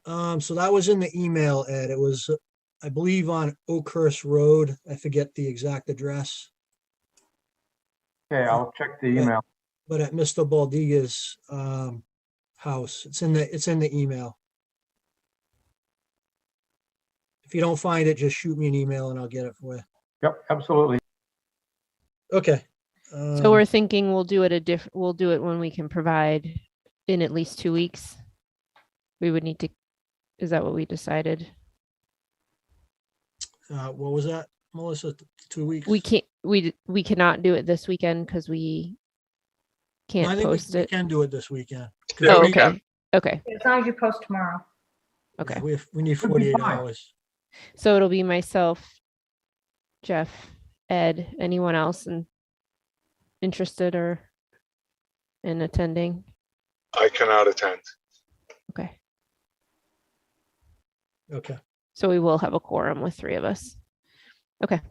So that was in the email, Ed. It was, I believe, on Oakhurst Road. I forget the exact address. Okay, I'll check the email. But at Mr. Baldiga's house, it's in the email. If you don't find it, just shoot me an email and I'll get it for you. Yep, absolutely. Okay. So we're thinking we'll do it when we can provide in at least 2 weeks. We would need to, is that what we decided? What was that, Melissa? 2 weeks? We cannot do it this weekend because we No, I can't think post we it. can do it this weekend. Oh, okay. Okay. As long as you post tomorrow. Okay. We need 48 hours. So it'll be myself, Jeff, Ed, anyone else interested or in attending? I cannot attend. Okay. Okay. So we will have a quorum with 3 of us. Okay.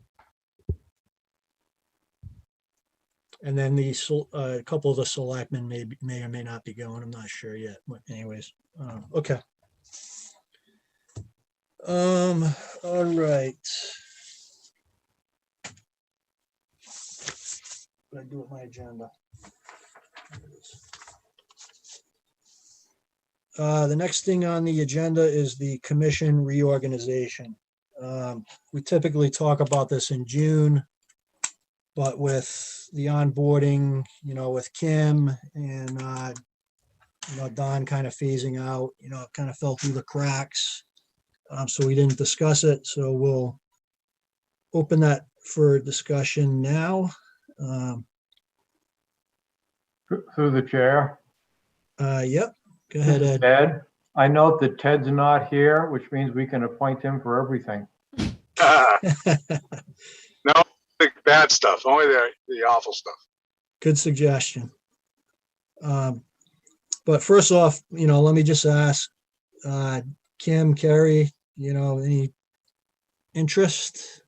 And then a couple of the selectmen may or may not be going. I'm not sure yet. But anyways, okay. All right. What do I do with my agenda? The next thing on the agenda is the commission reorganization. We typically talk about this in June, but with the onboarding, you know, with Kim and, you know, Don kind of phasing out, you know, it kind of fell through the cracks. So we didn't discuss it. So we'll open that for discussion now. Through the chair. Yep. Go ahead, Ed. Ed, I note that Ted's not here, which means we can appoint him for everything. No, the bad stuff, only the awful stuff. Good suggestion. But first off, you know, let me just ask, Kim, Carrie, you know, any interest?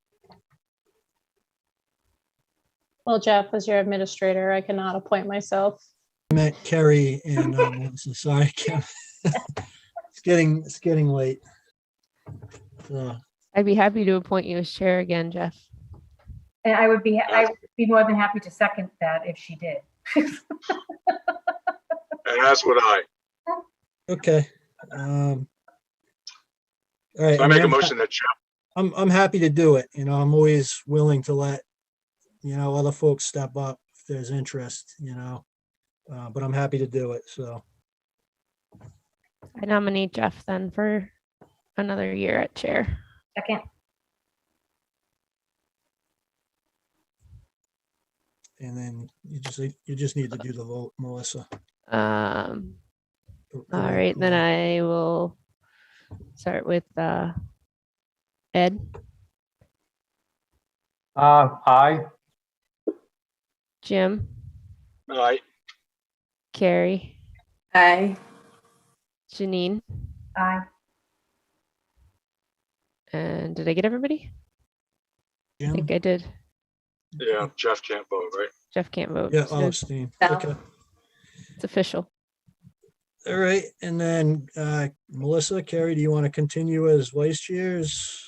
Well, Jeff, as your administrator, I cannot appoint myself. I meant Carrie and, Melissa. Sorry, Kim. It's getting late. So, I'd be happy to appoint you as chair again, Jeff. And I would be more than happy to second that if she did. And that's what I. Okay. All right. So I make a motion that Jeff, I'm happy to do it. You know, I'm always willing to let, you know, other folks step up if there's interest, you know, but I'm happy to do it. So, I nominate Jeff then for another year at chair. Second. and then you just need to do the vote, Melissa. All right, then I will start with Ed. Aye. Jim. Aye. Carrie. Aye. Janine. Aye. And did I get everybody? I think I did. Yeah, Jeff can't vote, right? Jeff can't vote. Yeah, so I'll abstain. Okay. It's official. All right, and then Melissa, Carrie, do you want to continue as vice chairs?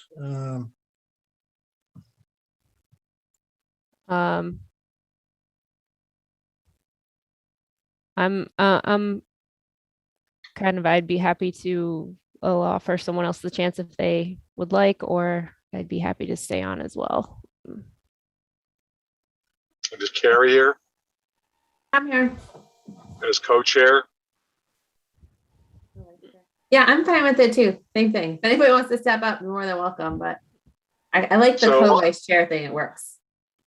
I'm kind of, I'd be happy to offer someone else the chance if they would like, or I'd be happy to stay on as well. Is Carrie here I'm here. as co-chair? Yeah, I'm fine with it too. Same thing. If anybody wants to step up, you're more than welcome, but I like the So- co-vice chair thing. It works.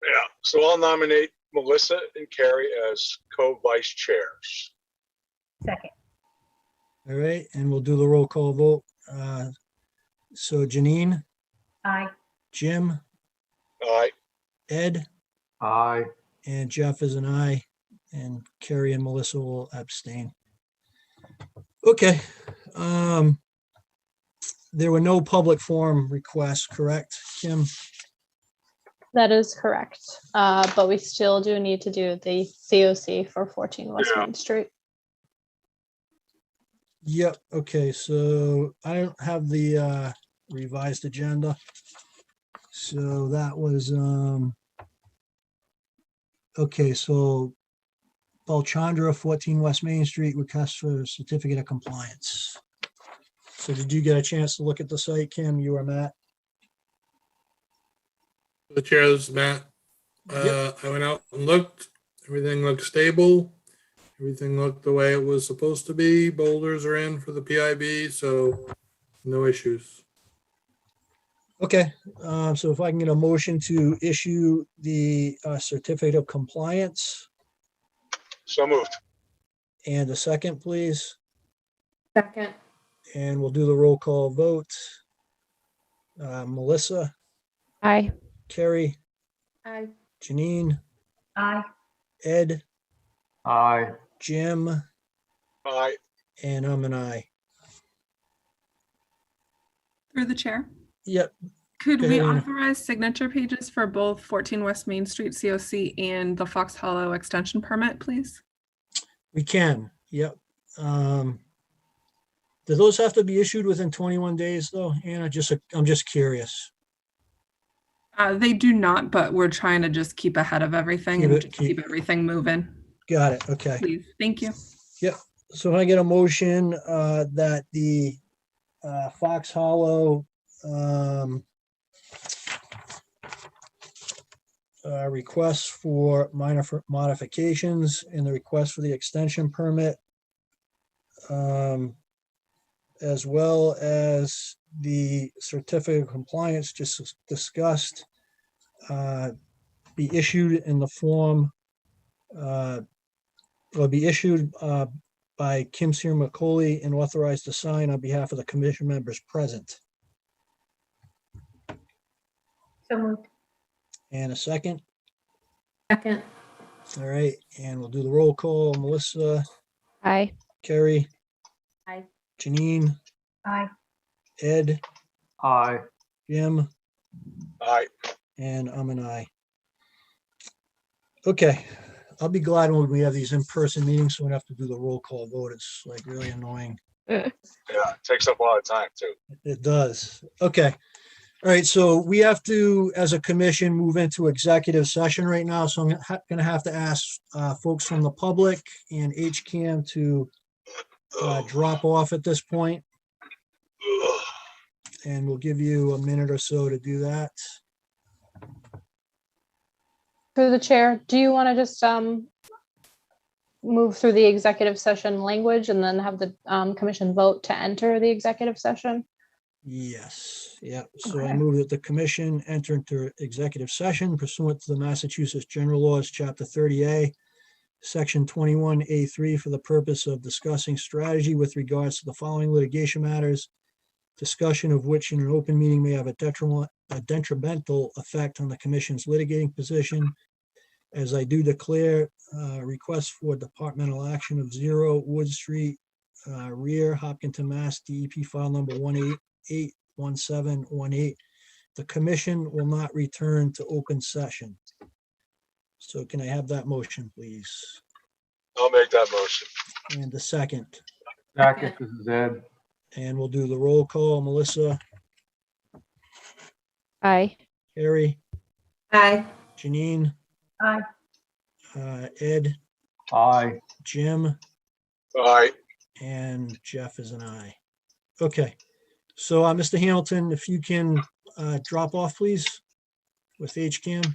Yeah, so I'll nominate Melissa and Carrie as co-vice chairs. Second. All right, and we'll do the roll call vote. So Janine, Aye. Jim, Aye. Ed, Aye. and Jeff is an aye, and Carrie and Melissa will abstain. Okay. There were no public forum requests, correct, Kim? That is correct. But we still do need to do the COC for 14 West Yeah. Main Street. Yep, okay, so I don't have the revised agenda. So that was, okay, so Balchandra, 14 West Main Street, request for certificate of compliance. So did you get a chance to look at the site, Kim, you or Matt? The chairs, Matt. I went out and looked. Everything looked stable. Everything looked the way it was supposed to be. Boulders are in for the PIB, so no issues. Okay, so if I can get a motion to issue the certificate of compliance So moved. and a second, please, Second. and we'll do the roll call vote. Melissa, Aye. Carrie, Aye. Janine, Aye. Ed, Aye. Jim, Aye. and I'm an aye. Through the chair. Yep. Could Go we ahead, Anna. authorize signature pages for both 14 West Main Street COC and the Fox Hollow extension permit, please? We can, yep. Do those have to be issued within 21 days though, Anna? I'm just curious. They do not, but we're trying to just keep ahead of everything and just keep everything moving. Got it, okay. Please, thank you. Yep, so I get a motion that the Fox Hollow requests for minor modifications and the request for the extension permit, as well as the certificate of compliance just discussed, be issued in the form, or be issued by Kim Sear McCauley and authorized to sign on behalf of the commission members present. So moved. And a second. Second. All right, and we'll do the roll call. Melissa, Aye. Carrie, Aye. Janine, Aye. Ed, Aye. Jim, Aye. and I'm an aye. Okay, I'll be glad when we have these in-person meetings, so we don't have to do the roll call vote. It's like really annoying. Yeah, it takes up a lot of time too. It does. Okay. All right, so we have to, as a commission, move into executive session right now. So I'm gonna have to ask folks from the public and HCAM to drop off at this point. And we'll give you a minute or so to do that. Through the chair, do you want to just move through the executive session language and then have the commission vote to enter the executive session? Yes, yeah. So I Okay. move that the commission enter into executive session pursuant to the Massachusetts General Laws, Chapter 30A, Section 21A3, for the purpose of discussing strategy with regards to the following litigation matters, discussion of which in an open meeting may have a detrimental effect on the commission's litigating position. As I do declare, request for departmental action of 0 Wood Street, rear, Hopkinton, Mass, DEP file number 1881718. The commission will not return to open session. So can I have that motion, please? I'll make that motion. And the second. Second, this is Ed. And we'll do the roll call. Melissa, Aye. Harry, Aye. Janine, Aye. Ed, Aye. Jim, All right. and Jeff is an aye. Okay, so Mr. Hamilton, if you can drop off, please, with HCAM.